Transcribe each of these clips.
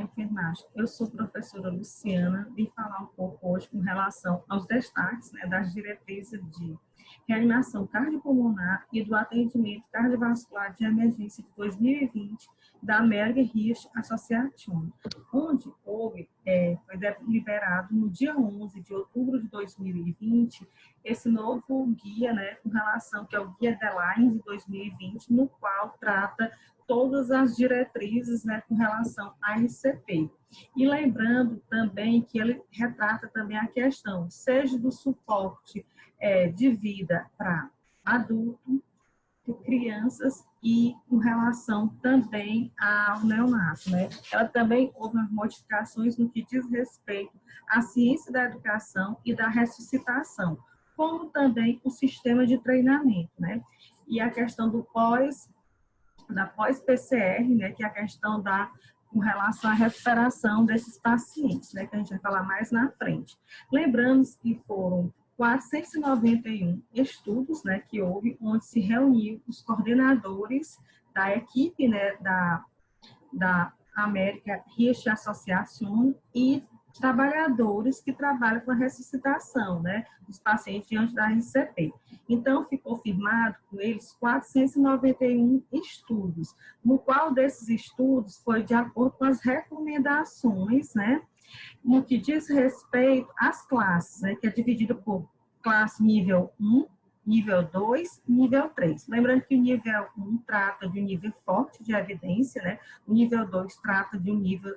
enfermagem. Eu sou professora Luciana, vim falar um pouco hoje com relação aos destaques, né, das diretrizes de reanimação cardiopulmonar e do atendimento cardiovascular de emergência de 2020 da American Heart Association, onde foi liberado no dia 11 de outubro de 2020 esse novo guia, né, com relação, que é o Guia Guidelines de 2020, no qual trata todas as diretrizes, né, com relação à RCP. E lembrando também que ele retrata também a questão, seja do suporte de vida para adulto, crianças e com relação também ao neonato, né? Ela também houve modificações no que diz respeito à ciência da educação e da ressuscitação, como também o sistema de treinamento, né? E a questão da pós-PCR, né? Que é a questão com relação à recuperação desses pacientes, né? Que a gente vai falar mais na frente. Lembrando que foram 491 estudos, né, que houve, onde se reuniu os coordenadores da equipe, né, da American Heart Association e trabalhadores que trabalham com a ressuscitação, né, dos pacientes diante da RCP. Então, ficou firmado com eles 491 estudos, no qual desses estudos foi de acordo com as recomendações, né, no que diz respeito às classes, né, que é dividido por classe nível 1, nível 2 e nível 3. Lembrando que o nível 1 trata de um nível forte de evidência, né, o nível 2 trata de um nível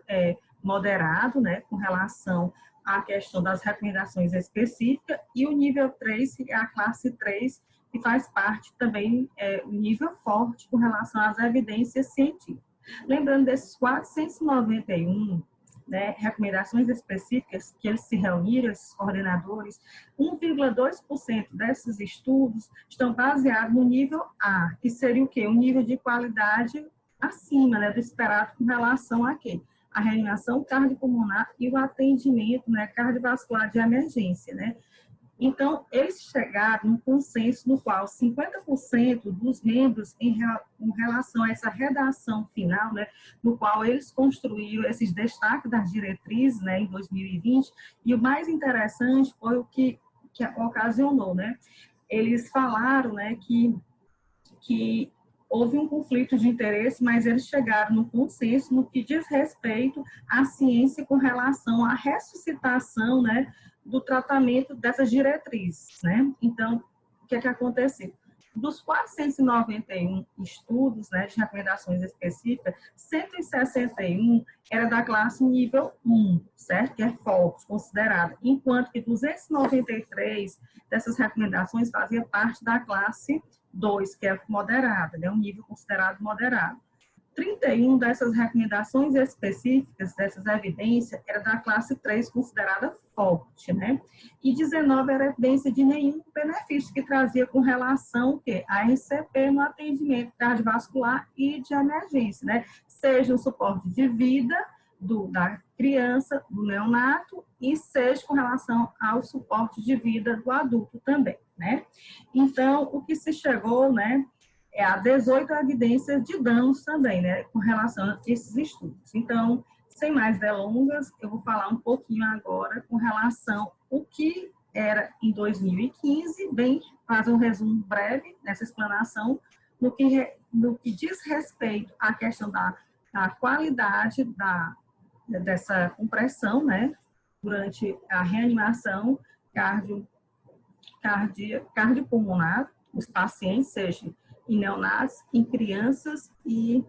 moderado, né, com relação à questão das recomendações específicas, e o nível 3, que é a classe 3, que faz parte também do nível forte com relação às evidências científicas. Lembrando desses 491, né, recomendações específicas que eles se reuniram, esses coordenadores, 1,2% desses estudos estão baseados no nível A, que seria o quê? Um nível de qualidade acima, né, do esperado com relação a quê? A reanimação cardiopulmonar e o atendimento, né, cardiovascular de emergência, né? Então, eles chegaram num consenso no qual 50% dos membros, em relação a essa redação final, né, no qual eles construíram esses destaques das diretrizes, né, em 2020, e o mais interessante foi o que ocasionou, né? Eles falaram, né, que houve um conflito de interesse, mas eles chegaram no consenso no que diz respeito à ciência com relação à ressuscitação, né, do tratamento dessas diretrizes, né? Então, o que é que aconteceu? Dos 491 estudos, né, de recomendações específicas, 161 era da classe nível 1, certo? Que é forte, considerada, enquanto que 293 dessas recomendações faziam parte da classe 2, que é moderada, né, um nível considerado moderado. 31 dessas recomendações específicas, dessas evidências, era da classe 3, considerada forte, né? E 19 era evidência de nenhum benefício que trazia com relação à RCP no atendimento cardiovascular e de emergência, né? Seja o suporte de vida da criança, do neonato, e seja com relação ao suporte de vida do adulto também, né? Então, o que se chegou, né, a 18 evidências de danos também, né, com relação a esses estudos. Então, sem mais delongas, eu vou falar um pouquinho agora com relação ao que era em 2015, bem, fazer um resumo breve nessa explanação, no que diz respeito à questão da qualidade dessa compressão, né, durante a reanimação cardiopulmonar, os pacientes, seja em neonatos, em crianças e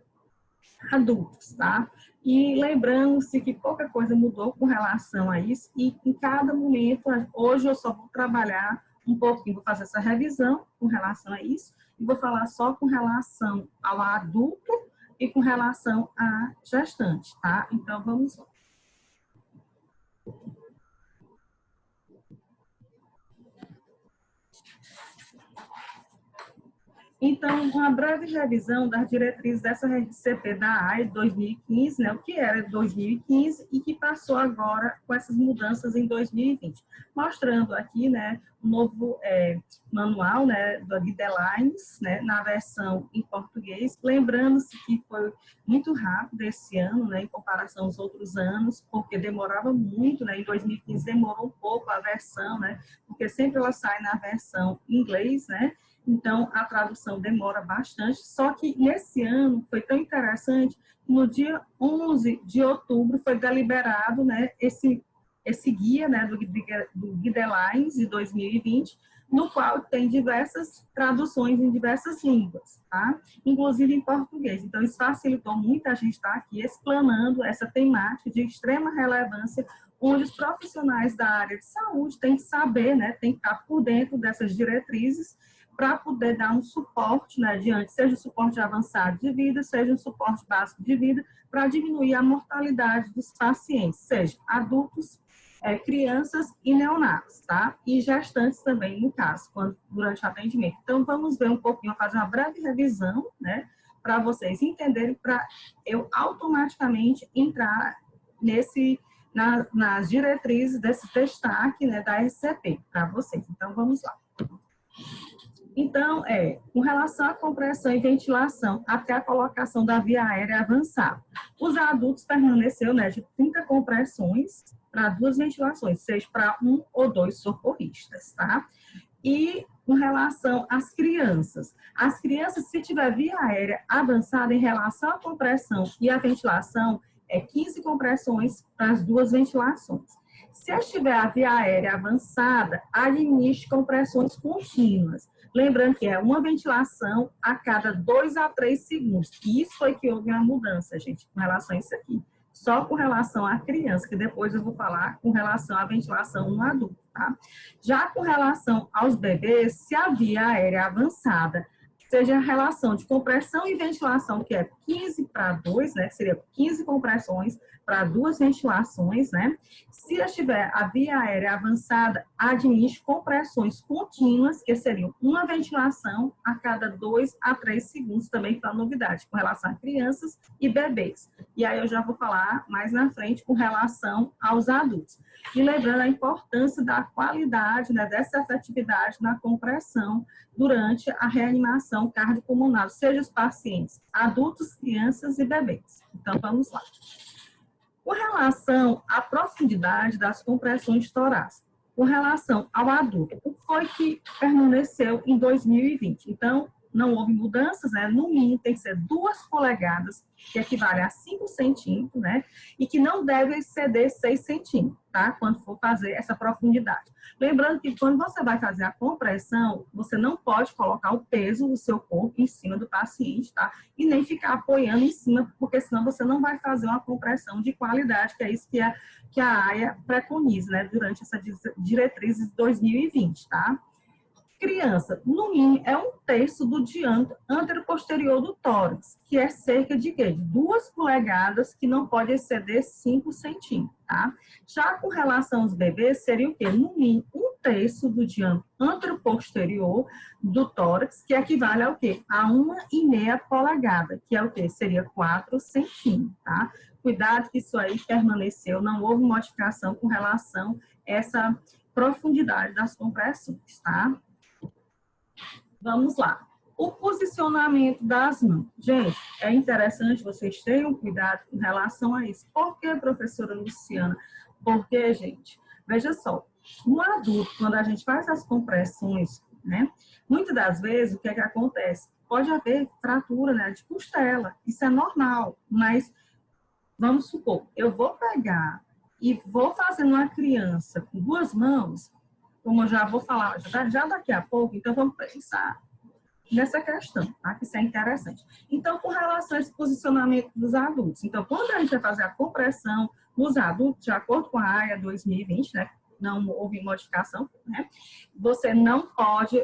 adultos, tá? E lembrando-se que pouca coisa mudou com relação a isso, e em cada momento, hoje eu só vou trabalhar um pouquinho, vou fazer essa revisão com relação a isso, e vou falar só com relação ao adulto e com relação à gestante, tá? Então, vamos lá. Então, uma breve revisão das diretrizes dessa RCP da AIA de 2015, né, o que era 2015 e que passou agora com essas mudanças em 2020. Mostrando aqui, né, o novo manual, né, do Guidelines, né, na versão em português. Lembrando-se que foi muito rápido esse ano, né, em comparação aos outros anos, porque demorava muito, né, em 2015 demorou um pouco a versão, né, porque sempre ela sai na versão em inglês, né, então a tradução demora bastante, só que nesse ano foi tão interessante que no dia 11 de outubro foi deliberado, né, esse guia, né, do Guidelines de 2020, no qual tem diversas traduções em diversas línguas, tá? Inclusive em português. Então, isso facilitou muito a gente estar aqui explanando essa temática de extrema relevância, onde os profissionais da área de saúde têm que saber, né, têm que estar por dentro dessas diretrizes para poder dar um suporte, né, adiante, seja um suporte avançado de vida, seja um suporte básico de vida, para diminuir a mortalidade dos pacientes, seja adultos, crianças e neonatos, tá? E gestantes também, no caso, durante o atendimento. Então, vamos ver um pouquinho, fazer uma breve revisão, né, para vocês entenderem, para eu automaticamente entrar nas diretrizes desse destaque, né, da RCP, para vocês. Então, vamos lá. Então, com relação à compressão e ventilação até a colocação da via aérea avançada, os adultos permaneceu, né, de 30 compressões para 2 ventilações, seja para 1 ou 2 socorristas, tá? E com relação às crianças, se tiver via aérea avançada em relação à compressão e à ventilação, 15 compressões para as 2 ventilações. Se estiver a via aérea avançada, administre compressões contínuas. Lembrando que é uma ventilação a cada 2 a 3 segundos. Isso foi que houve uma mudança, gente, com relação a isso aqui. Só com relação à criança, que depois eu vou falar com relação à ventilação no adulto, tá? Já com relação aos bebês, se a via aérea avançada, seja a relação de compressão e ventilação, que é 15 para 2, né, que seria 15 compressões para 2 ventilações, né? Se estiver a via aérea avançada, administre compressões contínuas, que seriam uma ventilação a cada 2 a 3 segundos, também para novidade, com relação a crianças e bebês. E aí eu já vou falar mais na frente com relação aos adultos. E lembrando a importância da qualidade, né, dessa efetividade na compressão durante a reanimação cardiopulmonar, seja os pacientes adultos, crianças e bebês. Então, vamos lá. Com relação à profundidade das compressões torácicas, com relação ao adulto, o que foi que permaneceu em 2020? Então, não houve mudanças, né? No mínimo tem que ser 2 polegadas, que equivale a 5 centímetros, né? E que não deve exceder 6 centímetros, tá? Quando for fazer essa profundidade. Lembrando que quando você vai fazer a compressão, você não pode colocar o peso do seu corpo em cima do paciente, tá? E nem ficar apoiando em cima, porque senão você não vai fazer uma compressão de qualidade, que é isso que a AIA preconiza, né? Durante essa diretriz de 2020, tá? Criança, no mínimo, é 1/3 do diâmetro anteroposterior do tórax, que é cerca de quê? De 2 polegadas, que não pode exceder 5 centímetros, tá? Já com relação aos bebês, seria o quê? No mínimo, 1/3 do diâmetro anteroposterior do tórax, que equivale ao quê? A 1,5 polegada, que é o quê? Seria 4 centímetros, tá? Cuidado que isso aí permaneceu, não houve modificação com relação a essa profundidade das compressões, tá? Vamos lá. O posicionamento das mãos. Gente, é interessante vocês tenham cuidado com relação a isso. Por que, professora Luciana? Porque, gente, veja só, no adulto, quando a gente faz as compressões, né, muitas das vezes, o que é que acontece? Pode haver fratura, né, de costela. Isso é normal, mas vamos supor, eu vou pegar e vou fazer uma criança com 2 mãos, como eu já vou falar já daqui a pouco, então vamos pensar nessa questão, tá? Que isso é interessante. Então, com relação a esse posicionamento dos adultos, então, quando a gente vai fazer a compressão nos adultos, de acordo com a AIA 2020, né, não houve modificação, né? Você não pode,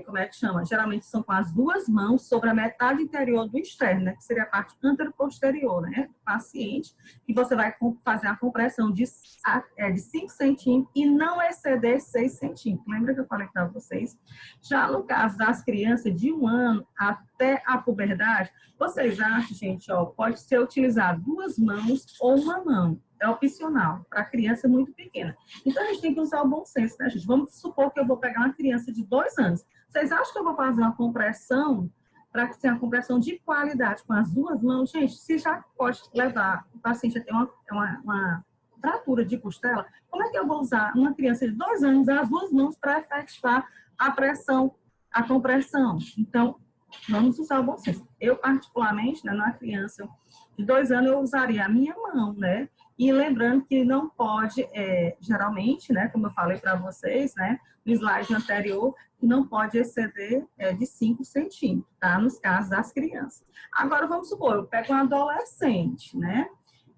como é que chama? Geralmente são com as duas mãos sobre a metade interior do externo, né? Que seria a parte anteroposterior, né? Do paciente, e você vai fazer a compressão de 5 centímetros e não exceder 6 centímetros. Lembra que eu falei para vocês? Já no caso das crianças de 1 ano até a puberdade, vocês acham, gente, ó, pode ser utilizar duas mãos ou uma mão. É opcional para criança muito pequena. Então, a gente tem que usar o bom senso, né, gente? Vamos supor que eu vou pegar uma criança de 2 anos. Vocês acham que eu vou fazer uma compressão para ser uma compressão de qualidade com as duas mãos? Gente, se já pode levar o paciente a ter uma fratura de costela, como é que eu vou usar uma criança de 2 anos as duas mãos para efetivar a pressão, a compressão? Então, vamos usar o bom senso. Eu, particularmente, né, numa criança de 2 anos, eu usaria a minha mão, né? E lembrando que não pode, geralmente, né, como eu falei para vocês, né, no slide anterior, que não pode exceder de 5 centímetros, tá? Nos casos das crianças. Agora, vamos supor, eu pego um adolescente, né?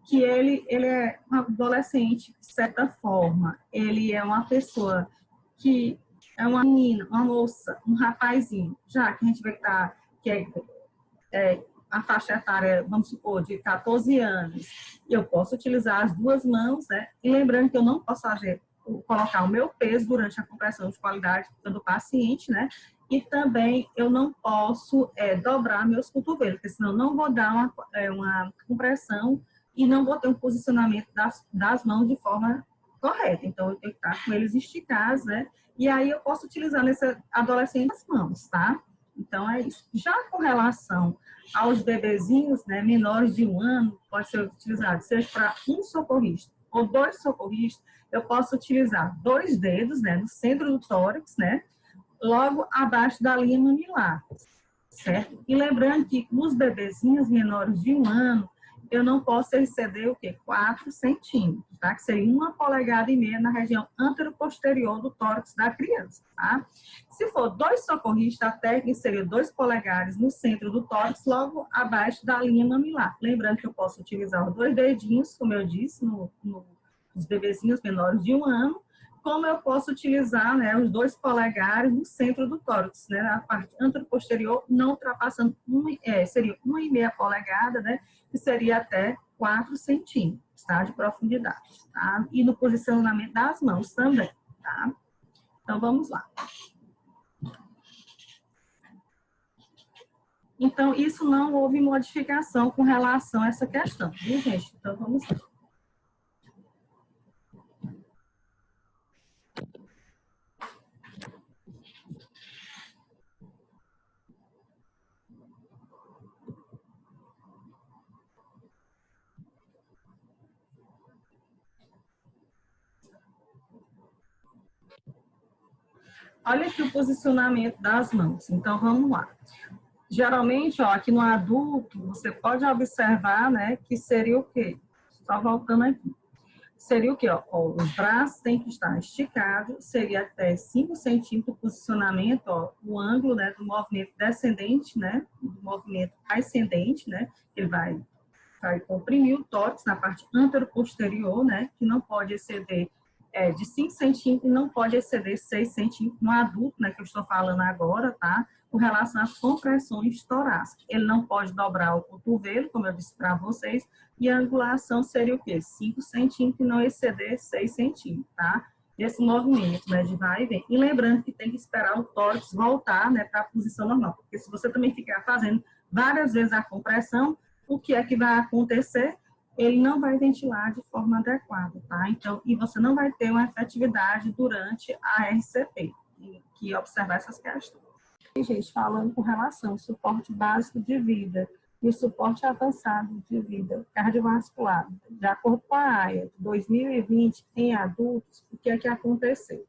Que ele é um adolescente, de certa forma, ele é uma pessoa que é uma menina, uma moça, um rapazinho, já que a gente vê que a faixa etária, vamos supor, de 14 anos, eu posso utilizar as duas mãos, né? E lembrando que eu não posso colocar o meu peso durante a compressão de qualidade do paciente, né? E também eu não posso dobrar meus cotovelos, porque senão eu não vou dar uma compressão e não vou ter um posicionamento das mãos de forma correta. Então, eu tenho que estar com eles esticados, né? E aí eu posso utilizar nesse adolescente as mãos, tá? Então, é isso. Já com relação aos bebezinhos, né, menores de 1 ano, pode ser utilizado, seja para um socorrista ou 2 socorristas, eu posso utilizar 2 dedos, né, no centro do tórax, né, logo abaixo da linha mamilar, certo? E lembrando que os bebezinhos menores de 1 ano, eu não posso exceder o quê? 4 centímetros, tá? Que seria 1,5 polegadas na região anteroposterior do tórax da criança, tá? Se for 2 socorristas, a técnica seria 2 polegadas no centro do tórax, logo abaixo da linha mamilar. Lembrando que eu posso utilizar os 2 dedinhos, como eu disse, nos bebezinhos menores de 1 ano, como eu posso utilizar, né, os 2 polegares no centro do tórax, né, na parte anteroposterior, não ultrapassando, seria 1,5 polegada, né, que seria até 4 centímetros, tá, de profundidade, tá? E no posicionamento das mãos também, tá? Então, vamos lá. Então, isso não houve modificação com relação a essa questão, viu, gente? Então, vamos lá. Olha aqui o posicionamento das mãos. Então, vamos lá. Geralmente, ó, aqui no adulto, você pode observar, né, que seria o quê? Só voltando aqui. Seria o quê? Ó, os braços têm que estar esticados, seria até 5 centímetros o posicionamento, ó, o ângulo, né, do movimento descendente, né, do movimento ascendente, né, ele vai comprimir o tórax na parte anteroposterior, né, que não pode exceder de 5 centímetros e não pode exceder 6 centímetros no adulto, né, que eu estou falando agora, tá? Com relação às compressões torácicas. Ele não pode dobrar o cotovelo, como eu disse para vocês, e a angulação seria o quê? 5 centímetros e não exceder 6 centímetros, tá? Esse movimento, né, de vai e vem. E lembrando que tem que esperar o tórax voltar, né, para a posição normal, porque se você também ficar fazendo várias vezes a compressão, o que é que vai acontecer? Ele não vai ventilar de forma adequada, tá? Então, e você não vai ter uma efetividade durante a RCP, que observar essas questões. E, gente, falando com relação ao suporte básico de vida e o suporte avançado de vida cardiovascular, de acordo com a AIA de 2020, em adultos, o que é que aconteceu?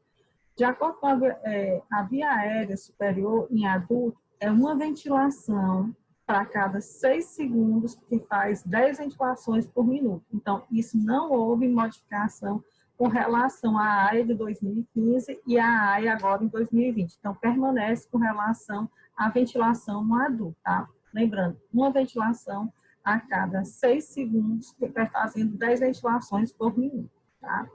De acordo com a via aérea superior em adulto, é uma ventilação para cada 6 segundos, que faz 10 ventilações por minuto. Então, isso não houve modificação com relação à AIA de 2015 e à AIA agora em 2020. Então, permanece com relação à ventilação no adulto, tá? Lembrando, uma ventilação a cada 6 segundos, que vai fazendo 10 ventilações por minuto, tá?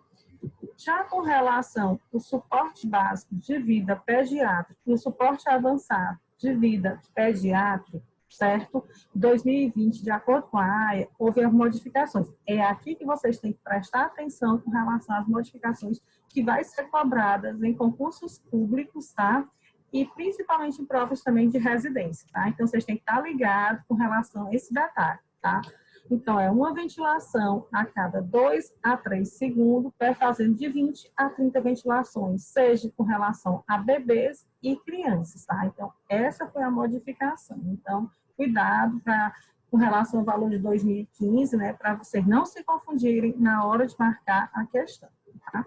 Já com relação ao suporte básico de vida pediátrico e o suporte avançado de vida pediátrico, certo? Em 2020, de acordo com a AIA, houve as modificações. É aqui que vocês têm que prestar atenção com relação às modificações que vai ser cobradas em concursos públicos, tá? E principalmente em provas também de residência, tá? Então, vocês têm que estar ligados com relação a esse detalhe, tá? Então, é uma ventilação a cada 2 a 3 segundos, fazendo de 20 a 30 ventilações, seja com relação a bebês e crianças, tá? Então, essa foi a modificação. Então, cuidado com relação ao valor de 2015, né, para vocês não se confundirem na hora de marcar a questão, tá?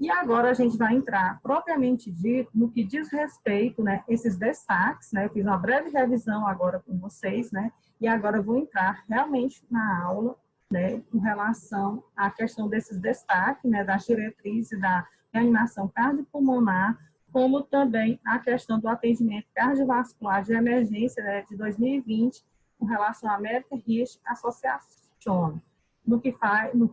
E agora a gente vai entrar, propriamente dito, no que diz respeito, né, esses destaques, né, eu fiz uma breve revisão agora com vocês, né, e agora eu vou entrar realmente na aula, né, com relação à questão desses destaques, né, das diretrizes da reanimação cardiopulmonar, como também a questão do atendimento cardiovascular de emergência, né, de 2020, com relação à American Heart Association, no que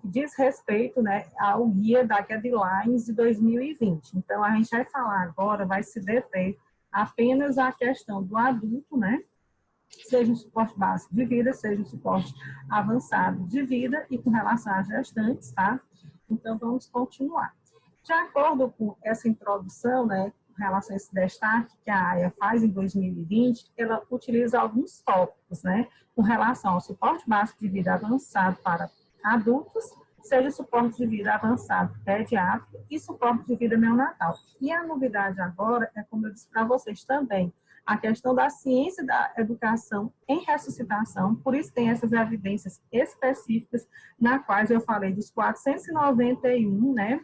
diz respeito, né, ao guia da Guidelines de 2020. Então, a gente vai falar agora, vai se deter apenas a questão do adulto, né, seja um suporte básico de vida, seja um suporte avançado de vida e com relação às gestantes, tá? Então, vamos continuar. De acordo com essa introdução, né, com relação a esse destaque que a AIA faz em 2020, ela utiliza alguns tópicos, né, com relação ao suporte básico de vida avançado para adultos, seja suporte de vida avançado pediátrico e suporte de vida neonatal. E a novidade agora é, como eu disse para vocês também, a questão da ciência da educação em ressuscitação, por isso tem essas evidências específicas, na quais eu falei dos 491, né,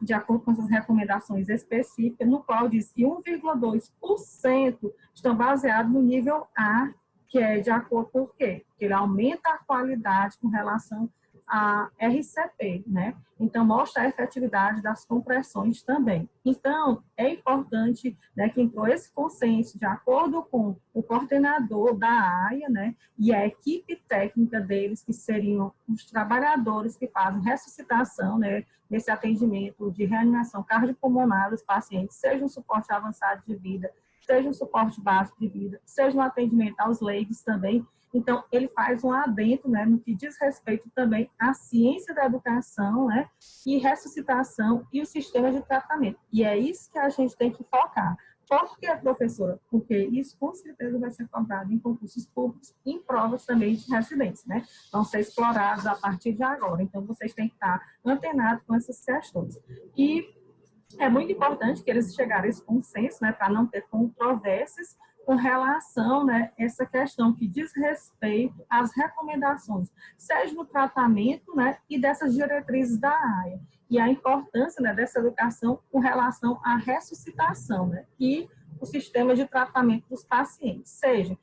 de acordo com essas recomendações específicas, no qual diz que 1,2% estão baseados no nível A, que é de acordo com o quê? Porque ele aumenta a qualidade com relação a RCP, né? Então, mostra a efetividade das compressões também. Então, é importante, né, que entrou esse consenso de acordo com o coordenador da AIA, né, e a equipe técnica deles, que seriam os trabalhadores que fazem ressuscitação, né, nesse atendimento de reanimação cardiopulmonar dos pacientes, seja um suporte avançado de vida, seja um suporte básico de vida, seja um atendimento aos leigos também. Então, ele faz um adendo, né, no que diz respeito também à ciência da educação, né, e ressuscitação e o sistema de tratamento. E é isso que a gente tem que focar. Por que, professora? Porque isso, com certeza, vai ser cobrado em concursos públicos e em provas também de residência, né? Vão ser explorados a partir de agora. Então, vocês têm que estar antenados com essas questões. E é muito importante que eles chegarem a esse consenso, né, para não ter controvérsias com relação, né, a essa questão que diz respeito às recomendações, seja no tratamento, né, e dessas diretrizes da AIA, e a importância, né, dessa educação com relação à ressuscitação, né, e o sistema de tratamento dos pacientes, seja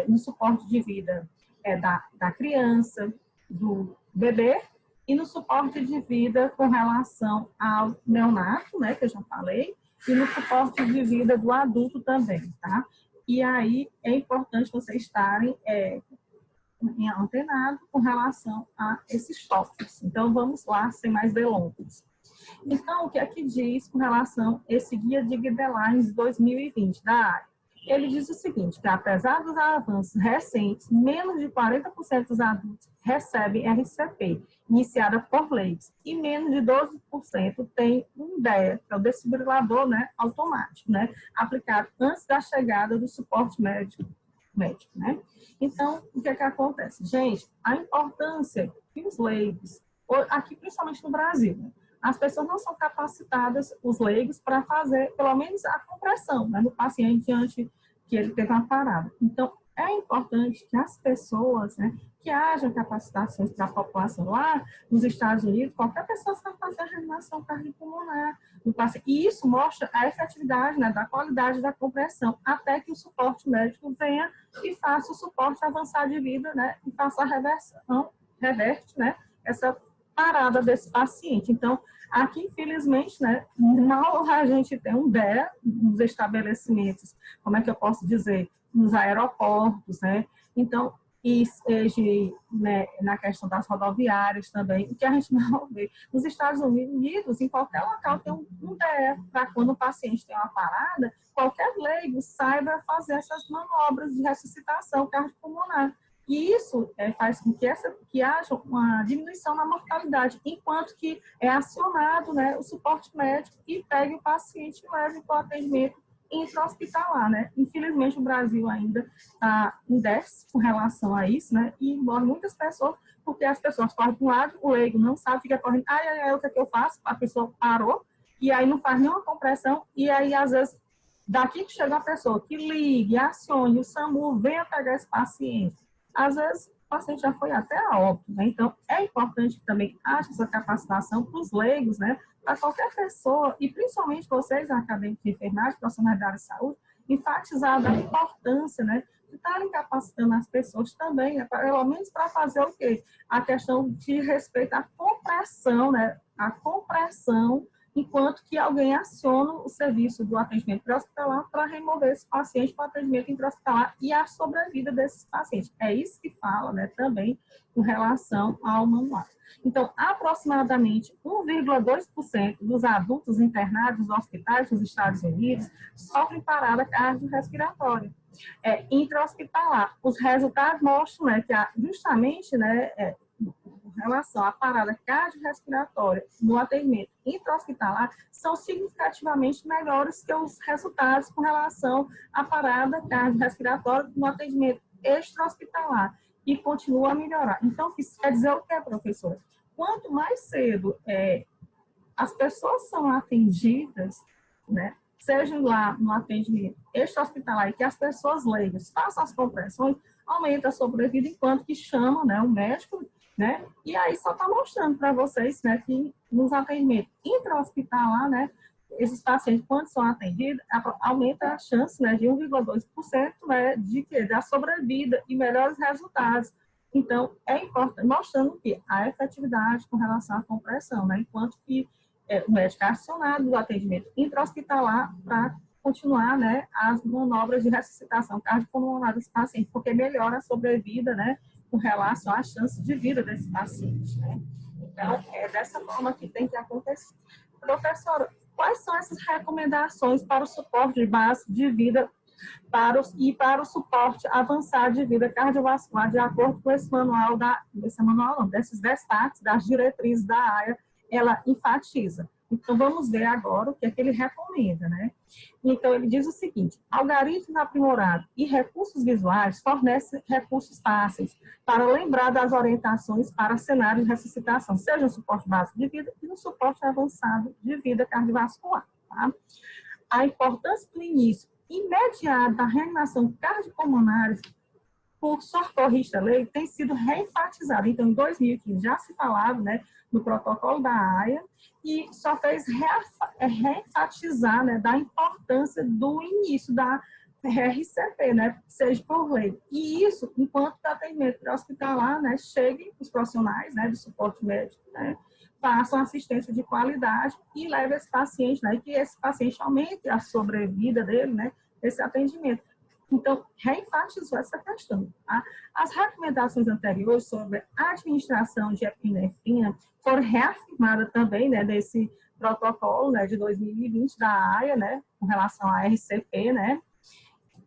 no suporte de vida da criança, do bebê, e no suporte de vida com relação ao neonato, né, que eu já falei, e no suporte de vida do adulto também, tá? E aí é importante vocês estarem antenados com relação a esses tópicos. Então, vamos lá, sem mais delongas. Então, o que é que diz com relação a esse Guia de Guidelines 2020 da área? Ele diz o seguinte, que apesar dos avanços recentes, menos de 40% dos adultos recebem RCP, iniciada por leis, e menos de 12% tem um DEA, que é o desfibrilador, né, automático, né, aplicado antes da chegada do suporte médico, né? Então, o que é que acontece? Gente, a importância que os leigos, aqui principalmente no Brasil, né, as pessoas não são capacitadas, os leigos, para fazer, pelo menos, a compressão, né, do paciente diante que ele teve uma parada. Então, é importante que as pessoas, né, que hajam capacitações para a população lá nos Estados Unidos, qualquer pessoa sabe fazer a reanimação cardiopulmonar no paciente. E isso mostra a efetividade, né, da qualidade da compressão, até que o suporte médico venha e faça o suporte avançado de vida, né, e faça a reverte, né, essa parada desse paciente. Então, aqui, infelizmente, né, mal a gente tem um DEA nos estabelecimentos, como é que eu posso dizer, nos aeroportos, né? Então, e seja, né, na questão das rodoviárias também, o que a gente não vê. Nos Estados Unidos, em qualquer local tem um DF, para quando o paciente tem uma parada, qualquer leigo saiba fazer essas manobras de ressuscitação cardiopulmonar. E isso faz com que haja uma diminuição na mortalidade, enquanto que é acionado, né, o suporte médico e pegue o paciente e leve para o atendimento intra-hospitalar, né? Infelizmente, o Brasil ainda está em déficit com relação a isso, né? E morrem muitas pessoas, porque as pessoas correm para um lado, o leigo não sabe, fica correndo, o que é que eu faço? A pessoa parou, e aí não faz nenhuma compressão, e aí, às vezes, daqui que chega uma pessoa que ligue, acione o SAMU, venha pegar esse paciente. Às vezes, o paciente já foi até a óbito, né? Então, é importante que também haja essa capacitação para os leigos, né? Para qualquer pessoa, e principalmente vocês, acadêmicos de enfermagem, profissionais da área de saúde, enfatizar a importância, né, de estarem capacitando as pessoas também, né, pelo menos para fazer o quê? A questão de respeito à compressão, né, a compressão, enquanto que alguém aciona o serviço do atendimento pré-hospitalar para remover esse paciente para o atendimento intra-hospitalar e a sobrevida desses pacientes. É isso que fala, né, também com relação ao manual. Então, aproximadamente 1,2% dos adultos internados nos hospitais dos Estados Unidos sofrem parada cardiorrespiratória intra-hospitalar. Os resultados mostram, né, que justamente, né, com relação à parada cardiorrespiratória no atendimento intra-hospitalar são significativamente melhores que os resultados com relação à parada cardiorrespiratória no atendimento extra-hospitalar e continua a melhorar. Então, isso quer dizer o que, professora? Quanto mais cedo as pessoas são atendidas, né, sejam lá no atendimento extra-hospitalar e que as pessoas leigas façam as compressões, aumenta a sobrevida enquanto que chama, né, o médico, né, e aí só está mostrando para vocês, né, que nos atendimentos intra-hospitalar, né, esses pacientes, quando são atendidos, aumenta a chance, né, de 1,2%, né, da sobrevida e melhores resultados. Então, é importante, mostrando que a efetividade com relação à compressão, né, enquanto que o médico é acionado do atendimento intra-hospitalar para continuar, né, as manobras de ressuscitação cardiopulmonar dos pacientes, porque melhora a sobrevida, né, com relação à chance de vida desse paciente, né. Então, é dessa forma que tem que acontecer. Professora, quais são essas recomendações para o suporte básico de vida para o suporte avançado de vida cardiovascular, de acordo com esse manual, desses destaques, das diretrizes da AIA, ela enfatiza. Então, vamos ver agora o que é que ele recomenda, né? Então, ele diz o seguinte: algoritmos aprimorados e recursos visuais fornecem recursos fáceis para lembrar das orientações para cenários de ressuscitação, seja no suporte básico de vida e no suporte avançado de vida cardiovascular, tá? A importância do início imediato da reanimação cardiopulmonar por socorrista leigo tem sido reenfatizada. Então, em 2015 já se falava, né, no protocolo da AIA e só fez reenfatizar, né, da importância do início da RCP, né, seja por lei. E isso, enquanto o atendimento hospitalar, né, chegue os profissionais, né, do suporte médico, né, façam assistência de qualidade e leve esse paciente, né, e que esse paciente aumente a sobrevida dele, né, esse atendimento. Então, reenfatizou essa questão. Tá? As recomendações anteriores sobre a administração de epinefrina foram reafirmadas também, né, desse protocolo, né, de 2020 da AIA, né, com relação à RCP, né,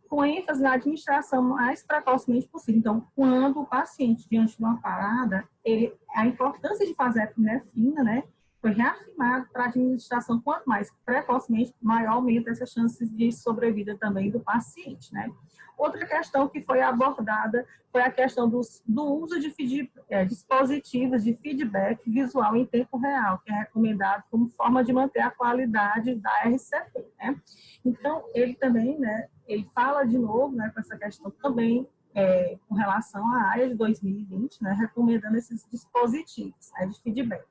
com ênfase na administração mais precocemente possível. Então, quando o paciente, diante de uma parada, a importância de fazer a epinefrina, né, foi reafirmado para a administração, quanto mais precocemente, maior aumenta essas chances de sobrevida também do paciente, né? Outra questão que foi abordada foi a questão do uso de dispositivos de feedback visual em tempo real, que é recomendado como forma de manter a qualidade da RCP, né? Então, ele também, né, ele fala de novo, né, com essa questão também, com relação à área de 2020, né, recomendando esses dispositivos, né, de feedback.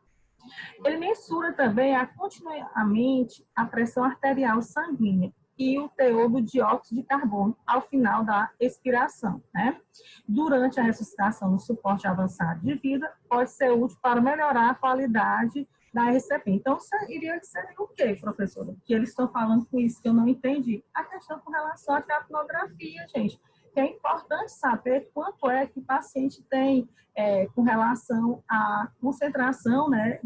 Ele mensura também continuamente a pressão arterial sanguínea e o teor do dióxido de carbono ao final da expiração, né? Durante a ressuscitação no suporte avançado de vida, pode ser útil para melhorar a qualidade da RCP. Então, iria ser o quê, professora? Que eles estão falando com isso que eu não entendi. A questão com relação à capnografia, gente. que é importante saber quanto é que o paciente tem com relação à concentração, né,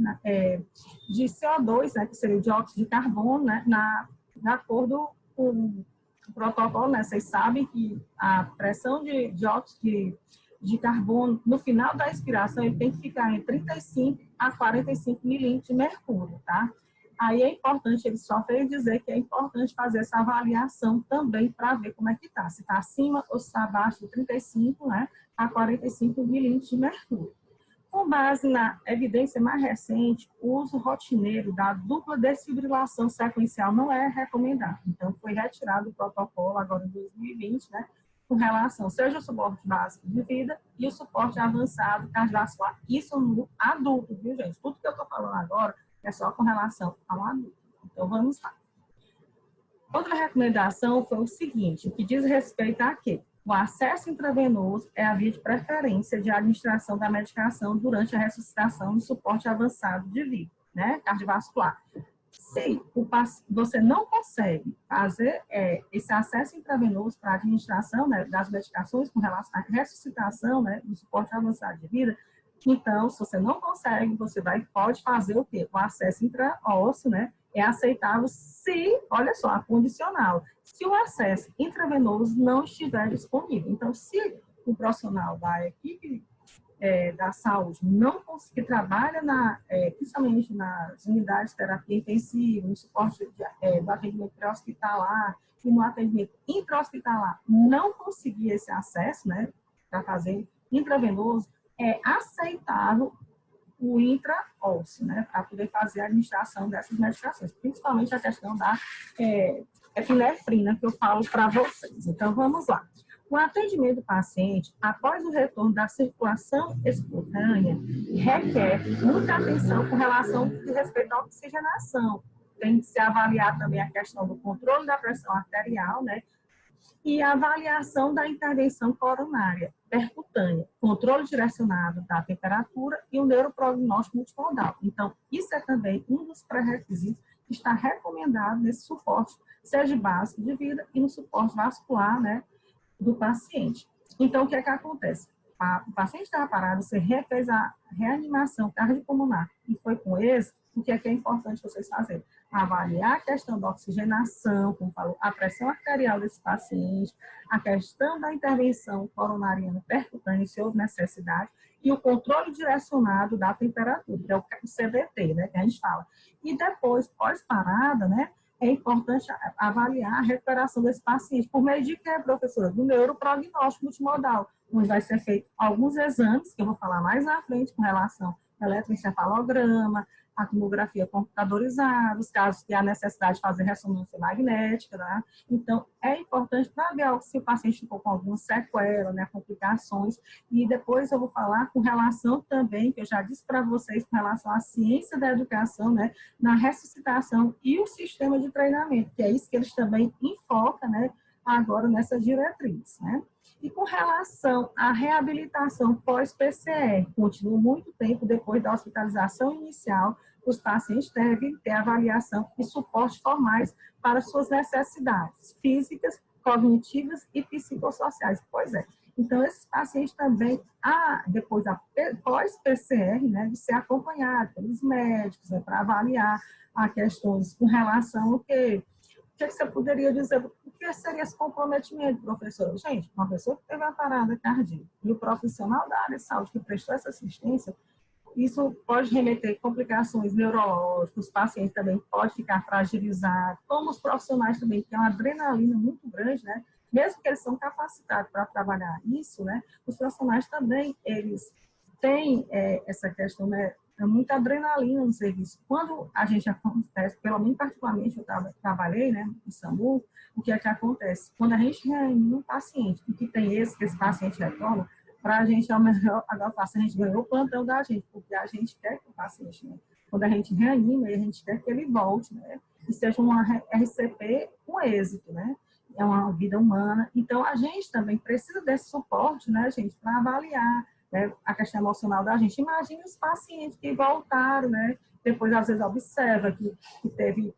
de CO2, né, que seria o dióxido de carbono, né, de acordo com o protocolo, né, vocês sabem que a pressão de dióxido de carbono no final da expiração ele tem que ficar em 35 a 45 milímetros de mercúrio, tá? Aí é importante, ele só fez dizer que é importante fazer essa avaliação também para ver como é que está, se está acima ou se está abaixo de 35, né, a 45 milímetros de mercúrio. Com base na evidência mais recente, o uso rotineiro da dupla desfibrilação sequencial não é recomendado. Então, foi retirado do protocolo agora em 2020, né, com relação, seja o suporte básico de vida e o suporte avançado cardiovascular. Isso no adulto, viu, gente? Tudo que eu estou falando agora é só com relação ao adulto. Então, vamos lá. Outra recomendação foi o seguinte, que diz respeito a quê? O acesso intravenoso é a via de preferência de administração da medicação durante a ressuscitação e suporte avançado de vida, né, cardiovascular. Se você não consegue fazer esse acesso intravenoso para a administração, né, das medicações com relação à ressuscitação, né, do suporte avançado de vida, então, se você não consegue, você pode fazer o quê? O acesso intraósseo, né, é aceitável se, olha só, a condicional, se o acesso intravenoso não estiver disponível. Então, se o profissional da equipe da saúde não conseguir, que trabalha principalmente nas unidades de terapia intensiva, no suporte do atendimento pré-hospitalar e no atendimento intra-hospitalar, não conseguir esse acesso, né, para fazer intravenoso, é aceitável o intraósseo, né, para poder fazer a administração dessas medicações, principalmente a questão da epinefrina, que eu falo para vocês. Então, vamos lá. O atendimento do paciente, após o retorno da circulação espontânea, requer muita atenção com relação de respeito à oxigenação. Tem que se avaliar também a questão do controle da pressão arterial, né? E a avaliação da intervenção coronária percutânea, controle direcionado da temperatura e o neuroprognóstico multimodal. Então, isso é também um dos pré-requisitos que está recomendado nesse suporte, seja básico de vida e no suporte vascular, né, do paciente. Então, o que é que acontece? O paciente estava parado, você refez a reanimação cardiopulmonar e foi com êxito, o que é importante vocês fazerem? Avaliar a questão da oxigenação, como falou, a pressão arterial desse paciente, a questão da intervenção coronariana percutânea, se houve necessidade, e o controle direcionado da temperatura, que é o CDT, né, que a gente fala. E depois, pós-parada, né, é importante avaliar a recuperação desse paciente. Por meio de quê, professora? Do neuroprognóstico multimodal, onde vai ser feito alguns exames, que eu vou falar mais à frente, com relação ao eletroencefalograma, a tomografia computadorizada, os casos que há necessidade de fazer ressonância magnética, né? Então, é importante para ver se o paciente ficou com alguma sequela, né, complicações, e depois eu vou falar com relação também, que eu já disse para vocês, com relação à ciência da educação, né, na ressuscitação e o sistema de treinamento, que é isso que eles também enfocam, né, agora nessa diretriz, né? E com relação à reabilitação pós-PCR, continua muito tempo depois da hospitalização inicial, os pacientes devem ter avaliação e suporte formais para suas necessidades físicas, cognitivas e psicossociais. Pois é. Então, esses pacientes também, depois da pós-PCR, né, de ser acompanhados pelos médicos, né, para avaliar as questões com relação ao que você poderia dizer? O que seria esse comprometimento, professor? Gente, uma pessoa que teve uma parada cardíaca e o profissional da área de saúde que prestou essa assistência, isso pode remeter complicações neurológicas, os pacientes também podem ficar fragilizados, como os profissionais também, que é uma adrenalina muito grande, né? Mesmo que eles são capacitados para trabalhar isso, né? Os profissionais também, eles têm essa questão, né? É muita adrenalina no serviço. Quando a gente acontece, pelo menos particularmente eu trabalhei, né, no SAMU, o que é que acontece? Quando a gente reanima um paciente e que tem que esse paciente retorna, para a gente é o melhor, agora a gente ganhou o plantão da gente, porque a gente quer que o paciente, né, quando a gente reanima, a gente quer que ele volte, né, e seja uma RCP com êxito, né, é uma vida humana. Então, a gente também precisa desse suporte, né, gente, para avaliar, né, a questão emocional da gente. Imagine os pacientes que voltaram, né? Depois, às vezes, observa que teve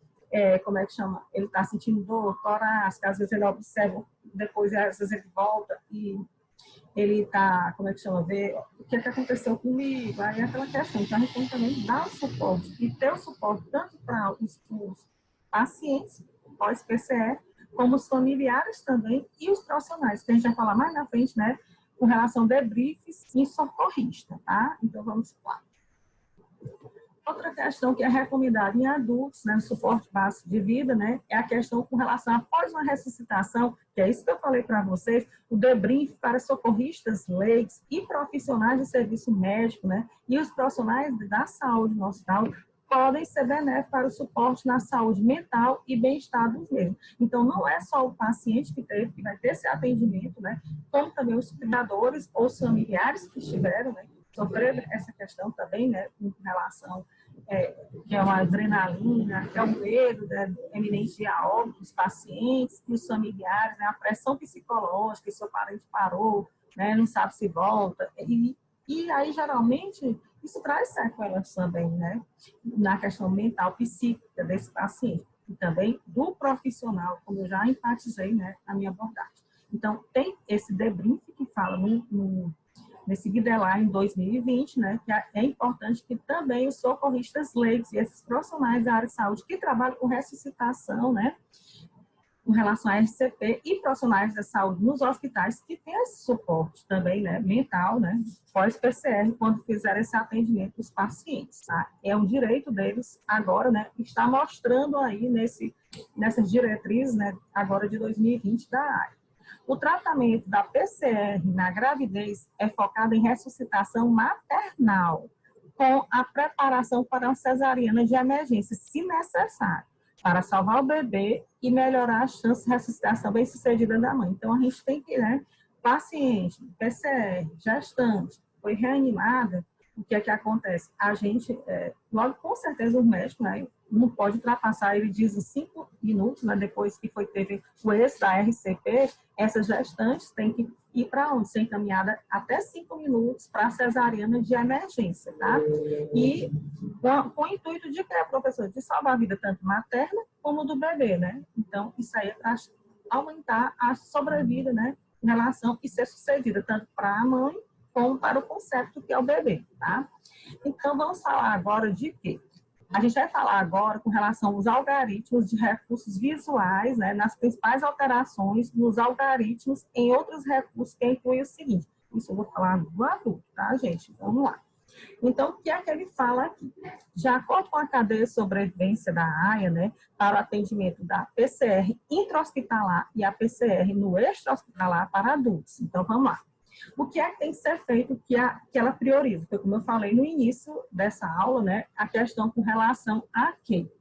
como é que chama? Ele está sentindo dor torácica, às vezes ele observa, depois às vezes ele volta e ele está, como é que chama, ver o que é que aconteceu comigo, aí é aquela questão. Então, a gente tem também dar o suporte, e ter o suporte tanto para os pacientes, pós-PCR, como os familiares também, e os profissionais, que a gente vai falar mais na frente, né, com relação a debriefs e socorrista, tá? Então, vamos lá. Outra questão que é recomendada em adultos, né, no suporte básico de vida, né, é a questão com relação a, após uma ressuscitação, que é isso que eu falei para vocês, o debrief para socorristas leigos e profissionais de serviço médico, né, e os profissionais da saúde no hospital podem ser benéficos para o suporte na saúde mental e bem-estar dos mesmos. Então, não é só o paciente que vai ter esse atendimento, né, como também os cuidadores ou os familiares que estiveram, né, sofrer essa questão também, né, em relação que é uma adrenalina, que é o medo, né, eminente de óbito dos pacientes e os familiares, né, a pressão psicológica, que seu parente parou, né, não sabe se volta, e aí, geralmente, isso traz sequelas também, né, na questão mental, psíquica desse paciente, e também do profissional, como eu já enfatizei, né, na minha abordagem. Então, tem esse debrief que fala nesse guideline 2020, né, que é importante que também os socorristas leigos e esses profissionais da área de saúde que trabalham com ressuscitação, né, com relação a RCP e profissionais da saúde nos hospitais que têm esse suporte também, né, mental, né, pós-PCR, quando fizer esse atendimento dos pacientes, tá? É um direito deles agora, né, está mostrando aí nessas diretrizes, né, agora de 2020 da área. O tratamento da PCR na gravidez é focado em ressuscitação maternal, com a preparação para uma cesariana de emergência, se necessário, para salvar o bebê e melhorar a chance de ressuscitação bem-sucedida da mãe. Então, a gente tem que, né, paciente, PCR, gestante, foi reanimada, o que é que acontece? A gente, logo com certeza, o médico, né, não pode ultrapassar, ele diz, em 5 minutos, né, depois que teve o êxito da RCP, essas gestantes têm que ir para onde? Ser encaminhada até 5 minutos para a cesariana de emergência, tá? E com o intuito de que, professor, de salvar a vida tanto materna como do bebê, né? Então, isso aí é para aumentar a sobrevida, né, em relação e ser sucedida tanto para a mãe como para o concepto que é o bebê, tá? Então, vamos falar agora de quê? A gente vai falar agora com relação aos algoritmos de recursos visuais, né, nas principais alterações nos algoritmos em outros recursos, que inclui o seguinte, isso eu vou falar do adulto, tá, gente? Vamos lá. Então, o que é que ele fala aqui? De acordo com a cadeia de sobrevivência da AIA, né, para o atendimento da PCR intra-hospitalar e a PCR no extra-hospitalar para adultos. Então, vamos lá. O que é que tem que ser feito que ela prioriza? Porque, como eu falei no início dessa aula, né, a questão com relação a quê?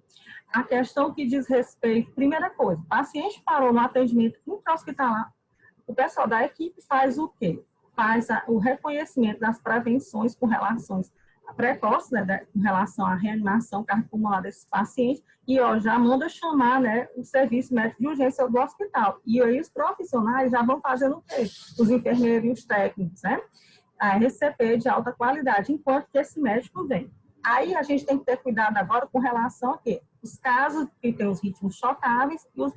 A questão que diz respeito, primeira coisa, o paciente parou no atendimento intra-hospitalar, o pessoal da equipe faz o quê? Faz o reconhecimento das prevenções com relações precoces, né, com relação à reanimação cardiopulmonar desses pacientes, e já manda chamar, né, o serviço médico de urgência do hospital. E aí os profissionais já vão fazendo o quê? Os enfermeiros e os técnicos, né? A RCP de alta qualidade, enquanto que esse médico vem. Aí a gente tem que ter cuidado agora com relação a quê? Os casos que tem os ritmos chocáveis e os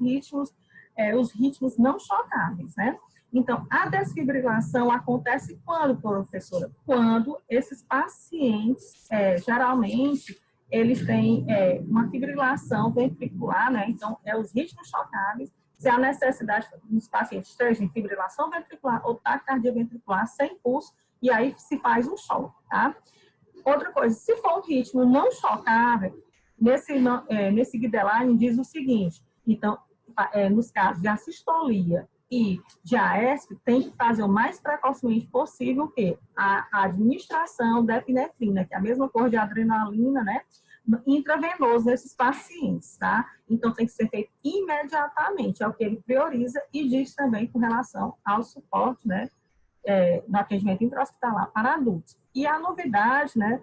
ritmos não chocáveis, né? Então, a desfibrilação acontece quando, professora? Quando esses pacientes, geralmente, eles têm uma fibrilação ventricular, né? Então, os ritmos chocáveis, se a necessidade dos pacientes esteja em fibrilação ventricular ou taquicardia ventricular sem pulso, e aí se faz um choque, tá? Outra coisa, se for um ritmo não chocável, nesse guideline diz o seguinte, então, nos casos de assistolia e de AESP, tem que fazer o mais precocemente possível o quê? A administração da epinefrina, que é a mesma cor de adrenalina, né? Intravenoso nesses pacientes, tá? Então, tem que ser feito imediatamente, é o que ele prioriza e diz também com relação ao suporte, né? No atendimento intra-hospitalar para adultos. E a novidade, né?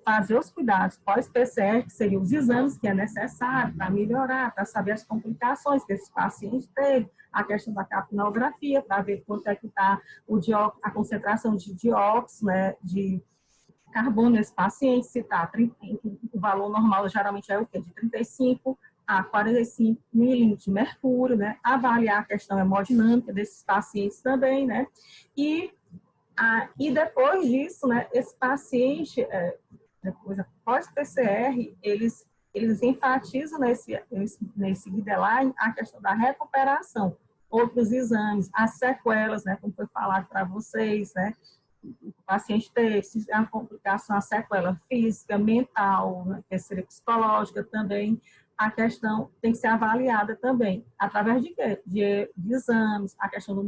Fazer os cuidados pós-PCR, que seriam os exames que é necessário para melhorar, para saber as complicações que esse paciente teve, a questão da capnografia, para ver quanto é que está a concentração de dióxido, né, de carbono nesse paciente, se está, o valor normal geralmente é o quê? De 35 a 45 milímetros de mercúrio, né? Avaliar a questão hemodinâmica desses pacientes também, né? E depois disso, né, esse paciente, depois, após PCR, eles enfatizam nesse guideline a questão da recuperação, outros exames, as sequelas, né, como foi falado para vocês, né, o paciente teve a complicação, a sequela física, mental, né, que seria psicológica também, a questão tem que ser avaliada também, através de quê? De exames, a questão do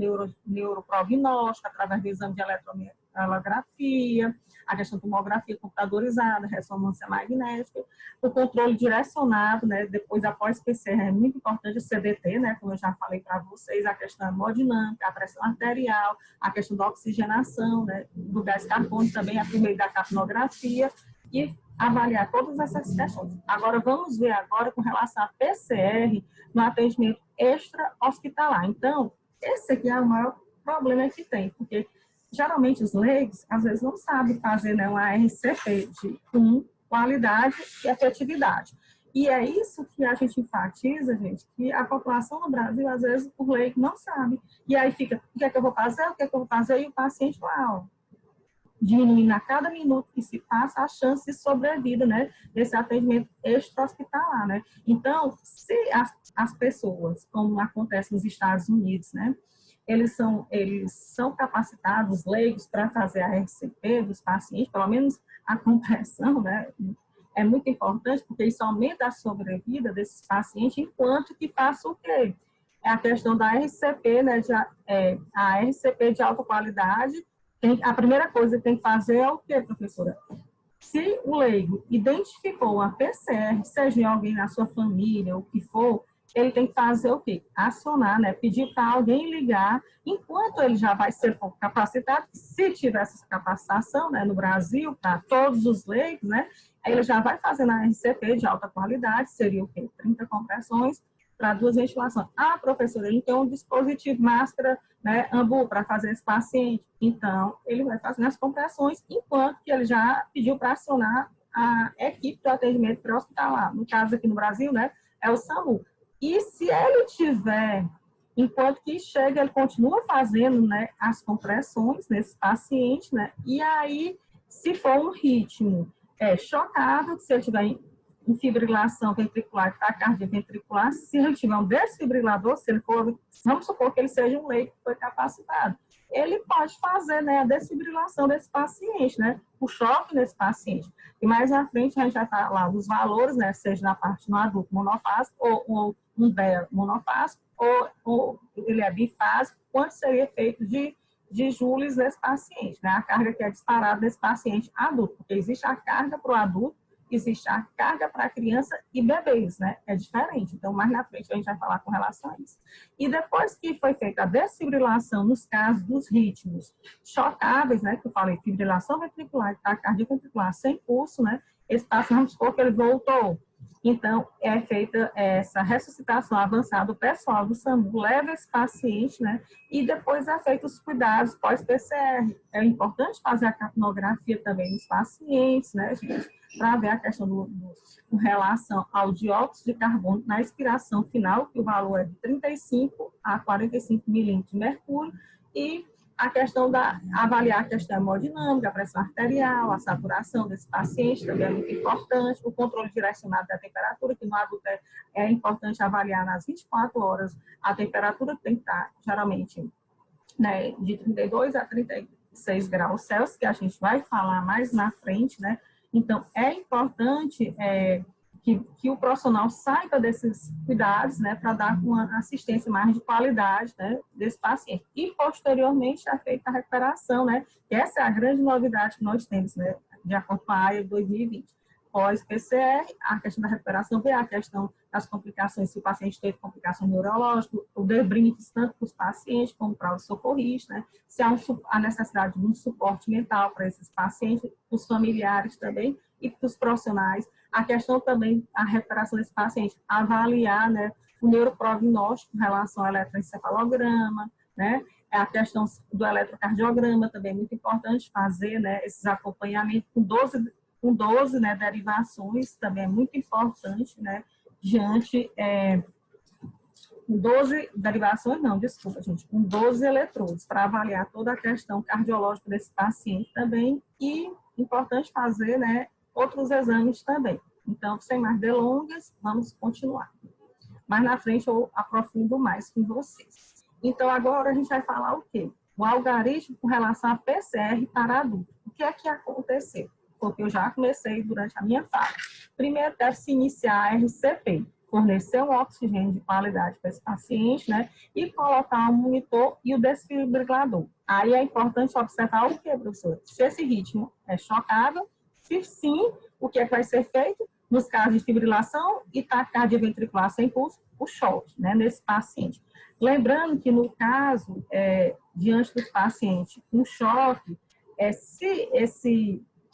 neuroprognóstico, através do exame de eletromiografia, a questão de tomografia computadorizada, ressonância magnética, o controle direcionado, né, depois após PCR, é muito importante o CDT, né, como eu já falei para vocês, a questão hemodinâmica, a pressão arterial, a questão da oxigenação, né, do gás carbônico também, por meio da capnografia, e avaliar todas essas questões. Agora, vamos ver agora com relação à PCR no atendimento extra-hospitalar. Então, esse aqui é o maior problema que tem, porque geralmente os leigos, às vezes, não sabem fazer, né, uma RCP com qualidade e efetividade. E é isso que a gente enfatiza, gente, que a população no Brasil, às vezes, o leigo não sabe. E aí fica, o que é que eu vou fazer? O que é que eu vou fazer? E o paciente lá, ó, diminuindo a cada minuto que se passa a chance de sobrevida, né, desse atendimento extra-hospitalar, né. Então, se as pessoas, como acontece nos Estados Unidos, né, eles são capacitados, leigos, para fazer a RCP dos pacientes, pelo menos a compressão, né, é muito importante, porque isso aumenta a sobrevida desses pacientes, enquanto que faça o quê? É a questão da RCP, né, a RCP de alta qualidade. A primeira coisa que tem que fazer é o quê, professora? Se o leigo identificou uma PCR, seja em alguém na sua família, ou o que for, ele tem que fazer o quê? Acionar, né? Pedir para alguém ligar, enquanto ele já vai ser capacitado, se tiver essa capacitação, né, no Brasil, para todos os leigos, né? Aí ele já vai fazendo a RCP de alta qualidade, seria o quê? 30 compressões para 2 ventilações. Ah, professora, ele tem um dispositivo máscara, né, ambu, para fazer esse paciente. Então, ele vai fazendo as compressões, enquanto que ele já pediu para acionar a equipe do atendimento pré-hospitalar. No caso aqui no Brasil, né, é o SAMU. E se ele tiver, enquanto que chega, ele continua fazendo, né, as compressões nesse paciente, né, e aí, se for um ritmo chocável, se ele tiver em fibrilação ventricular, taquicardia ventricular, se ele tiver um desfibrilador, se ele for, vamos supor que ele seja um leigo que foi capacitado, ele pode fazer, né, a desfibrilação desse paciente, né, o choque nesse paciente. E mais à frente a gente vai falar dos valores, né, seja na parte no adulto monofásico ou um DEA monofásico, ou ele é bifásico, quanto seria feito de joules nesse paciente, né, a carga que é disparada nesse paciente adulto, porque existe a carga para o adulto, existe a carga para criança e bebês, né? É diferente. Então, mais na frente a gente vai falar com relação a isso. E depois que foi feita a desfibrilação nos casos dos ritmos chocáveis, né? Que eu falei, fibrilação ventricular e taquicardia ventricular sem pulso, né? Esse paciente, vamos supor que ele voltou. Então, é feita essa ressuscitação avançada, o pessoal do SAMU leva esse paciente, né? E depois é feito os cuidados pós-PCR. É importante fazer a capnografia também nos pacientes, né, gente? Para ver a questão com relação ao dióxido de carbono na expiração final, que o valor é de 35 a 45 milímetros de mercúrio, e a questão avaliar a questão hemodinâmica, a pressão arterial, a saturação desse paciente também é muito importante, o controle direcionado da temperatura, que no adulto é importante avaliar nas 24 horas, a temperatura tem que estar, geralmente, né, de 32 a 36 graus Celsius, que a gente vai falar mais na frente, né? Então, é importante que o profissional saiba desses cuidados, né, para dar uma assistência mais de qualidade, né, desse paciente. E, posteriormente, é feita a recuperação, né, que essa é a grande novidade que nós temos, né, de acordo com a AIA 2020. Pós-PCR, a questão da recuperação, ver a questão das complicações, se o paciente teve complicação neurológica, o debriefing tanto para os pacientes como para os socorristas, né? Se há a necessidade de um suporte mental para esses pacientes, os familiares também e para os profissionais. A questão também, a recuperação desse paciente, avaliar, né, o neuroprognóstico em relação ao eletroencefalograma, né? A questão do eletrocardiograma também é muito importante fazer, né, esses acompanhamentos com 12, né, derivações, também é muito importante, né, diante com 12 derivações, não, desculpa, gente, com 12 eletrodos, para avaliar toda a questão cardiológica desse paciente também, e importante fazer, né, outros exames também. Então, sem mais delongas, vamos continuar. Mais na frente eu aprofundo mais com vocês. Então, agora a gente vai falar o quê? O algoritmo com relação a PCR para adulto. O que é que aconteceu? Porque eu já comecei durante a minha fala. Primeiro, deve-se iniciar a RCP, fornecer um oxigênio de qualidade para esse paciente, né? E colocar um monitor e o desfibrilador. Aí é importante observar o que, professor? Se esse ritmo é chocável, se sim, o que é que vai ser feito? Nos casos de fibrilação e taquicardia ventricular sem pulso, o choque, né, nesse paciente. Lembrando que no caso, diante do paciente com choque, se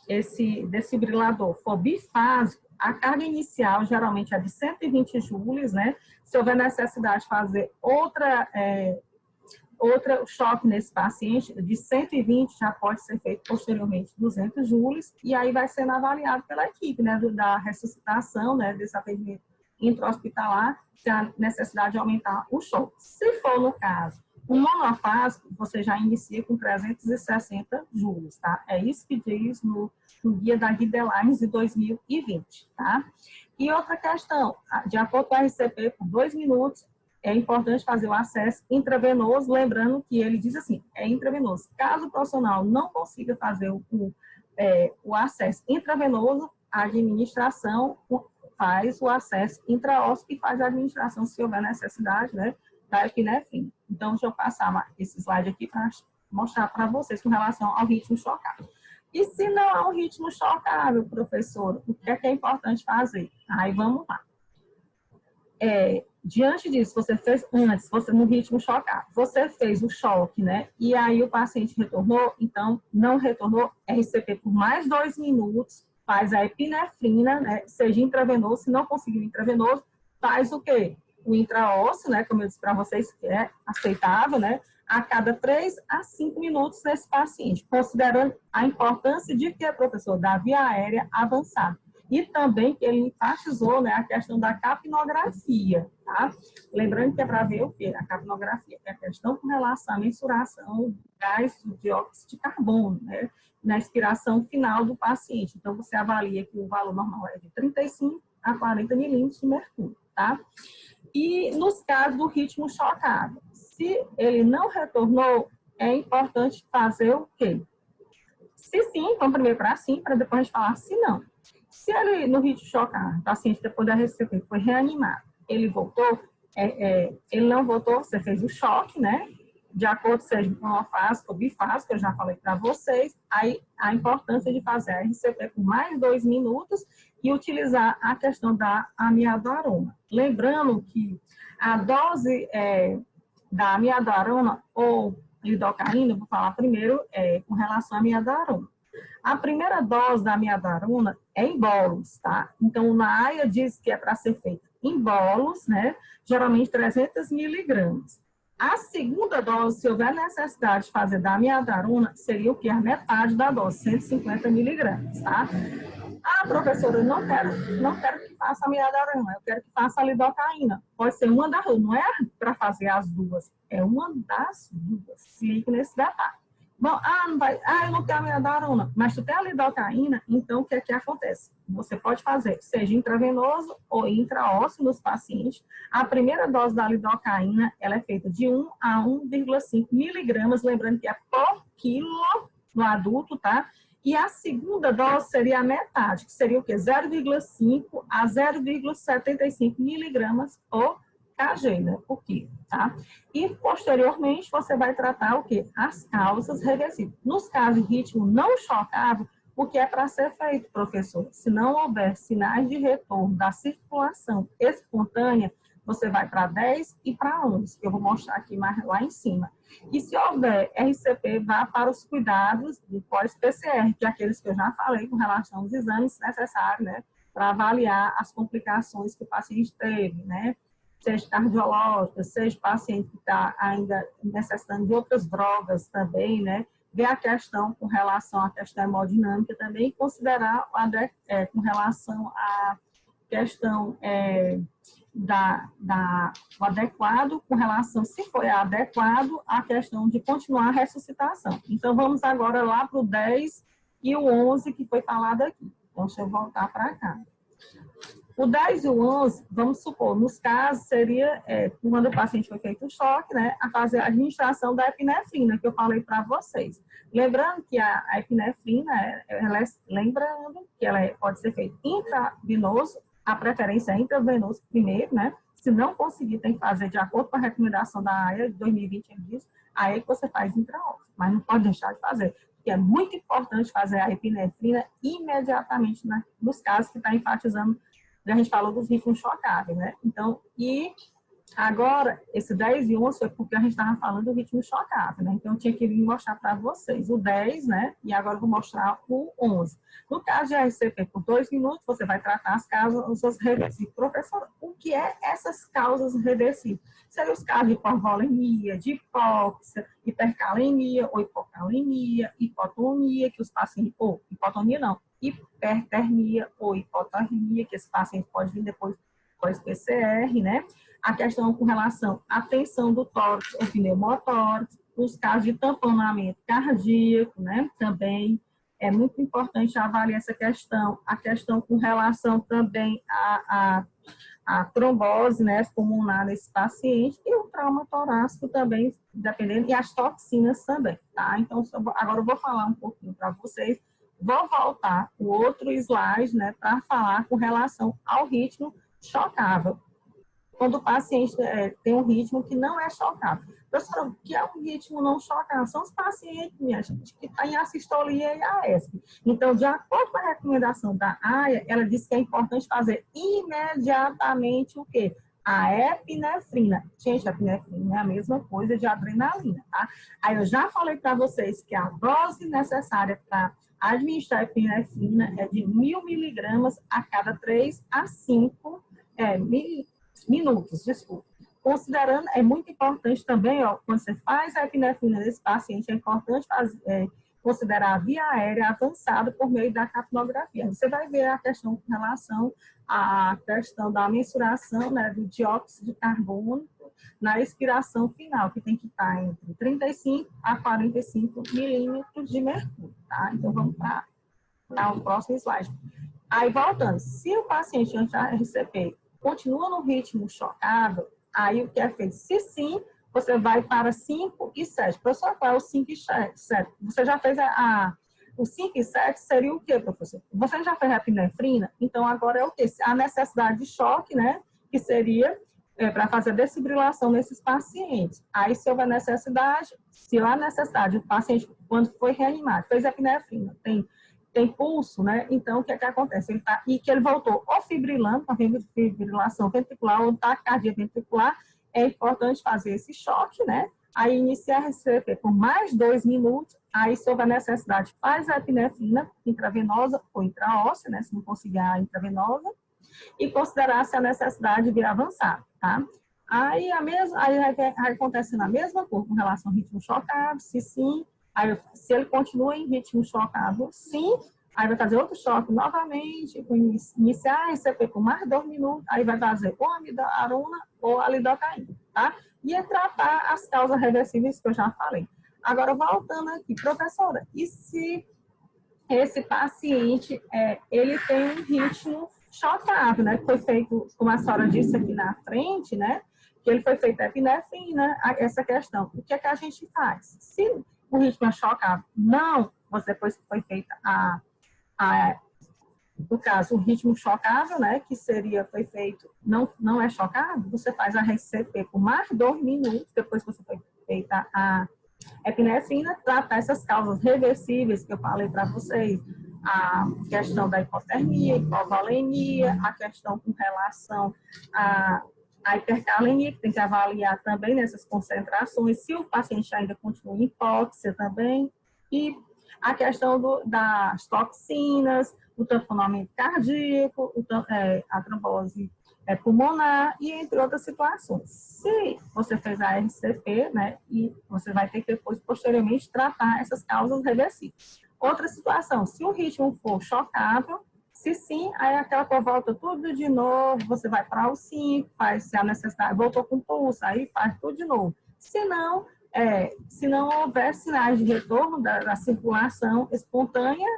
esse desfibrilador for bifásico, a carga inicial geralmente é de 120 joules, né? Se houver necessidade de fazer outro choque nesse paciente, de 120 já pode ser feito posteriormente 200 joules, e aí vai sendo avaliado pela equipe, né, da ressuscitação, né, desse atendimento intra-hospitalar, se há necessidade de aumentar o choque. Se for no caso um monofásico, você já inicia com 360 joules, tá? É isso que diz no guia da Guidelines de 2020, tá? E outra questão, de acordo com a RCP, por 2 minutos, é importante fazer o acesso intravenoso, lembrando que ele diz assim, é intravenoso. Caso o profissional não consiga fazer o acesso intravenoso, a administração faz o acesso intraósseo e faz a administração, se houver necessidade, né, da epinefrina. Então, deixa eu passar esse slide aqui para mostrar para vocês com relação ao ritmo chocável. E se não há um ritmo chocável, professor, o que é importante fazer? Aí, vamos lá. Diante disso, você fez antes, você no ritmo chocável, você fez o choque, né? E aí o paciente retornou, então não retornou, RCP por mais 2 minutos, faz a epinefrina, né? Seja intravenoso, se não conseguir intravenoso, faz o quê? O intraósseo, né? Como eu disse para vocês, que é aceitável, né? A cada 3 a 5 minutos nesse paciente, considerando a importância de que, professor, da via aérea avançada. E também que ele enfatizou, né, a questão da capnografia, tá? Lembrando que é para ver o quê? A capnografia, que é a questão com relação à mensuração do gás de dióxido de carbono, né, na expiração final do paciente. Então, você avalia que o valor normal é de 35 a 40 milímetros de mercúrio, tá? E nos casos do ritmo chocável, se ele não retornou, é importante fazer o quê? Se sim, vamos primeiro para sim, para depois a gente falar se não. Se ele, no ritmo chocável, o paciente depois da RCP foi reanimado, ele voltou, ele não voltou, você fez o choque, né? De acordo, seja monofásico ou bifásico, eu já falei para vocês, aí a importância de fazer a RCP por mais 2 minutos e utilizar a questão da amidazolam. Lembrando que a dose da amidazolam ou lidocaína, vou falar primeiro com relação à amidazolam. A primeira dose da amidazolam é em bolos, tá? Então, na AIA diz que é para ser feita em bolos, né? Geralmente 300 miligramas. A segunda dose, se houver necessidade de fazer da amidazolam, seria o que? A metade da dose, 150 miligramas, tá? Ah, professora, eu não quero que faça a amidazolam, eu quero que faça a lidocaína. Pode ser uma das duas, não é para fazer as duas, é uma das duas. Se liga nesse detalhe. Bom, eu não tenho a amidazolam, mas tu tem a lidocaína, então o que é que acontece? Você pode fazer, seja intravenoso ou intraósseo nos pacientes. A primeira dose da lidocaína, ela é feita de 1 a 1,5 miligramas, lembrando que é por quilo no adulto, tá? E a segunda dose seria a metade, que seria o quê? 0,5 a 0,75 miligramas por kg, né? Por quilo, tá? E, posteriormente, você vai tratar o quê? As causas reversíveis. Nos casos de ritmo não chocável, o que é para ser feito, professor? Se não houver sinais de retorno da circulação espontânea, você vai para 10 e para 11, que eu vou mostrar aqui mais lá em cima. E se houver RCP, vá para os cuidados de pós-PCR, que é aqueles que eu já falei com relação aos exames necessários, né? Para avaliar as complicações que o paciente teve, né? Seja cardiológica, seja paciente que está ainda necessitando de outras drogas também, né? Ver a questão com relação à questão hemodinâmica também e considerar com relação questão o adequado com relação, se foi adequado, a questão de continuar a ressuscitação. Então, vamos agora lá para o 10 e o 11 que foi falado aqui. Então, deixa eu voltar para cá. O 10 e o 11, vamos supor, nos casos, seria quando o paciente foi feito o choque, né, a fazer a administração da epinefrina, que eu falei para vocês. Lembrando que a epinefrina, lembrando que ela pode ser feita intravenoso, a preferência é intravenoso primeiro, né? Se não conseguir, tem que fazer de acordo com a recomendação da AIA de 2020, aí que você faz intraósseo, mas não pode deixar de fazer, porque é muito importante fazer a epinefrina imediatamente, né, nos casos que está enfatizando. A gente falou dos ritmos chocáveis, né? Então, e agora, esse 10 e 11 foi porque a gente estava falando do ritmo chocável, né? Então, eu tinha que mostrar para vocês o 10, né? E agora eu vou mostrar o 11. No caso de RCP por 2 minutos, você vai tratar as causas reversivas. Professor, o que é essas causas reversivas? Seriam os casos de hipovolemia, de hipóxia, hipercalemia ou hipocalemia, hipotonia, que os pacientes, ou hipotonia não, hipertermia ou hipotermia, que esse paciente pode vir depois pós-PCR, né? A questão com relação à tensão do tórax ou pneumotórax, os casos de tamponamento cardíaco, né? Também é muito importante avaliar essa questão. A questão com relação também à trombose, né, pulmonar nesse paciente e o trauma torácico também, dependendo, e as toxinas também, tá? Então, agora eu vou falar um pouquinho para vocês. Vou voltar o outro slide, né, para falar com relação ao ritmo chocável. Quando o paciente tem um ritmo que não é chocável. Professora, o que é um ritmo não chocável? São os pacientes, minha gente, que estão em assistolia e AESP. Então, de acordo com a recomendação da AIA, ela diz que é importante fazer imediatamente o quê? A epinefrina. Gente, a epinefrina é a mesma coisa de adrenalina, tá? Aí eu já falei para vocês que a dose necessária para administrar a epinefrina é de 1.000 miligramas a cada 3 a 5 minutos, desculpa. Considerando, é muito importante também, ó, quando você faz a epinefrina nesse paciente, é importante considerar a via aérea avançada por meio da capnografia. Você vai ver a questão com relação à questão da mensuração, né, do dióxido de carbono na expiração final, que tem que estar entre 35 a 45 milímetros de mercúrio, tá? Então, vamos para o próximo slide. Aí, voltando, se o paciente antes da RCP continua no ritmo chocável, aí o que é feito? Se sim, você vai para 5 e 7. Professor, qual é o 5 e 7? Você já fez o 5 e 7 seria o quê, professor? Você já fez a epinefrina? Então, agora é o quê? A necessidade de choque, né? Que seria para fazer desfibrilação nesses pacientes. Aí, se houver necessidade, se há necessidade, o paciente, quando foi reanimado, fez a epinefrina, tem pulso, né? Então, o que é que acontece? E que ele voltou ou fibrilando, com a fibrilação ventricular ou taquicardia ventricular, é importante fazer esse choque, né? Aí, iniciar a RCP por mais 2 minutos, aí, se houver necessidade, faz a epinefrina intravenosa ou intraóssea, né? Se não conseguir a intravenosa, e considerar-se a necessidade de avançar, tá? Aí acontece na mesma coisa com relação ao ritmo chocável, se sim, aí, se ele continua em ritmo chocável, sim, aí vai fazer outro choque novamente, iniciar a RCP por mais 2 minutos, aí vai fazer ou amidarona ou a lidocaína, tá? E é tratar as causas reversíveis que eu já falei. Agora, voltando aqui, professora, e se esse paciente, ele tem um ritmo chocável, né? Foi feito, como a senhora disse aqui na frente, né? Que ele foi feito a epinefrina, essa questão. O que é que a gente faz? Se o ritmo é chocável, não, depois que foi feita no caso, o ritmo chocável, né? Que foi feito, não é chocável, você faz a RCP por mais 2 minutos, depois que você foi feita a epinefrina, tratar essas causas reversíveis que eu falei para vocês, a questão da hipotermia, hipovolemia, a questão com relação à hipercalemia, que tem que avaliar também nessas concentrações, se o paciente ainda continua em hipóxia também, e a questão das toxinas, o tamponamento cardíaco, a trombose pulmonar e entre outras situações. Se você fez a RCP, né, e você vai ter que depois, posteriormente, tratar essas causas reversíveis. Outra situação, se o ritmo for chocável, Se sim, aí aquela cor volta tudo de novo, você vai para o 5, faz se a necessidade, voltou com pulso, aí faz tudo de novo. Se não houver sinais de retorno da circulação espontânea,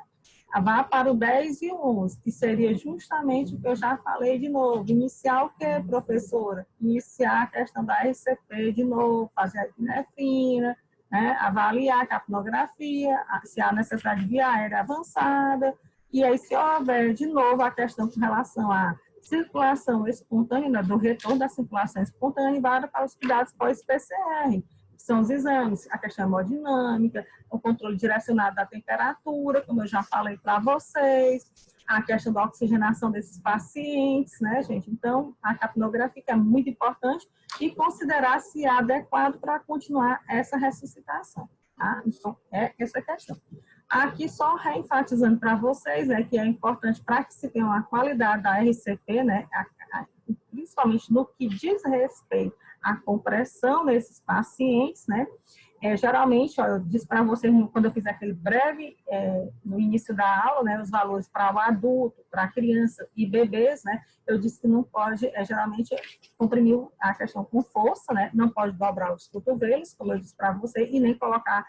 vá para o 10 e o 11, que seria justamente o que eu já falei de novo. Iniciar o quê, professora? Iniciar a questão da RCP de novo, fazer a epinefrina, né? Avaliar a capnografia, se há necessidade de via aérea avançada, e aí se houver de novo a questão com relação à circulação espontânea, do retorno da circulação espontânea, vai para os cuidados pós-PCR, que são os exames, a questão hemodinâmica, o controle direcionado da temperatura, como eu já falei para vocês, a questão da oxigenação desses pacientes, né, gente? Então, a capnografia é muito importante e considerar se é adequado para continuar essa ressuscitação, tá? Então, é essa questão. Aqui, só reenfatizando para vocês, né, que é importante para que se tenha uma qualidade da RCP, né, principalmente no que diz respeito à compressão nesses pacientes, né, geralmente, ó, eu disse para vocês, quando eu fiz aquele breve, no início da aula, né, os valores para o adulto, para a criança e bebês, né, eu disse que não pode, geralmente, comprimir a questão com força, né, não pode dobrar os cotovelos, como eu disse para vocês, e nem colocar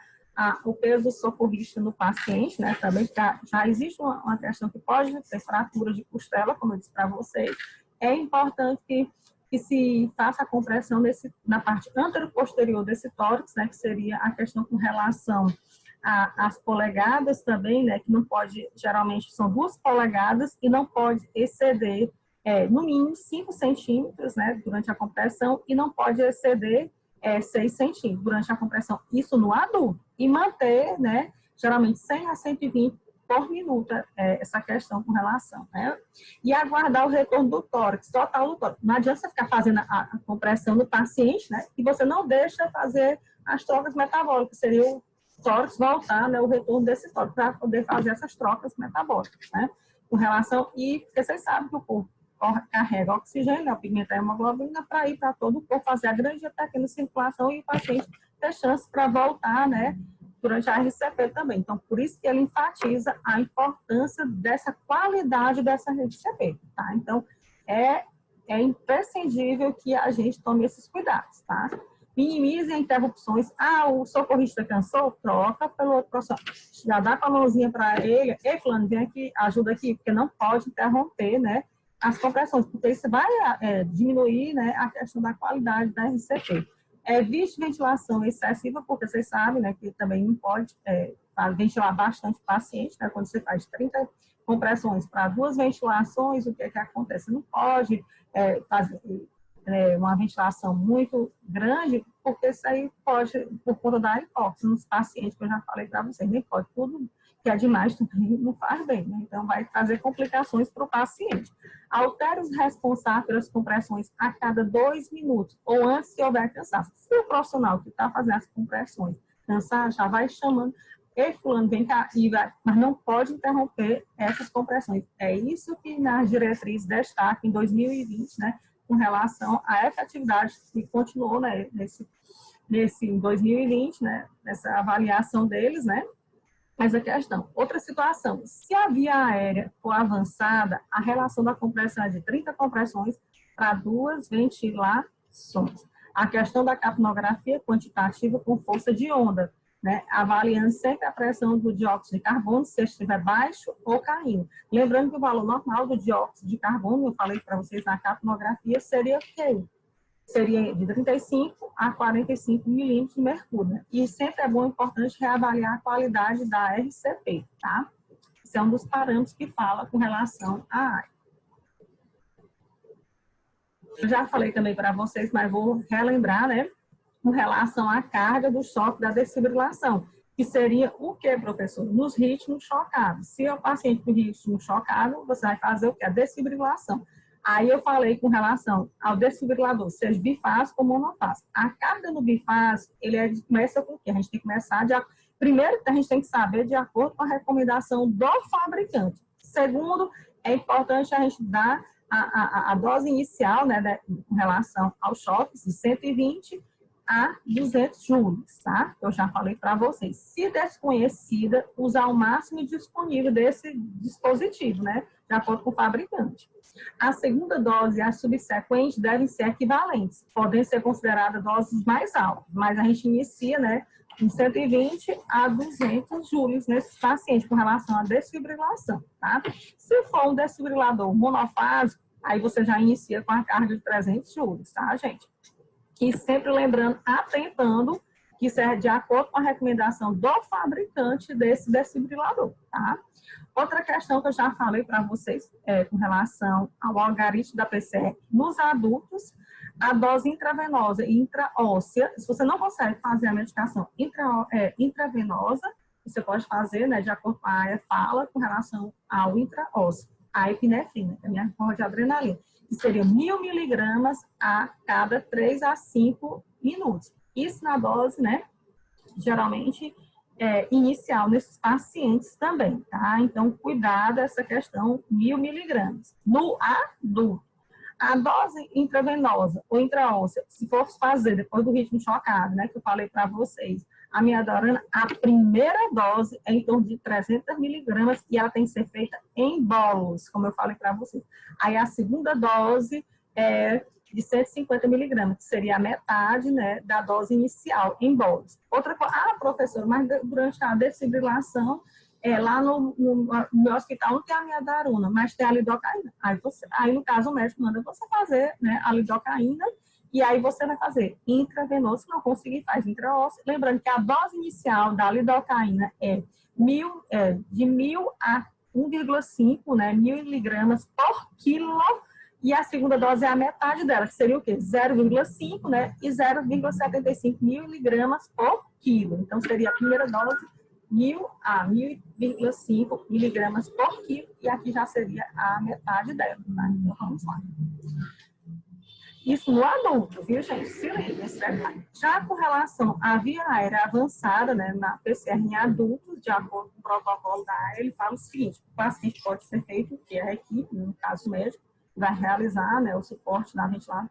o peso do socorrista no paciente, né, também já existe uma questão que pode ter fratura de costela, como eu disse para vocês. É importante que se faça a compressão na parte anteroposterior desse tórax, né, que seria a questão com relação às polegadas também, né, que não pode, geralmente são 2 polegadas e não pode exceder, no mínimo 5 centímetros, né, durante a compressão, e não pode exceder 6 centímetros durante a compressão, isso no adulto, e manter, né, geralmente 100 a 120 por minuto, essa questão com relação, né? E aguardar o retorno do tórax, total do tórax. Não adianta você ficar fazendo a compressão do paciente, né? E você não deixa fazer as trocas metabólicas, seria o tórax voltar, né, o retorno desse tórax, para poder fazer essas trocas metabólicas, né? Com relação, porque vocês sabem que o corpo carrega oxigênio, pigmenta a hemoglobina, para ir para todo o corpo, fazer a grande e pequena circulação e o paciente ter chance para voltar, né, durante a RCP também. Então, por isso que ele enfatiza a importância dessa qualidade dessa RCP, tá? Então, é imprescindível que a gente tome esses cuidados, tá? Minimize interrupções. O socorrista cansou? Troca pelo outro profissional. Já dá com a mãozinha para ele. Ei, fulano, vem aqui, ajuda aqui, porque não pode interromper, né, as compressões, porque isso vai diminuir, né, a questão da qualidade da RCP. Evite ventilação excessiva, porque vocês sabem, né, que também não pode ventilar bastante o paciente, né, quando você faz 30 compressões para 2 ventilações, o que acontece? Não pode fazer uma ventilação muito grande, porque isso aí pode, por conta da hipóxia nos pacientes, que eu já falei para vocês, nem pode, tudo que é demais também não faz bem, né? Então vai trazer complicações para o paciente. Altere os responsáveis pelas compressões a cada 2 minutos, ou antes se houver cansaço. Se o profissional que está fazendo as compressões cansar, já vai chamando, ei, fulano, vem cá, mas não pode interromper essas compressões. É isso que nas diretrizes destaca em 2020, né, com relação à efetividade que continuou, né, em 2020, né, nessa avaliação deles, né. Essa questão. Outra situação, se a via aérea for avançada, a relação da compressão é de 30 compressões para 2 ventilações. A questão da capnografia quantitativa com força de onda, né, avaliando sempre a pressão do dióxido de carbono, se estiver baixo ou caindo. Lembrando que o valor normal do dióxido de carbono, eu falei para vocês na capnografia, seria o quê? Seria de 35 a 45 milímetros de mercúrio, né? E sempre é bom e importante reavaliar a qualidade da RCP, tá? Esse é um dos parâmetros que fala com relação à área. Eu já falei também para vocês, mas vou relembrar, né? Com relação à carga do choque da desfibrilação, que seria o que, professor? Nos ritmos chocados. Se o paciente com ritmo chocado, você vai fazer o que? A desfibrilação. Aí eu falei com relação ao desfibrilador, seja bifásico ou monofásico. A carga no bifásico, começa com o quê? A gente tem que começar primeiro, a gente tem que saber de acordo com a recomendação do fabricante. Segundo, é importante a gente dar a dose inicial, né, com relação aos choques, de 120 a 200 joules, tá? Eu já falei para vocês. Se desconhecida, usar o máximo disponível desse dispositivo, né? de acordo com o fabricante. A segunda dose e as subsequentes devem ser equivalentes, podem ser consideradas doses mais altas, mas a gente inicia, né, em 120 a 200 joules nesses pacientes com relação à desfibrilação, tá? Se for um desfibrilador monofásico, aí você já inicia com a carga de 300 joules, tá, gente? E sempre lembrando, atentando, que isso é de acordo com a recomendação do fabricante desse desfibrilador, tá? Outra questão que eu já falei para vocês com relação ao algoritmo da PCR nos adultos, a dose intravenosa e intraóssea, se você não consegue fazer a medicação intravenosa, você pode fazer, né, de acordo com a fala, com relação ao intraósseo, a epinefrina, que é a minha forma de adrenalina, que seria 1.000 miligramas a cada 3 a 5 minutos. Isso na dose, né, geralmente, inicial nesses pacientes também, tá? Então, cuidado essa questão 1.000 miligramas. No adulto, a dose intravenosa ou intraóssea, se for fazer depois do ritmo chocado, né, que eu falei para vocês, a midazolam, a primeira dose é em torno de 300 miligramas e ela tem que ser feita em bolos, como eu falei para vocês. Aí a segunda dose é de 150 miligramas, que seria a metade, né, da dose inicial em bolos. Outra coisa, professor, mas durante a desfibrilação, lá no meu hospital não tem a midazolam, mas tem a lidocaína. Aí, no caso, o médico manda você fazer, né, a lidocaína, e aí você vai fazer intravenoso, se não conseguir, faz intraósseo. Lembrando que a dose inicial da lidocaína é de 1.000 a 1,5, né, 1.000 miligramas por quilo, e a segunda dose é a metade dela, que seria o quê? 0,5, né, e 0,75 miligramas por quilo. Então, seria a primeira dose 1.000 a 1.5 miligramas por quilo, e aqui já seria a metade dela, tá? Então, vamos lá. Isso no adulto, viu, gente? Se lembra esse detalhe. Já com relação à via aérea avançada, né, na PCR em adultos, de acordo com o protocolo da AIA, ele fala o seguinte: o paciente pode ser feito, que é a equipe, no caso médico, vai realizar, né, o suporte da ventilação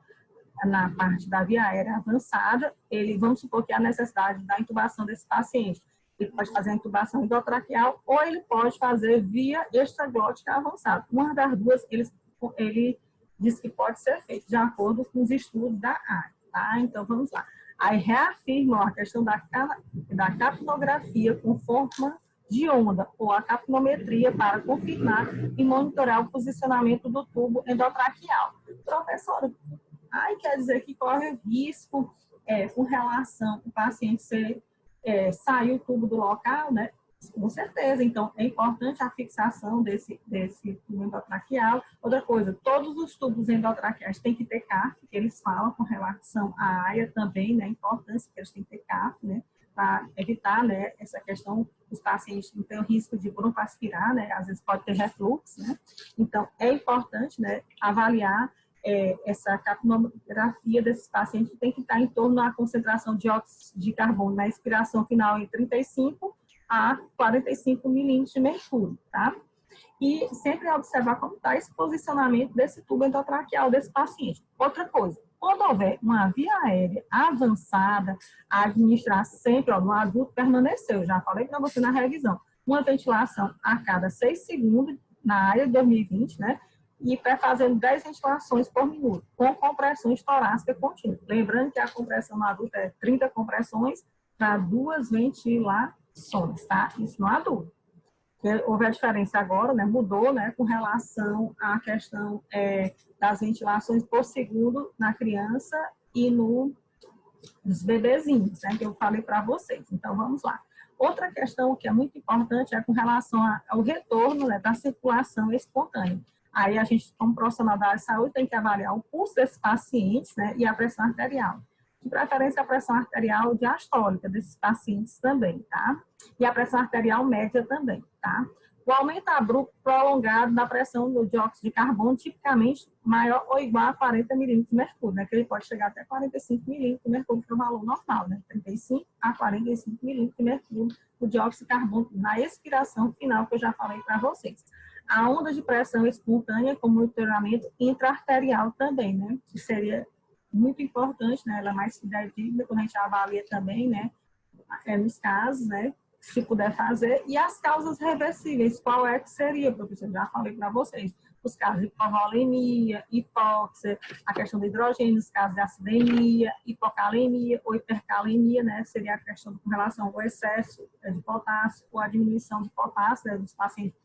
na parte da via aérea avançada. Vamos supor que há necessidade da intubação desse paciente. Ele pode fazer a intubação endotraqueal ou ele pode fazer via extraglótica avançada. Uma das duas, ele diz que pode ser feito de acordo com os estudos da área, tá? Então, vamos lá. Aí, reafirmam a questão da capnografia com forma de onda, ou a capnometria para confirmar e monitorar o posicionamento do tubo endotraqueal. Professora, quer dizer que corre risco com relação ao paciente sair o tubo do local, né? Com certeza. Então, é importante a fixação desse tubo endotraqueal. Outra coisa, todos os tubos endotraqueais têm que ter CAF, que eles falam com relação à AIA também, né? A importância que eles têm que ter CAF, né? Para evitar, né, essa questão dos pacientes não terem o risco de broncoaspirar, né? Às vezes pode ter refluxo, né? Então, é importante, né, avaliar essa capnografia desses pacientes, que tem que estar em torno da concentração de dióxido de carbono na expiração final em 35 a 45 milímetros de mercúrio, tá? E sempre observar como está esse posicionamento desse tubo endotraqueal desse paciente. Outra coisa, quando houver uma via aérea avançada, administrar sempre, no adulto permaneceu, já falei para você na revisão, uma ventilação a cada 6 segundos, na área de 2020, né? E fazendo 10 ventilações por minuto, com compressões torácicas contínuas. Lembrando que a compressão no adulto é 30 compressões para 2 ventilações, tá? Isso no adulto. Houve a diferença agora, né? Mudou, né? Com relação à questão das ventilações por segundo na criança e nos bebezinhos, né? Que eu falei para vocês. Então, vamos lá. Outra questão que é muito importante é com relação ao retorno, né, da circulação espontânea. Aí a gente, como profissional da área de saúde, tem que avaliar o pulso desses pacientes, né, e a pressão arterial. De preferência, a pressão arterial diastólica desses pacientes também, tá? E a pressão arterial média também, tá? O aumento abrupto prolongado da pressão do dióxido de carbono, tipicamente maior ou igual a 40 milímetros de mercúrio, né? Que ele pode chegar até 45 milímetros de mercúrio, que é o valor normal, né? 35 a 45 milímetros de mercúrio, o dióxido de carbono na expiração final, que eu já falei para vocês. A onda de pressão espontânea com monitoramento intraarterial também, né? Que seria muito importante, né? Ela é mais fidedigna quando a gente avalia também, né? Nos casos, né? se puder fazer, e as causas reversíveis, qual é que seria, professor? Já falei para vocês, os casos de hipovolemia, hipóxia, a questão do hidrogênio, os casos de acidemia, hipocalemia ou hipercalemia, né, seria a questão com relação ao excesso de potássio ou a diminuição de potássio, né, dos pacientes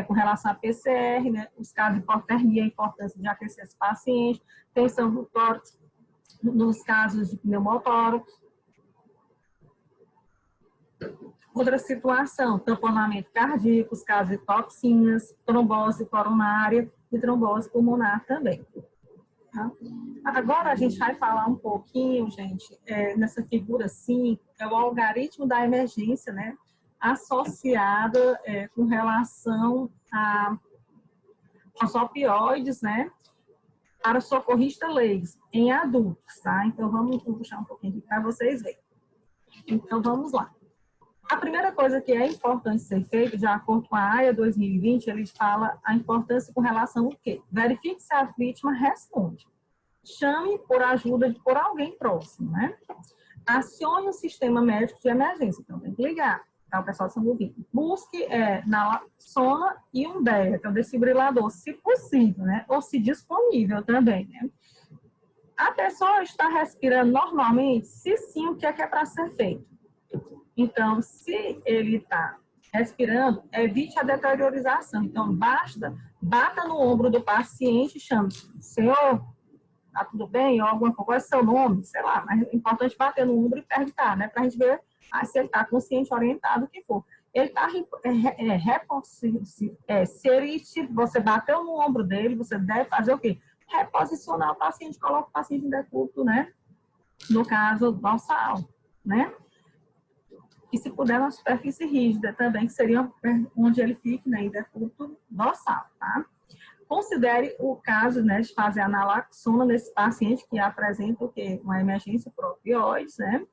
com relação a PCR, né, os casos de hipotermia, a importância de aquecer esse paciente, tensão do tórax, nos casos de pneumotórax. Outra situação, tamponamento cardíaco, os casos de toxinas, trombose coronária e trombose pulmonar também. Tá? Agora a gente vai falar um pouquinho, gente, nessa figura 5, é o algoritmo da emergência, né, associada com relação aos opioides, né, para socorrista leigos em adultos, tá? Então vamos puxar um pouquinho aqui para vocês verem. Então vamos lá. A primeira coisa que é importante ser feita, de acordo com a AIA 2020, ele fala a importância com relação ao quê? Verifique se a vítima responde. Chame por ajuda por alguém próximo, né? Acione o sistema médico de emergência, então tem que ligar, tá? O pessoal está ouvindo. Busque naloxona e um DEA, que é o desfibrilador, se possível, né? Ou se disponível também, né? A pessoa está respirando normalmente? Se sim, o que é para ser feito? Então, se ele está respirando, evite a deteriorização. Então, bata no ombro do paciente e chame: senhor, tá tudo bem? Ou alguma coisa, qual é seu nome? Sei lá, mas é importante bater no ombro e perguntar, né? Para a gente ver se ele está consciente, orientado, o que for. Ele está se você bateu no ombro dele, você deve fazer o quê? Reposicionar o paciente, coloca o paciente em decúbito, né? No caso, dorsal, né? E se puder, uma superfície rígida também, que seria onde ele fique, né, em decúbito dorsal, tá? Considere o caso, né, de fazer a naloxona nesse paciente que apresenta o quê? Uma emergência por opioides, né?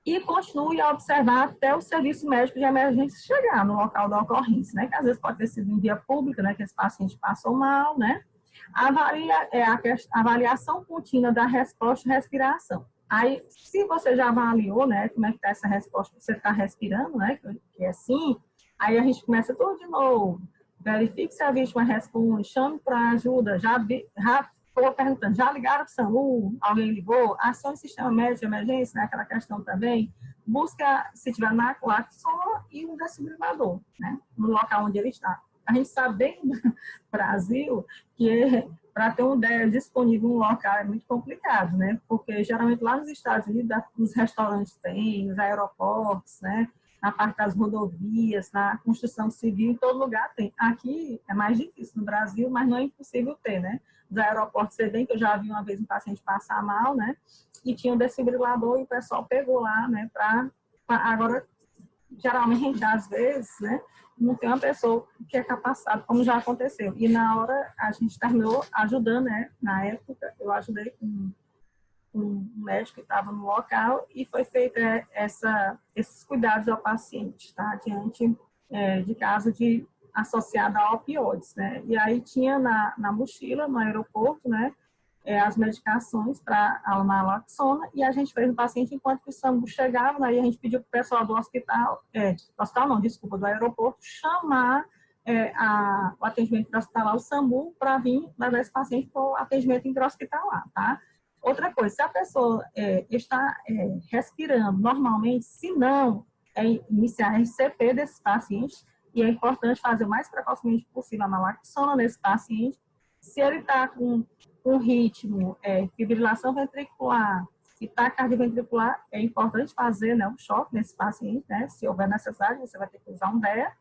E continue a observar até o serviço médico de emergência chegar no local da ocorrência, né? Que às vezes pode ter sido em via pública, né? Que esse paciente passou mal, né? A avaliação contínua da resposta e respiração. Aí, se você já avaliou, né, como é que está essa resposta, você está respirando, né, que é sim, aí a gente começa tudo de novo. Verifique se a vítima responde, chame para ajuda, já estou perguntando, já ligaram para o SAMU, alguém ligou, acione o sistema médico de emergência, né, aquela questão também, busca, se tiver naloxona e um desfibrilador, né, no local onde ele está. A gente sabe bem no Brasil que para ter uma ideia disponível um local é muito complicado, né? Porque geralmente lá nos Estados Unidos, nos restaurantes tem, nos aeroportos, né? Na parte das rodovias, na construção civil, em todo lugar tem. Aqui é mais difícil no Brasil, mas não é impossível ter, né? Nos aeroportos, você vê que eu já vi uma vez um paciente passar mal, né? E tinha um desfibrilador e o pessoal pegou lá, né? Agora, geralmente, às vezes, né? Não tem uma pessoa que é capacitada, como já aconteceu. E na hora, a gente terminou ajudando, né? Na época, eu ajudei com um médico que estava no local e foi feito esses cuidados ao paciente, tá? Diante de caso associado a opioides, né? E aí tinha na mochila, no aeroporto, né? As medicações para a naloxona e a gente fez o paciente enquanto que o SAMU chegava, aí a gente pediu para o pessoal do hospital, do aeroporto, chamar o atendimento intra-hospitalar, o SAMU, para vir levar esse paciente para o atendimento intra-hospitalar, tá? Outra coisa, se a pessoa está respirando normalmente, se não, iniciar a RCP desse paciente, e é importante fazer o mais precocemente possível a naloxona nesse paciente. Se ele está com um ritmo, fibrilação ventricular e taquicardia ventricular, é importante fazer, né, um choque nesse paciente, né? Se houver necessidade, você vai ter que usar um DEA.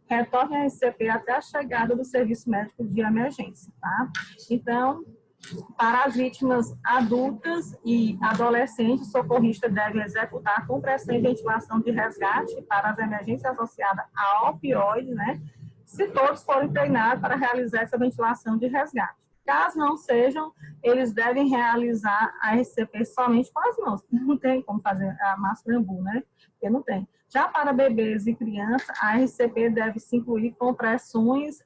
Retorne a RCP até a chegada do serviço médico de emergência, tá? Então, para as vítimas adultas e adolescentes, o socorrista deve executar compressão e ventilação de resgate para as emergências associadas a opioides, né? Se todos forem treinados para realizar essa ventilação de resgate. Caso não sejam, eles devem realizar a RCP somente com as mãos. Não tem como fazer a Mascrambu, né? Porque não tem. Já para bebês e crianças, a RCP deve se incluir compressões,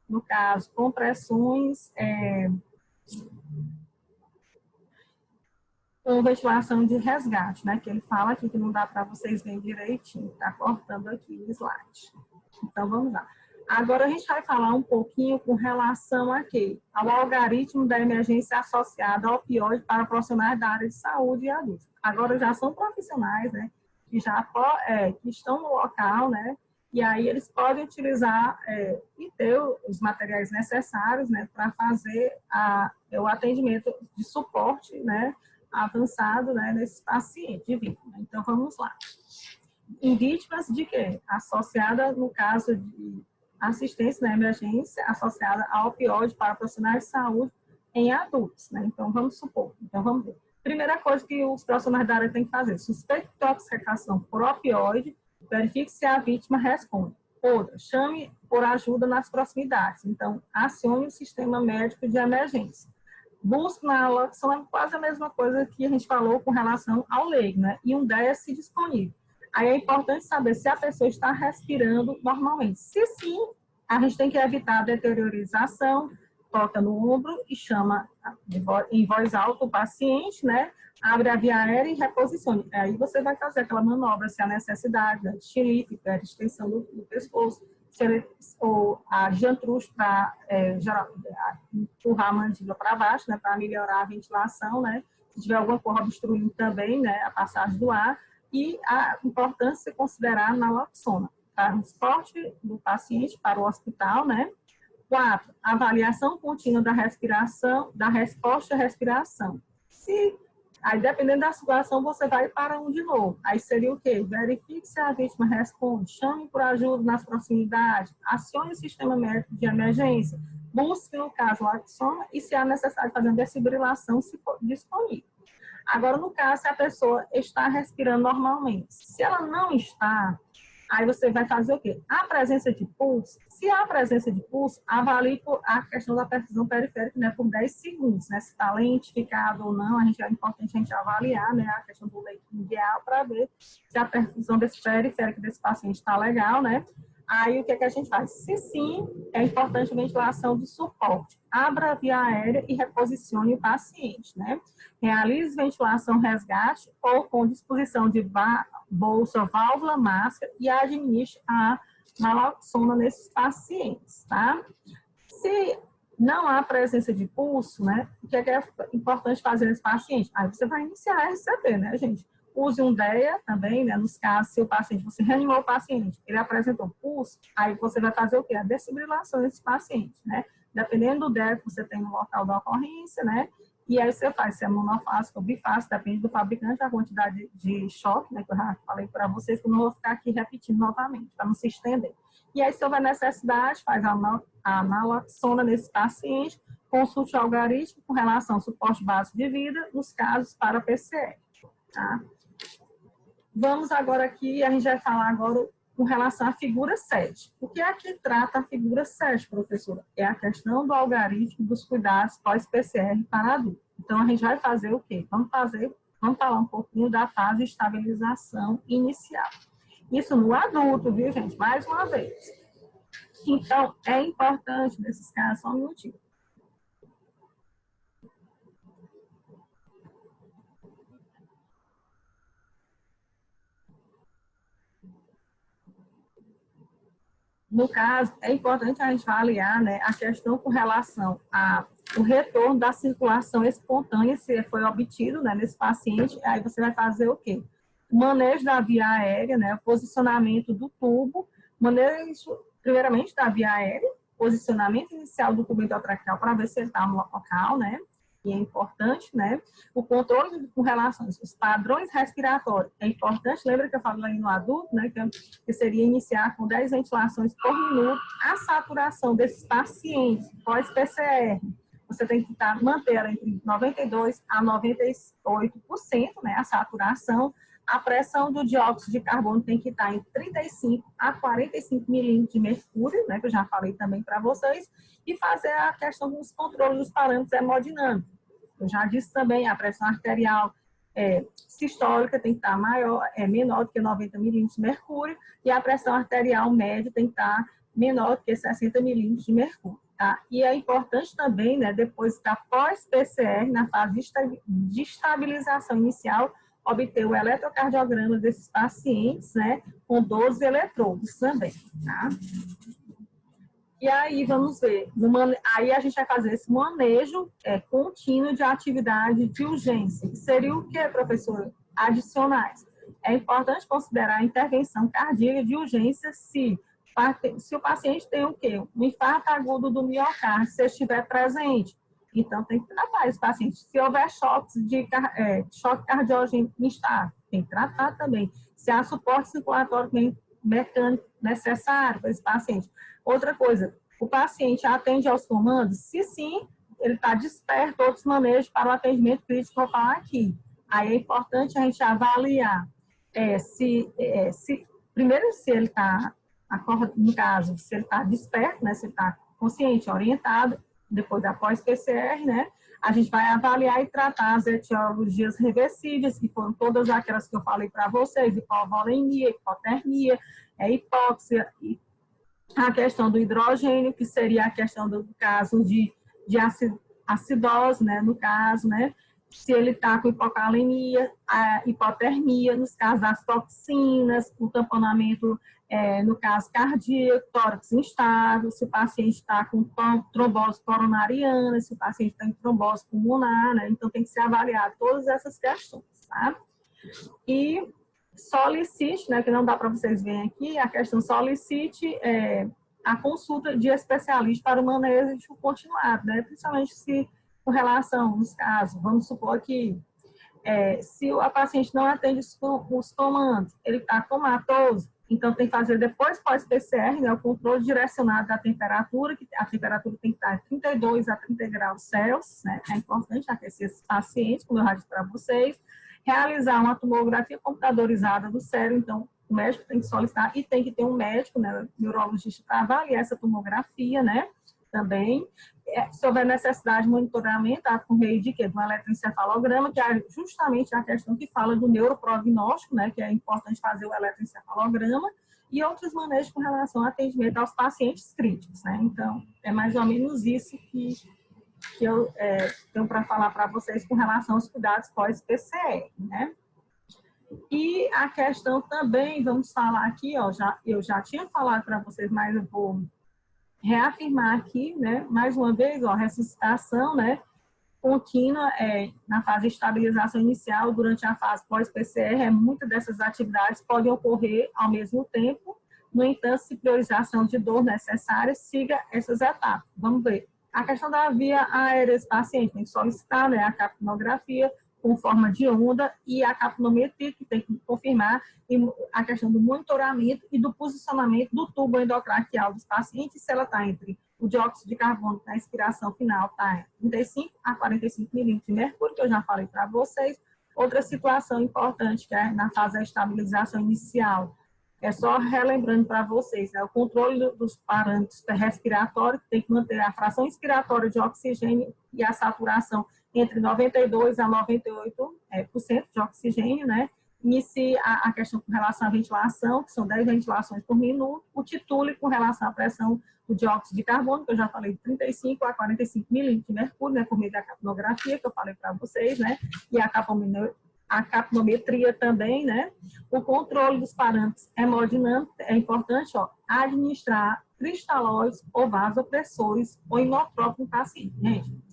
no caso, compressões com ventilação de resgate, né? Que ele fala aqui que não dá para vocês verem direitinho, tá cortando aqui o slide. Então, vamos lá. Agora, a gente vai falar um pouquinho com relação a quê? Ao algoritmo da emergência associada ao opioide para profissionais da área de saúde e adultos. Agora, já são profissionais, né? Que que estão no local, né? E aí eles podem utilizar e ter os materiais necessários, né? Para fazer o atendimento de suporte, né? Avançado, né? Nesse paciente de vítima. Então, vamos lá. Em vítimas de quê? Associada, no caso de assistência na emergência, associada ao opioide para profissionais de saúde em adultos, né? Então, vamos supor. Então, vamos ver. Primeira coisa que os profissionais da área têm que fazer: suspeita de intoxicação por opioide, verifique se a vítima responde. Outra, chame por ajuda nas proximidades. Então, acione o sistema médico de emergência. Busque na naloxona, quase a mesma coisa que a gente falou com relação ao leigo, né? E um DS disponível. Aí é importante saber se a pessoa está respirando normalmente. Se sim, a gente tem que evitar a deteriorização, toca no ombro e chama em voz alta o paciente, né? Abre a via aérea e reposicione. Aí você vai fazer aquela manobra, se há necessidade, né? Xerife, extensão do pescoço, ou a diantruz para empurrar a mandíbula para baixo, né? Para melhorar a ventilação, né? Se tiver alguma coisa obstruindo também, né? A passagem do ar. E a importância de considerar a naloxona. Transporte do paciente para o hospital, né? 4, avaliação contínua da respiração, da resposta à respiração. Aí, dependendo da situação, você vai para um de novo. Aí seria o quê? Verifique se a vítima responde, chame por ajuda nas proximidades, acione o sistema médico de emergência, busque, no caso, naloxona e, se há necessidade, fazer uma desfibrilação se for disponível. Agora, no caso, se a pessoa está respirando normalmente, se ela não está, aí você vai fazer o quê? A presença de pulso. Se há presença de pulso, avalie a questão da perfusão periférica, né, por 10 segundos, né? Se está lentificado ou não, é importante a gente avaliar, né, a questão do leito ideal para ver se a perfusão periférica desse paciente está legal, né? Aí, o que a gente faz? Se sim, é importante a ventilação de suporte. Abra a via aérea e reposicione o paciente, né? Realize ventilação resgate ou com disposição de bolsa, válvula, máscara e administre a naloxona nesses pacientes, tá? Se não há presença de pulso, né? O que é importante fazer nesse paciente? Aí você vai iniciar a RCP, né, gente? Use um DEA também, né? Nos casos, se o paciente, você reanimou o paciente, ele apresentou pulso, aí você vai fazer o quê? A desfibrilação desse paciente, né? Dependendo do DEA que você tem no local da ocorrência, né? E aí você faz, se é monofásico ou bifásico, depende do fabricante, a quantidade de choque, né? Que eu já falei para vocês, que eu não vou ficar aqui repetindo novamente, para não se estender. E aí, se houver necessidade, faz a naloxona nesse paciente, consulte o algoritmo com relação ao suporte básico de vida, nos casos para PCR, tá? Vamos agora aqui, a gente vai falar agora com relação à figura 7. O que é que trata a figura 7, professora? É a questão do algoritmo dos cuidados pós-PCR para adulto. Então, a gente vai fazer o quê? Vamos falar um pouquinho da fase de estabilização inicial. Isso no adulto, viu, gente? Mais uma vez. Então, é importante, nesses casos, só um minutinho. No caso, é importante a gente avaliar, né, a questão com relação ao retorno da circulação espontânea, se foi obtido, né, nesse paciente. Aí você vai fazer o quê? O manejo da via aérea, né, o posicionamento do tubo, manejo, primeiramente, da via aérea, posicionamento inicial do tubo endotraqueal para ver se ele está no local, né? E é importante, né? O controle com relação aos padrões respiratórios é importante. Lembra que eu falei no adulto, né? Que seria iniciar com 10 ventilações por minuto a saturação desses pacientes pós-PCR. Você tem que manter entre 92% a 98%, né? A saturação. A pressão do dióxido de carbono tem que estar em 35 a 45 milímetros de mercúrio, né, que eu já falei também para vocês, e fazer a questão dos controles dos parâmetros hemodinâmicos. Eu já disse também, a pressão arterial sistólica tem que estar menor do que 90 milímetros de mercúrio, e a pressão arterial média tem que estar menor do que 60 milímetros de mercúrio. tá? E é importante também, né, depois da pós-PCR, na fase de estabilização inicial, obter o eletrocardiograma desses pacientes, né, com 12 eletrodos também, tá? E aí, vamos ver, aí a gente vai fazer esse manejo contínuo de atividade de urgência, que seria o que, professor? Adicionais. É importante considerar a intervenção cardíaca de urgência se o paciente tem o quê? Um infarto agudo do miocárdio, se estiver presente. Então, tem que tratar esse paciente. Se houver choque cardiogênico instável, tem que tratar também. Se há suporte circulatório mecânico necessário para esse paciente. Outra coisa, o paciente atende aos comandos? Se sim, ele está desperto, outros manejos para o atendimento crítico, vou falar aqui. Aí é importante a gente avaliar primeiro, se ele está, no caso, se ele está desperto, né, se ele está consciente, orientado, depois da pós-PCR, né, a gente vai avaliar e tratar as etiologias reversíveis, que foram todas aquelas que eu falei para vocês, hipovolemia, hipotermia, hipóxia, a questão do hidrogênio, que seria a questão do caso de acidose, né, no caso, né, se ele está com hipocalemia, a hipotermia, nos casos das toxinas, o tamponamento, no caso cardíaco, tórax instável, se o paciente está com trombose coronariana, se o paciente está em trombose pulmonar, né, então tem que ser avaliado todas essas questões, tá? E solicite, né, que não dá para vocês verem aqui, a questão solicite a consulta de especialista para o manejo continuado, né, principalmente se com relação, nos casos, vamos supor que se a paciente não atende os comandos, ele está comatoso, então tem que fazer depois pós-PCR, né, o controle direcionado da temperatura, que a temperatura tem que estar de 32 a 30 graus Celsius, né, é importante aquecer esse paciente, como eu já disse para vocês, realizar uma tomografia computadorizada do cérebro, então o médico tem que solicitar e tem que ter um médico, né, neurologista, para avaliar essa tomografia, né, também. Se houver necessidade de monitoramento, por meio de quê? Do eletroencefalograma, que é justamente a questão que fala do neuroprognóstico, né, que é importante fazer o eletroencefalograma, e outros manejos com relação ao atendimento aos pacientes críticos, né. Então, é mais ou menos isso que eu tenho para falar para vocês com relação aos cuidados pós-PCR, né. E a questão também, vamos falar aqui, ó, eu já tinha falado para vocês, mas eu vou reafirmar aqui, né, mais uma vez, ó, ressuscitação, né, contínua na fase de estabilização inicial, durante a fase pós-PCR, muitas dessas atividades podem ocorrer ao mesmo tempo, no entanto, se priorização de dor necessária, siga essas etapas. Vamos ver. A questão da via aérea desse paciente tem que solicitar, né, a capnografia com forma de onda e a capnometria, que tem que confirmar a questão do monitoramento e do posicionamento do tubo endotraqueal dos pacientes, se ela está entre o dióxido de carbono, na expiração final, está em 35 a 45 milímetros de mercúrio, que eu já falei para vocês. Outra situação importante, que é na fase da estabilização inicial, é só relembrando para vocês, né, o controle dos parâmetros respiratórios, tem que manter a fração inspiratória de oxigênio e a saturação entre 92% a 98% de oxigênio, né? Inicie a questão com relação à ventilação, que são 10 ventilações por minuto, o titule com relação à pressão do dióxido de carbono, que eu já falei, de 35 a 45 milímetros de mercúrio, né, por meio da capnografia, que eu falei para vocês, né, e a capnometria também, né, o controle dos parâmetros hemodinâmicos, é importante, ó, administrar cristalóides ou vasopressores ou inotrópicos no paciente, gente.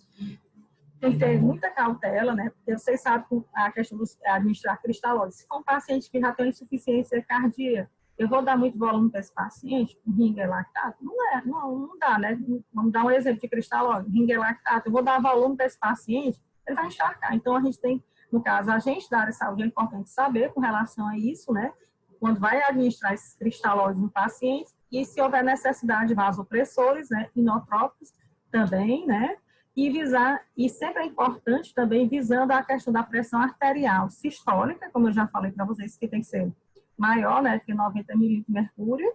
Tem que ter muita cautela, né? Porque vocês sabem a questão de administrar cristalóide. Se for um paciente que já tem insuficiência cardíaca, eu vou dar muito volume para esse paciente, um ringue lactato? Não dá, né? Vamos dar um exemplo de cristalóide, ringue lactato. Eu vou dar volume para esse paciente, ele vai encharcar. Então, a gente tem, no caso, a gente da área de saúde, é importante saber com relação a isso, né? Quando vai administrar esses cristalóides no paciente, e se houver necessidade de vasopressores, né? Inotrópicos também, né? E sempre é importante também visando a questão da pressão arterial sistólica, como eu já falei para vocês, que tem que ser maior, né, que 90 milímetros de mercúrio,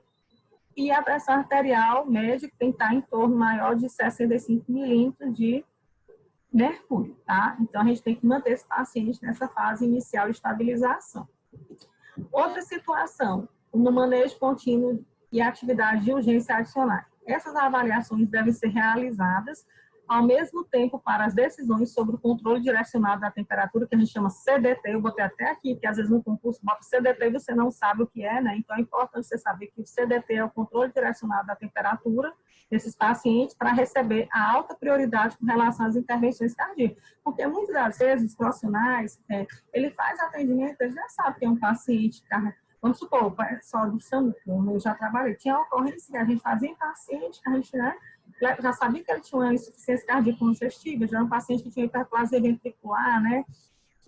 e a pressão arterial média que tem que estar em torno maior de 65 milímetros de mercúrio, tá? Então, a gente tem que manter esse paciente nessa fase inicial de estabilização. Outra situação, no manejo contínuo e atividade de urgência adicional. essas avaliações devem ser realizadas ao mesmo tempo para as decisões sobre o controle direcionado da temperatura, que a gente chama CDT, eu botei até aqui, que às vezes no concurso bota CDT e você não sabe o que é, né? Então é importante você saber que o CDT é o controle direcionado da temperatura desses pacientes para receber a alta prioridade com relação às intervenções cardíacas. Porque muitas das vezes os profissionais, ele faz atendimento, ele já sabe que é um paciente, vamos supor, só do SAMU, como eu já trabalhei, tinha ocorrência que a gente fazia em paciente, que a gente, né, já sabia que ele tinha uma insuficiência cardíaca congestiva, já era um paciente que tinha hiperplasia ventricular, né?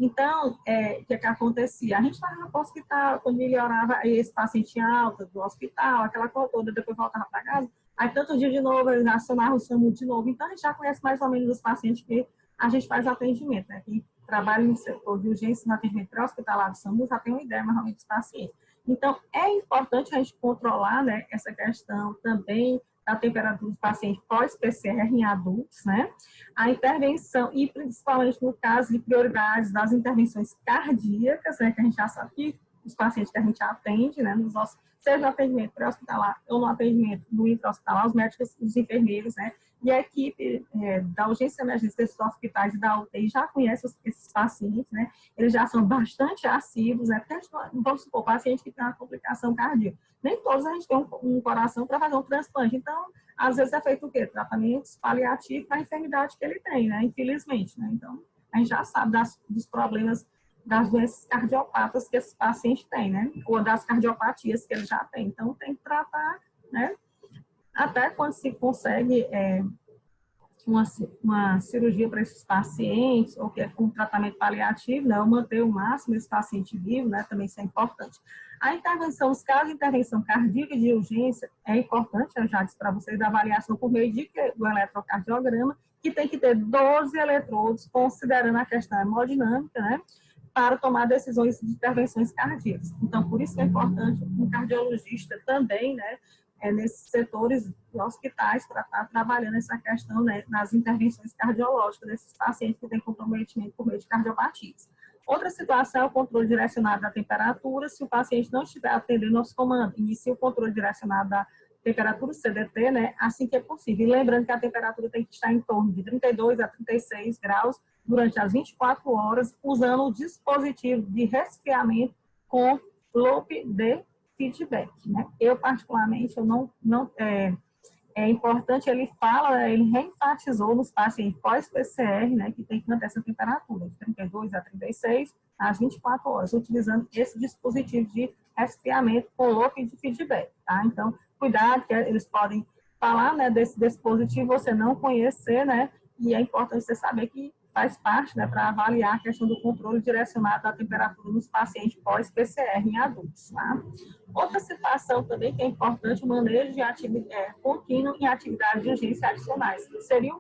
Então, o que acontecia? A gente estava no hospital, quando melhorava, aí esse paciente tinha alta do hospital, aquela coisa toda, depois voltava para casa, aí tanto dia de novo, ele acionava o SAMU de novo. Então, a gente já conhece mais ou menos os pacientes que a gente faz atendimento, né? Quem trabalha no setor de urgência no atendimento pré-hospitalar do SAMU já tem uma ideia mais ou menos dos pacientes. Então, é importante a gente controlar, né, essa questão também da temperatura do paciente pós-PCR em adultos, né? A intervenção, e principalmente no caso de prioridades das intervenções cardíacas, né, que a gente já sabe que os pacientes que a gente atende, né, nos nossos, seja no atendimento pré-hospitalar ou no atendimento do intra-hospitalar, os médicos, os enfermeiros, né, e a equipe da urgência e emergência desses hospitais e da UTI já conhece esses pacientes, né, eles já são bastante assíduos, né, porque vamos supor, paciente que tem uma complicação cardíaca, nem todos a gente tem um coração para fazer um transplante, então, às vezes é feito o quê? Tratamentos paliativos para a enfermidade que ele tem, né, infelizmente, né, então, a gente já sabe dos problemas das doenças cardiopatas que esse paciente tem, né, ou das cardiopatias que ele já tem, então, tem que tratar, né, até quando se consegue uma cirurgia para esses pacientes, ou que é com tratamento paliativo, né, ou manter o máximo esse paciente vivo, né, também isso é importante. A intervenção, os casos de intervenção cardíaca de urgência, é importante, eu já disse para vocês, da avaliação por meio do eletrocardiograma, que tem que ter 12 eletrodos, considerando a questão hemodinâmica, né, para tomar decisões de intervenções cardíacas. Então, por isso que é importante um cardiologista também, né, nesses setores de hospitais para estar trabalhando essa questão, né, nas intervenções cardiológicas desses pacientes que têm comprometimento por meio de cardiopatias. Outra situação é o controle direcionado da temperatura. Se o paciente não estiver atendendo nosso comando, inicia o controle direcionado da temperatura CDT, né, assim que é possível. E lembrando que a temperatura tem que estar em torno de 32 a 36 graus durante as 24 horas, usando o dispositivo de resfriamento com loop de feedback, né? Eu, particularmente, é importante, ele reenfatizou nos pacientes pós-PCR, né, que tem que manter essa temperatura de 32 a 36 às 24 horas, utilizando esse dispositivo de resfriamento com loop de feedback, tá? Então, cuidado, que eles podem falar, né, desse dispositivo, você não conhecer, né, e é importante você saber que faz parte, né, para avaliar a questão do controle direcionado da temperatura nos pacientes pós-PCR em adultos, tá? Outra situação também que é importante, o manejo de atividade contínuo em atividades de urgência adicionais. Seriam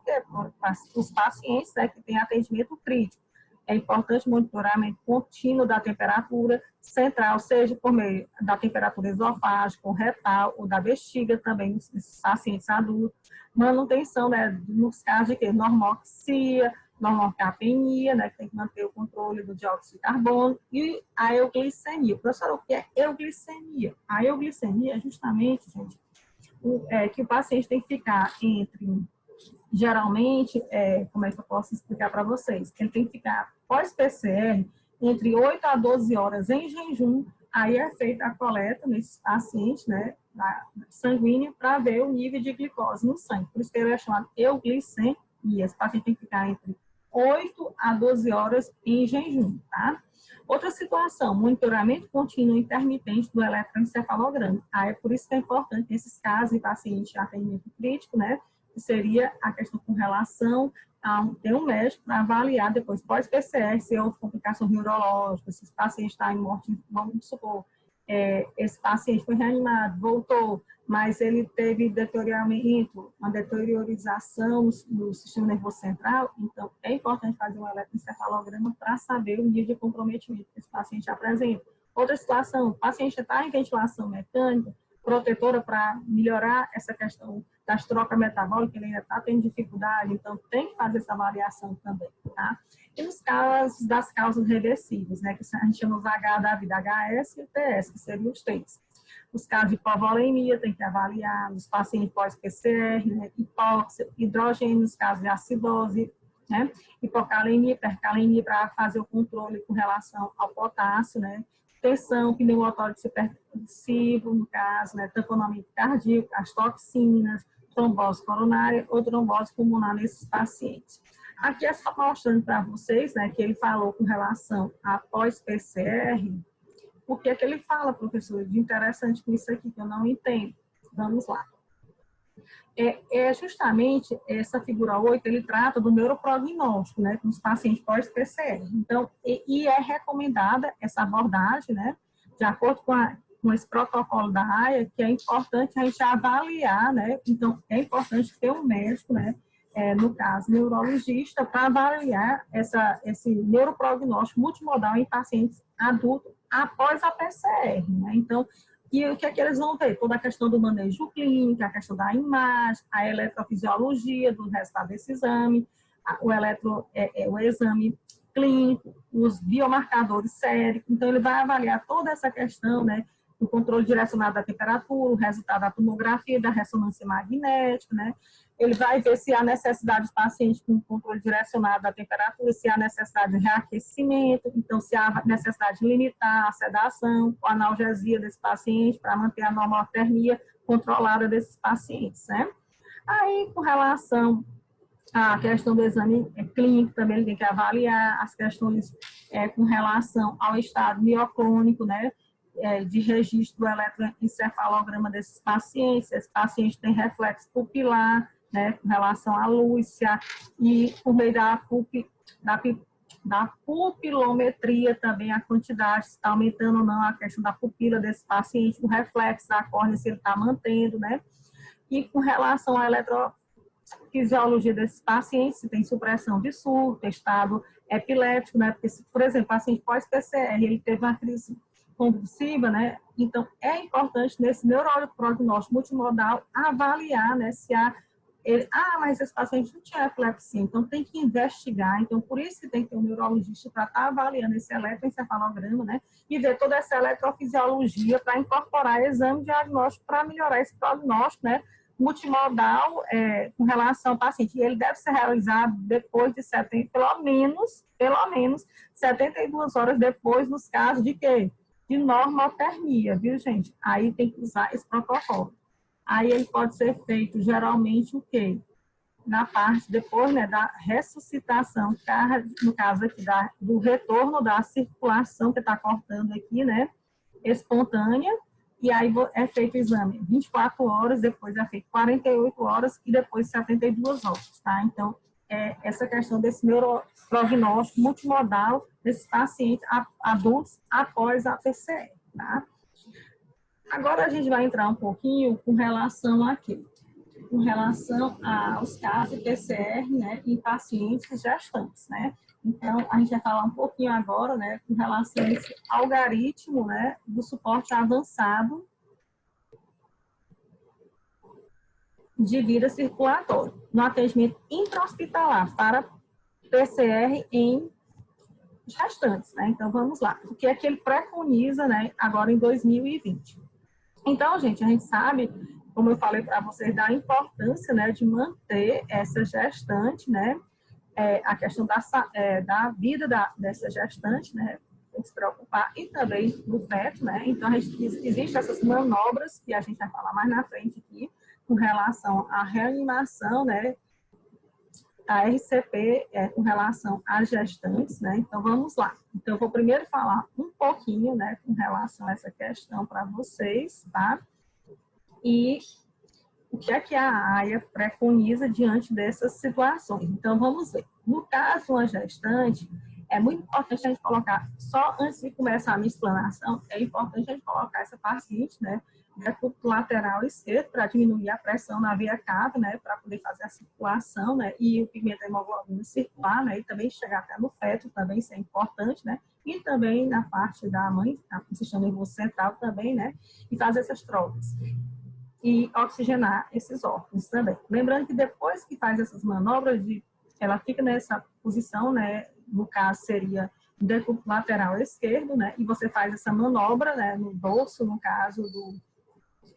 os pacientes, né, que têm atendimento crítico. É importante o monitoramento contínuo da temperatura central, seja por meio da temperatura esofágica, ou retal, ou da bexiga também, nesses pacientes adultos. Manutenção, né, nos casos de normoxia, normocapenia, né, que tem que manter o controle do dióxido de carbono, e a euglicemia. Professor, o que é euglicemia? A euglicemia é justamente, gente, que o paciente tem que ficar geralmente, como é que eu posso explicar para vocês? Ele tem que ficar pós-PCR entre 8 a 12 horas em jejum, aí é feita a coleta nesses pacientes, né, sanguínea, para ver o nível de glicose no sangue. Por isso que ele é chamado euglicemia. Esse paciente tem que ficar entre 8 a 12 horas em jejum, tá? Outra situação, monitoramento contínuo intermitente do eletroencefalograma. É por isso que é importante, nesses casos de paciente atendimento crítico, né, que seria a questão com relação a ter um médico para avaliar depois, pós-PCR, se houve complicações neurológicas, se esse paciente está em morte, vamos supor, esse paciente foi reanimado, voltou, mas ele teve deterioramento, uma deteriorização no sistema nervoso central, então é importante fazer um eletroencefalograma para saber o nível de comprometimento que esse paciente apresenta. Outra situação, o paciente está em ventilação mecânica, protetora para melhorar essa questão das trocas metabólicas, ele ainda está tendo dificuldade, então tem que fazer essa avaliação também, tá? E nos casos das causas reversíveis, né, que a gente chama os H da vida, HS e o TS, que seriam os três. Os casos de hipovolemia tem que avaliar, nos pacientes pós-PCR, né? Hipóxia, hidrogênio, nos casos de acidose, né? Hipocalemia, hipercalemia, para fazer o controle com relação ao potássio, né? Tensão, pneumotórax hipertensivo, no caso, né? Tamponamento cardíaco, as toxinas, trombose coronária ou trombose pulmonar nesses pacientes. Aqui é só mostrando para vocês, né, que ele falou com relação a pós-PCR. O que é que ele fala, professor, de interessante com isso aqui, que eu não entendo? Vamos lá. É justamente essa figura 8, ele trata do neuroprognóstico, né, com os pacientes pós-PCR. Então, e é recomendada essa abordagem, né, de acordo com esse protocolo da AIA, que é importante a gente avaliar, né, então é importante ter um médico, né, no caso, neurologista, para avaliar esse neuroprognóstico multimodal em pacientes adultos após a PCR, né? Então, e o que é que eles vão ver? Toda a questão do manejo clínico, a questão da imagem, a eletrofisiologia do resultado desse exame, o exame clínico, os biomarcadores séricos. Então, ele vai avaliar toda essa questão, né? O controle direcionado da temperatura, o resultado da tomografia, da ressonância magnética, né? Ele vai ver se há necessidade de paciente com controle direcionado da temperatura, se há necessidade de reaquecimento, então se há necessidade de limitar a sedação, a analgesia desse paciente para manter a normotermia controlada desses pacientes, né? Aí, com relação à questão do exame clínico, também ele tem que avaliar as questões com relação ao estado mioclônico, né? De registro do eletroencefalograma desses pacientes, esse paciente tem reflexo pupilar, né, com relação à luz, e por meio da pupilometria também a quantidade, se está aumentando ou não a questão da pupila desse paciente, o reflexo da córnea, se ele está mantendo, né, e com relação à eletrofisiologia desses pacientes, se tem supressão de surto, estado epilético, né, porque, se, por exemplo, o paciente pós-PCR, ele teve uma crise convulsiva, né, então é importante nesse neuroprognóstico multimodal avaliar, né, se há mas esse paciente não tinha epilepsia, então tem que investigar, então por isso que tem que ter um neurologista para estar avaliando esse eletroencefalograma, né, e ver toda essa eletrofisiologia para incorporar exame diagnóstico para melhorar esse prognóstico, né, multimodal com relação ao paciente. E ele deve ser realizado depois de pelo menos 72 horas depois nos casos de quê? De normotermia, viu, gente? Aí tem que usar esse protocolo. Aí ele pode ser feito geralmente o quê? Na parte depois, né, da ressuscitação, no caso aqui do retorno da circulação que está cortando aqui, né, espontânea, e aí é feito o exame 24 horas, depois é feito 48 horas e depois 72 horas, tá? Então, essa questão desse neuroprognóstico multimodal desses pacientes adultos após a PCR, tá? Agora a gente vai entrar um pouquinho com relação aos casos de PCR, né, em pacientes gestantes, né? Então, a gente vai falar um pouquinho agora, né, com relação a esse algoritmo, né, do suporte avançado de vida circulatória, no atendimento intra-hospitalar para PCR em gestantes, né? Então, vamos lá. O que é que ele preconiza, né, agora em 2020? Então, gente, a gente sabe, como eu falei para vocês, da importância, né, de manter essa gestante, né, a questão da vida dessa gestante, né, tem que se preocupar, e também do feto, né, então existem essas manobras, que a gente vai falar mais na frente aqui, com relação à reanimação, né, a RCP com relação às gestantes, né, então vamos lá. Então, eu vou primeiro falar um pouquinho, né, com relação a essa questão para vocês, tá? E o que é que a AIA preconiza diante dessas situações. Então, vamos ver. No caso de uma gestante, é muito importante a gente colocar, só antes de começar a minha explanação, é importante a gente colocar essa paciente, né, decúbito lateral esquerdo, para diminuir a pressão na veia cava, né, para poder fazer a circulação, né, e o pigmento da hemoglobina circular, né, e também chegar até no feto, também isso é importante, né, e também na parte da mãe, no sistema nervoso central também, né, e fazer essas trocas. E oxigenar esses órgãos também. Lembrando que depois que faz essas manobras, ela fica nessa posição, né, no caso seria o decúbito lateral esquerdo, né, e você faz essa manobra, né, no dorso, no caso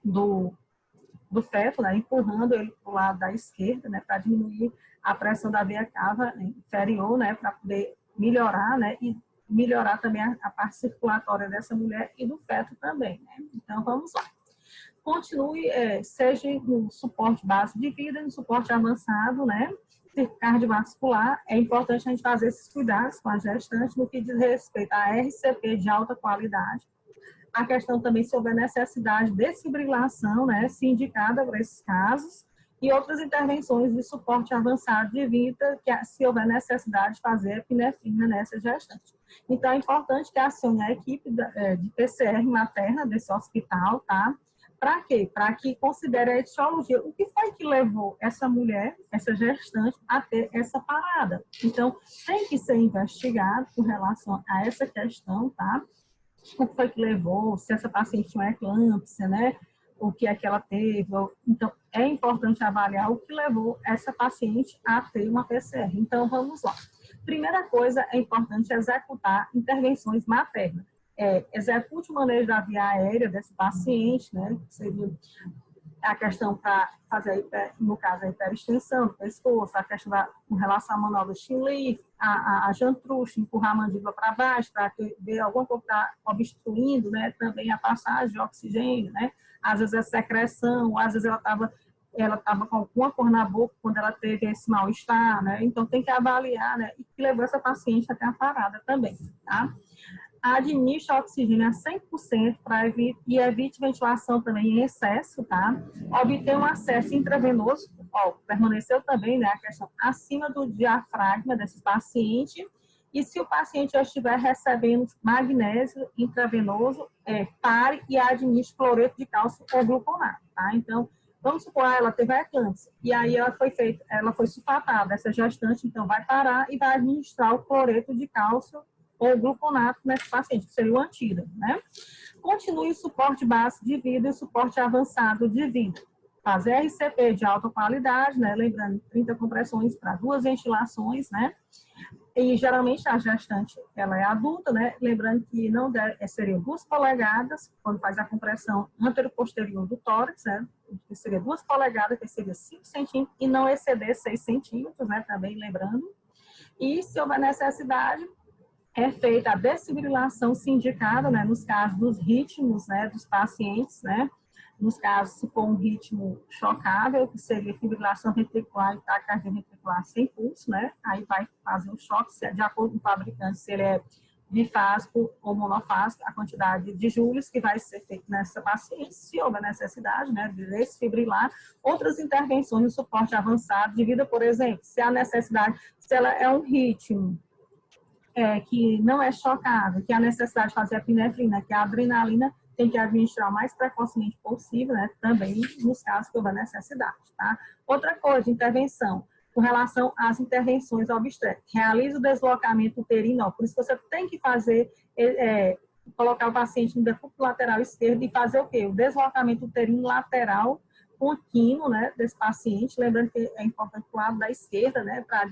do feto, né, empurrando ele para o lado da esquerda, né, para diminuir a pressão da veia cava inferior, né, para poder melhorar, né, e melhorar também a parte circulatória dessa mulher e do feto também, né. Então, vamos lá. Continue, seja no suporte básico de vida, no suporte avançado, né, cardiovascular. É importante a gente fazer esses cuidados com a gestante no que diz respeito à RCP de alta qualidade. A questão também sobre a necessidade de desfibrilação, né, se indicada para esses casos, e outras intervenções de suporte avançado de vida, que se houver necessidade de fazer epinefrina nessa gestante. Então, é importante que acione a equipe de PCR materna desse hospital, tá? Para quê? Para que considere a etiologia. O que foi que levou essa mulher, essa gestante, a ter essa parada? Então, tem que ser investigado com relação a essa questão, tá? O que foi que levou, se essa paciente tinha eclâmpsia, né? O que é que ela teve. Então, é importante avaliar o que levou essa paciente a ter uma PCR. Então, vamos lá. Primeira coisa, é importante executar intervenções maternas. Execute o manejo da via aérea desse paciente, né? Que seria a questão para fazer, no caso, a hiperextensão do pescoço, a questão com relação à manobra Schindler, a Jantrush, empurrar a mandíbula para baixo, para ver alguma coisa que está obstruindo, né? Também a passagem de oxigênio, né? Às vezes a secreção, às vezes ela estava com alguma cor na boca quando ela teve esse mal-estar, né? Então tem que avaliar, né? E que levou essa paciente até a parada também, tá? Administre oxigênio a 100% e evite ventilação também em excesso, tá? Obter um acesso intravenoso, permaneceu também, né, a questão acima do diafragma desse paciente, e se o paciente já estiver recebendo magnésio intravenoso, pare e administre cloreto de cálcio ou gluconato, tá? Então, vamos supor, ela teve a eclâmpsia, e aí ela foi sulfatada, essa gestante, então vai parar e vai administrar o cloreto de cálcio ou gluconato nesse paciente, que seria o antídoto, né? Continue o suporte básico de vida e o suporte avançado de vida. Fazer RCP de alta qualidade, né? Lembrando, 30 compressões para 2 ventilações, né? E geralmente a gestante, ela é adulta, né? Lembrando que não seriam 2 polegadas, quando faz a compressão antero-posterior do tórax, né? Que seria 2 polegadas, que seria 5 centímetros, e não exceder 6 centímetros, né? Também lembrando. E se houver necessidade, é feita a desfibrilação sindicada, né, nos casos dos ritmos, né, dos pacientes, né, nos casos se for um ritmo chocável, que seria fibrilação ventricular e taquicardia ventricular sem pulso, né, aí vai fazer um choque, de acordo com o fabricante, se ele é bifásico ou monofásico, a quantidade de joules que vai ser feita nessa paciente, se houver necessidade, né, de desfibrilar. Outras intervenções no suporte avançado de vida, por exemplo, se há necessidade, se ela é um ritmo que não é chocável, que há necessidade de fazer a epinefrina, que a adrenalina tem que administrar o mais precocemente possível, né? Também nos casos que houver necessidade, tá? Outra coisa, intervenção, com relação às intervenções obstétricas. Realiza o deslocamento uterino, por isso que você tem que fazer, colocar o paciente no decúbito lateral esquerdo e fazer o quê? O deslocamento uterino lateral contínuo, né, desse paciente, lembrando que é importante o lado da esquerda, né, para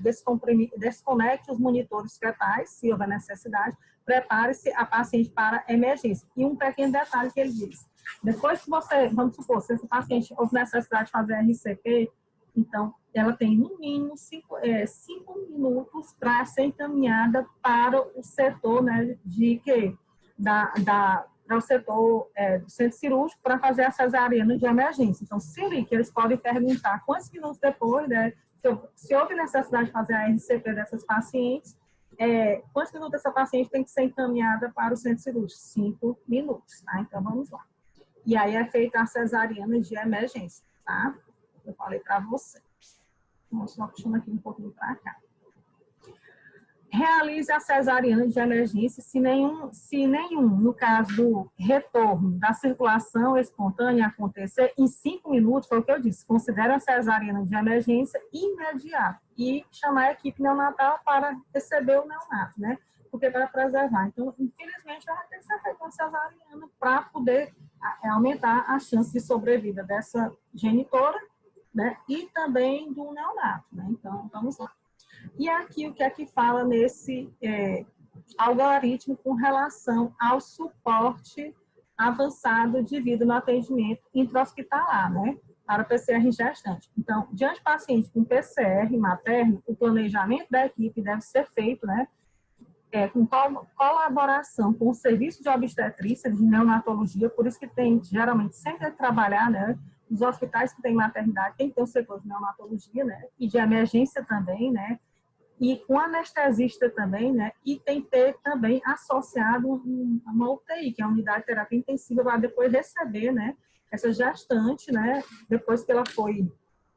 desconecte os monitores fetais, se houver necessidade, prepare-se a paciente para emergência. E um pequeno detalhe que ele diz, depois que você, vamos supor, se esse paciente houve necessidade de fazer RCP, então, ela tem no mínimo 5 minutos para ser encaminhada para o setor, né, de quê? Para o setor do centro cirúrgico para fazer a cesariana de emergência. Então, se eles podem perguntar quantos minutos depois, né, se houve necessidade de fazer a RCP dessas pacientes, quantos minutos essa paciente tem que ser encaminhada para o centro cirúrgico? 5 minutos, tá? Então, vamos lá. E aí é feita a cesariana de emergência, tá? Eu falei para você. Vamos só puxando aqui um pouquinho para cá. Realize a cesariana de emergência se nenhum, no caso do retorno da circulação espontânea acontecer em 5 minutos, foi o que eu disse, considera a cesariana de emergência imediata e chamar a equipe neonatal para receber o neonato, né? Porque para preservar. Então, infelizmente, vai ter que ser feita uma cesariana para poder aumentar a chance de sobrevida dessa genitora, né? E também do neonato, né? Então, vamos lá. E aqui o que é que fala nesse algoritmo com relação ao suporte avançado devido no atendimento intra-hospitalar, né? Para PCR gestante. Então, diante do paciente com PCR materno, o planejamento da equipe deve ser feito, né? Com colaboração com o serviço de obstetrícia, de neonatologia, por isso que tem, geralmente, sempre trabalhar, né? Os hospitais que têm maternidade tem que ter o setor de neonatologia, né? E de emergência também, né? E com anestesista também, né? E tem que ter também associado uma UTI, que é a unidade de terapia intensiva, para depois receber, né? Essa gestante, né? Depois que ela foi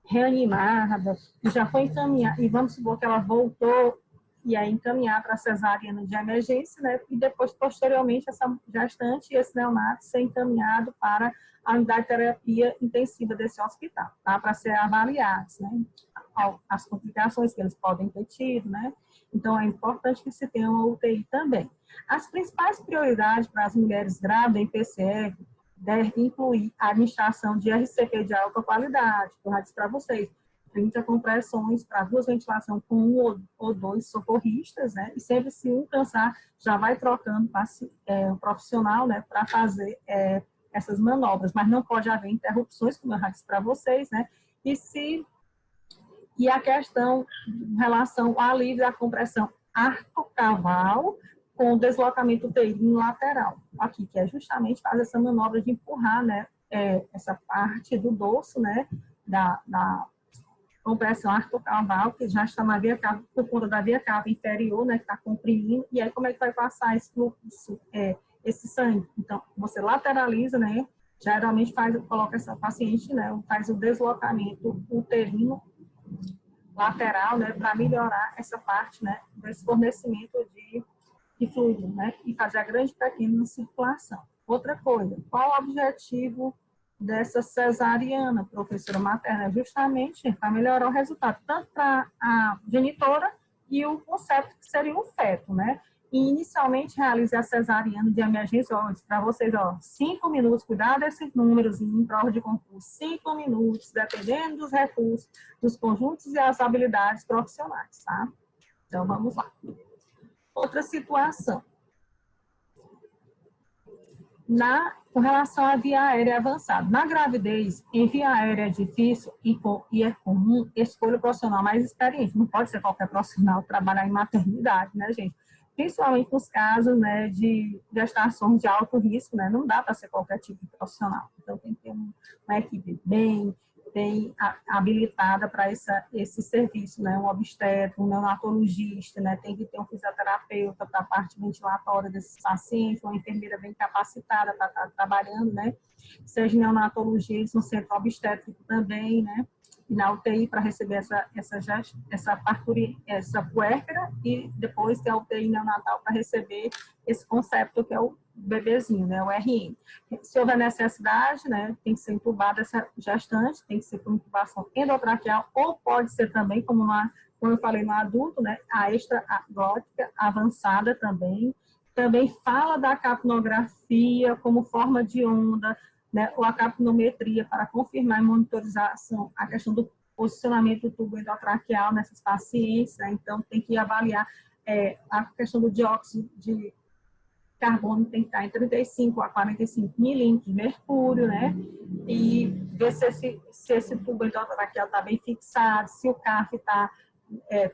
reanimada, e já foi encaminhada, e vamos supor que ela voltou e aí encaminhar para a cesariana de emergência, né? E depois, posteriormente, essa gestante e esse neonato ser encaminhado para a unidade de terapia intensiva desse hospital, tá? Para ser avaliados, né? As complicações que eles podem ter tido, né? Então, é importante que se tenha uma UTI também. As principais prioridades para as mulheres grávidas em PCR devem incluir a administração de RCP de alta qualidade, que eu já disse para vocês, 30 compressões para 2 ventilações com 1 ou 2 socorristas, né? E sempre se um cansar, já vai trocando o profissional, né? Para fazer essas manobras, mas não pode haver interrupções, como eu já disse para vocês, né? E a questão em relação ao alívio da compressão arco-caval com o deslocamento uterino lateral, aqui, que é justamente fazer essa manobra de empurrar, né? Essa parte do dorso, né? Da compressão arco-caval, que já está na via cava, por conta da via cava inferior, né, que está comprimindo, e aí como é que vai passar esse fluxo, esse sangue? Então, você lateraliza, né, geralmente coloca essa paciente, né, faz o deslocamento uterino lateral, né, para melhorar essa parte, né, desse fornecimento de fluido, né, e fazer a grande e pequena circulação. Outra coisa, qual o objetivo dessa cesariana, professora materna? Justamente para melhorar o resultado, tanto para a genitora e o concepto que seria o feto, né? E inicialmente realizar a cesariana de emergência, para vocês, 5 minutos, cuidado desses números em prova de concurso, 5 minutos, dependendo dos recursos, dos conjuntos e as habilidades profissionais, tá? Então, vamos lá. Outra situação. Com relação à via aérea avançada. Na gravidez, em via aérea difícil e é comum, escolha o profissional mais experiente. Não pode ser qualquer profissional trabalhar em maternidade, né, gente? Principalmente nos casos, né, de gestações de alto risco, né? Não dá para ser qualquer tipo de profissional. Então, tem que ter uma equipe bem habilitada para esse serviço, né? Um obstetra, um neonatologista, né? Tem que ter um fisioterapeuta para a parte ventilatória desses pacientes, uma enfermeira bem capacitada para estar trabalhando, né? Seja neonatologista, um centro obstétrico também, né? E na UTI para receber essa puérpera e depois ter a UTI neonatal para receber esse concepto que é o bebezinho, né, o RN. Se houver necessidade, né, tem que ser entubada essa gestante, tem que ser com intubação endotraqueal, ou pode ser também, como eu falei no adulto, né, a extraglótica avançada também. Também fala da capnografia como forma de onda, né, ou a capnometria para confirmar e monitorização a questão do posicionamento do tubo endotraqueal nessas pacientes, né, então tem que avaliar a questão do dióxido de carbono tem que estar em 35 a 45 milímetros de mercúrio, né? E ver se esse tubo endotraqueal está bem fixado, se o CAF está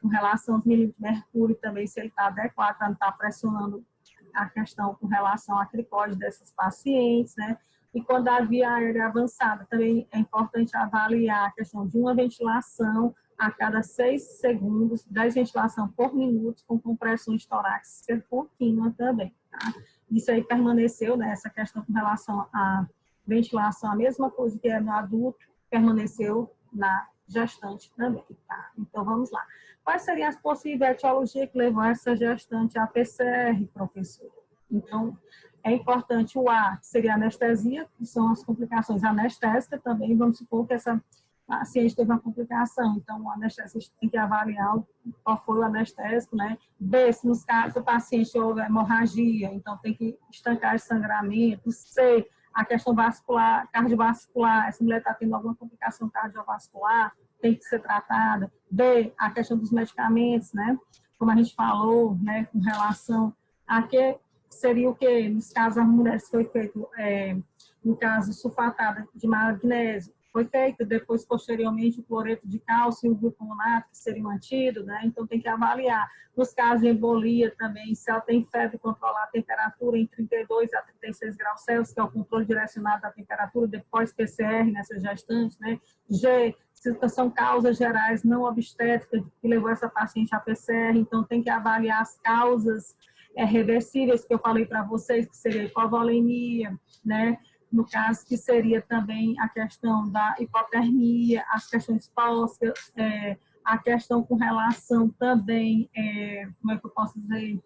com relação aos milímetros de mercúrio também, se ele está adequado, para não estar pressionando a questão com relação à cricose dessas pacientes, né? E quando a via aérea avançada, também é importante avaliar a questão de uma ventilação a cada 6 segundos, 10 ventilação por minuto, com compressões torácicas contínua também, tá? Isso aí permaneceu, né, essa questão com relação à ventilação, a mesma coisa que é no adulto, permaneceu na gestante também, tá? Então, vamos lá. Quais seriam as possíveis etiologias que levam essa gestante a PCR, professor? Então, é importante o A, que seria a anestesia, que são as complicações anestésicas também. Vamos supor que essa paciente teve uma complicação, então o anestesista tem que avaliar qual foi o anestésico, né? B, se nos casos do paciente houve hemorragia, então tem que estancar esse sangramento. C, a questão vascular, cardiovascular, essa mulher está tendo alguma complicação cardiovascular, tem que ser tratada. D, a questão dos medicamentos, né? Como a gente falou, né, com relação a que seria o quê? Nos casos das mulheres foi feito, no caso, sulfatada de magnésio, foi feito depois, posteriormente, o cloreto de cálcio e o gluconato, que seria mantido, né? Então, tem que avaliar. Nos casos de embolia também, se ela tem febre, controlar a temperatura em 32 a 36 graus Celsius, que é o controle direcionado da temperatura, depois PCR nessa gestante, né? G, se são causas gerais não obstétricas que levou essa paciente à PCR, então tem que avaliar as causas reversíveis que eu falei para vocês, que seria hipovolemia, né? No caso, que seria também a questão da hipotermia, as questões tóxicas, a questão com relação também, como é que eu posso dizer,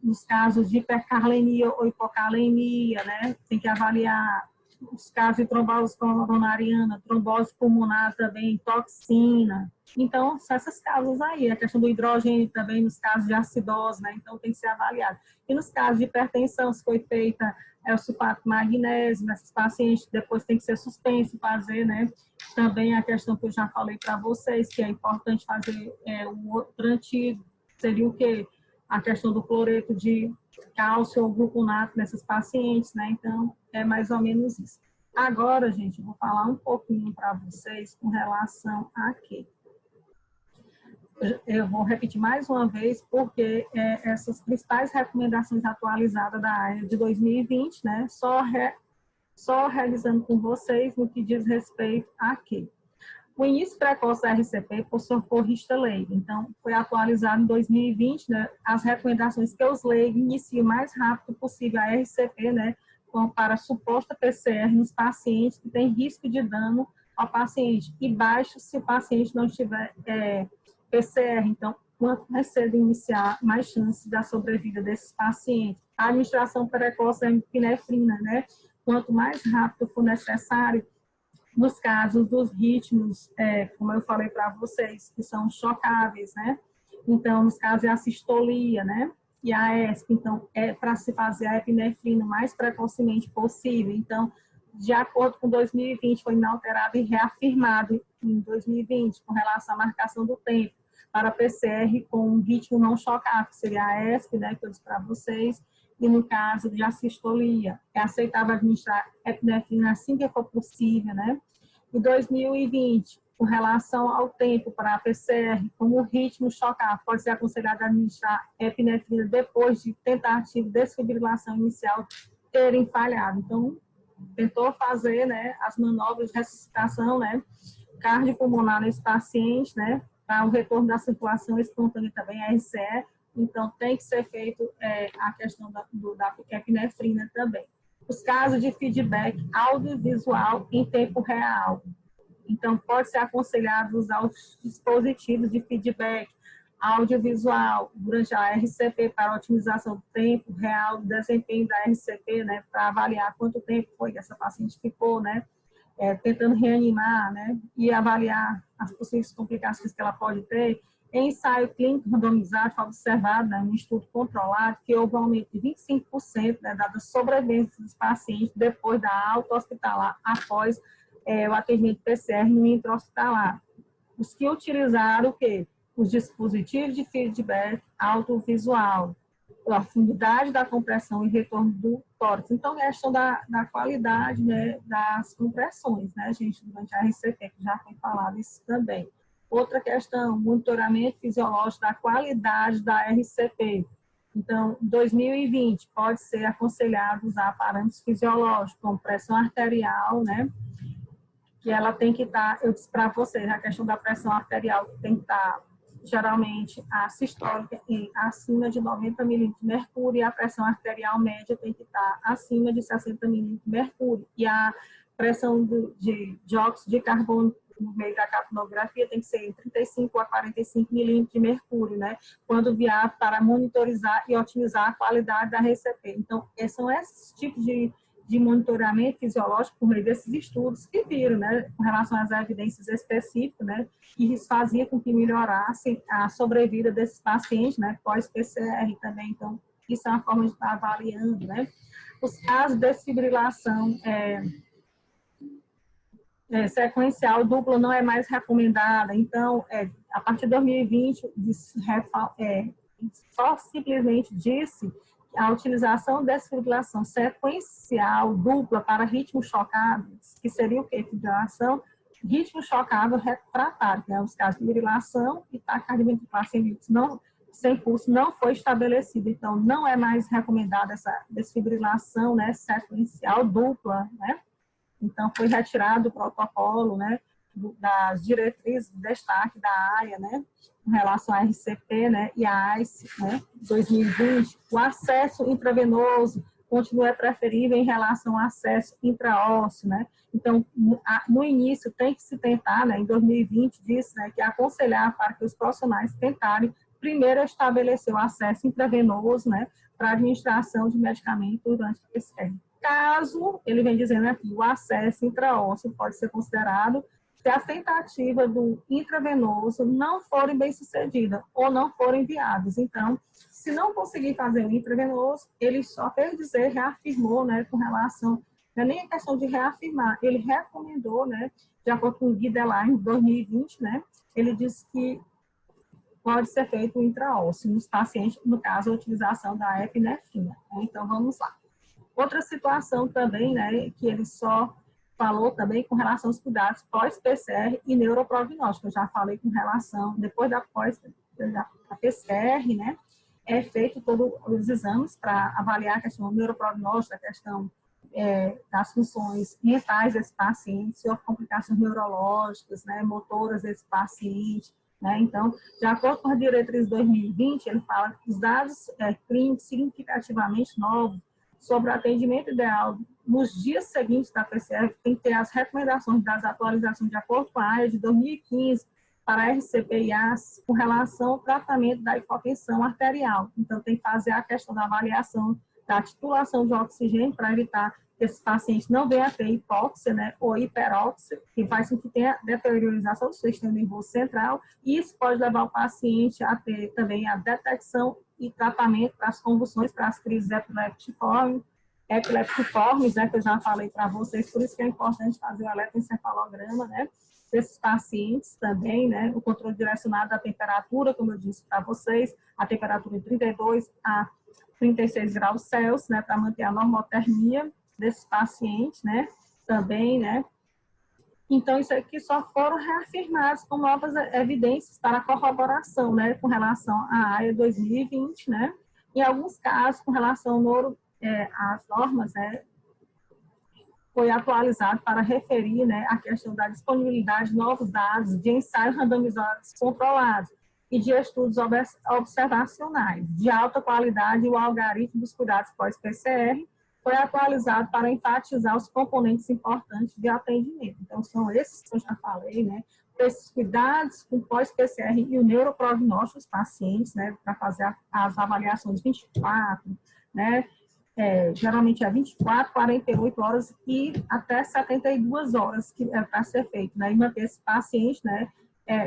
nos casos de hipercalemia ou hipocalemia, né? Tem que avaliar os casos de trombose coronariana, trombose pulmonar também, toxina. Então, são essas causas aí. A questão do hidrogênio também, nos casos de acidose, né? Então, tem que ser avaliado. E nos casos de hipertensão, se foi feita o sulfato de magnésio, nesses pacientes, depois tem que ser suspenso fazer, né? Também a questão que eu já falei para vocês, que é importante fazer um outro antigo, seria o quê? A questão do cloreto de cálcio ou gluconato nessas pacientes, né? Então, é mais ou menos isso. Agora, gente, eu vou falar um pouquinho para vocês com relação a quê? Eu vou repetir mais uma vez, porque essas principais recomendações atualizadas da área de 2020, né? Só realizando com vocês no que diz respeito a quê? O início precoce da RCP por socorrista leigo. Então, foi atualizado em 2020, né, as recomendações que os leigos iniciem o mais rápido possível a RCP, né, para suposta PCR nos pacientes que têm risco de dano ao paciente e baixo se o paciente não tiver PCR. Então, quanto mais cedo iniciar, mais chances da sobrevida desses pacientes. A administração precoce da epinefrina, né, quanto mais rápido for necessário, nos casos dos ritmos, como eu falei para vocês, que são chocáveis, né? Então, nos casos de assistolia, né? E a ESP, então, é para se fazer a epinefrina o mais precocemente possível. Então, de acordo com 2020, foi inalterado e reafirmado em 2020, com relação à marcação do tempo, para PCR com um ritmo não chocável, que seria a ESP, né? Que eu disse para vocês. E no caso de assistolia, é aceitável administrar epinefrina assim que for possível, né? Em 2020, com relação ao tempo para a PCR, como o ritmo chocar, pode ser aconselhado administrar epinefrina depois de tentativa de desfibrilação inicial terem falhado. Então, tentou fazer, né, as manobras de ressuscitação, né, cardiopulmonar nesse paciente, né, para o retorno da circulação espontânea também, a RCE. Então, tem que ser feito a questão da epinefrina também. Os casos de feedback audiovisual em tempo real. Então, pode ser aconselhado usar os dispositivos de feedback audiovisual durante a RCP para otimização do tempo real do desempenho da RCP, né, para avaliar quanto tempo foi que essa paciente ficou, né, tentando reanimar, né, e avaliar as possíveis complicações que ela pode ter. Em ensaio clínico randomizado, foi observado, né, um estudo controlado, que houve um aumento de 25%, né, da sobrevivência dos pacientes depois da alta hospitalar, após o atendimento PCR no intra-hospitalar. Os que utilizaram o quê? Os dispositivos de feedback audiovisual, a profundidade da compressão e retorno do tórax. Então, questão da qualidade, né, das compressões, né, gente, durante a RCP, que já foi falado isso também. Outra questão, monitoramento fisiológico da qualidade da RCP. Então, em 2020, pode ser aconselhado usar parâmetros fisiológicos, como pressão arterial, né? Que ela tem que estar, eu disse para vocês, a questão da pressão arterial tem que estar, geralmente, a sistólica acima de 90 milímetros de mercúrio, e a pressão arterial média tem que estar acima de 60 milímetros de mercúrio. E a pressão de dióxido de carbono no meio da capnografia tem que ser em 35 a 45 milímetros de mercúrio, né? Quando viável, para monitorizar e otimizar a qualidade da RCP. Então, são esses tipos de monitoramento fisiológico por meio desses estudos que viram, né? Com relação às evidências específicas, né? E isso fazia com que melhorasse a sobrevida desses pacientes, né? Pós-PCR também. Então, isso é uma forma de estar avaliando, né? Os casos de desfibrilação sequencial dupla não é mais recomendada. Então, a partir de 2020, só simplesmente disse a utilização da desfibrilação sequencial dupla para ritmos chocados, que seria o quê? Fibrilação, ritmo chocado refratário, né? Os casos de fibrilação e taquicardia ventricular sem pulso não foi estabelecido. Então, não é mais recomendada essa desfibrilação, né, sequencial dupla, né? Então, foi retirado o protocolo, né, das diretrizes de destaque da AIA, né, em relação à RCP, né, e à AICE, né, 2020. O acesso intravenoso continua preferível em relação ao acesso intraósseo, né. Então, no início, tem que se tentar, né, em 2020, disse, né, que aconselhar para que os profissionais tentarem primeiro estabelecer o acesso intravenoso, né, para administração de medicamento durante a PCR. Caso, ele vem dizendo aqui, o acesso intraósseo pode ser considerado se a tentativa do intravenoso não forem bem-sucedida ou não forem viáveis. Então, se não conseguir fazer o intravenoso, ele só quer dizer, reafirmou, né, com relação, não é nem a questão de reafirmar, ele recomendou, né, de acordo com o Guideline 2020, né, ele disse que pode ser feito o intraósseo nos pacientes, no caso, a utilização da epinefrina. Então, vamos lá. Outra situação também, né, que ele só falou também com relação aos cuidados pós-PCR e neuroprognóstico. Eu já falei com relação, depois da PCR, né, é feito todos os exames para avaliar a questão do neuroprognóstico, a questão das funções mentais desse paciente, se houve complicações neurológicas, né, motoras desse paciente, né? Então, de acordo com a diretriz 2020, ele fala que os dados clínicos significativamente novos sobre o atendimento ideal nos dias seguintes da PCR, tem que ter as recomendações das atualizações de acordo com a AIA de 2015 para a RCP e AS com relação ao tratamento da hipotensão arterial. Então, tem que fazer a questão da avaliação da titulação de oxigênio para evitar que esses pacientes não venham a ter hipóxia, né, ou hiperóxia, que faz com que tenha deteriorização do sistema nervoso central, e isso pode levar o paciente a ter também a detecção e tratamento para as convulsões, para as crises epileptiformes, né, que eu já falei para vocês, por isso que é importante fazer o eletroencefalograma, né, desses pacientes também, né, o controle direcionado da temperatura, como eu disse para vocês, a temperatura de 32 a 36 graus Celsius, né, para manter a normotermia desses pacientes, né, também, né. Então, isso aqui só foram reafirmados com novas evidências para corroboração, né, com relação à AIA 2020, né. Em alguns casos, com relação às normas, né, foi atualizado para referir, né, a questão da disponibilidade de novos dados de ensaios randomizados controlados e de estudos observacionais de alta qualidade. O algoritmo dos cuidados pós-PCR foi atualizado para enfatizar os componentes importantes de atendimento. Então, são esses que eu já falei, né? Esses cuidados com pós-PCR e o neuroprognóstico dos pacientes, né? Para fazer as avaliações 24, né? Geralmente é 24, 48 horas e até 72 horas que é para ser feito, né? E manter esse paciente, né?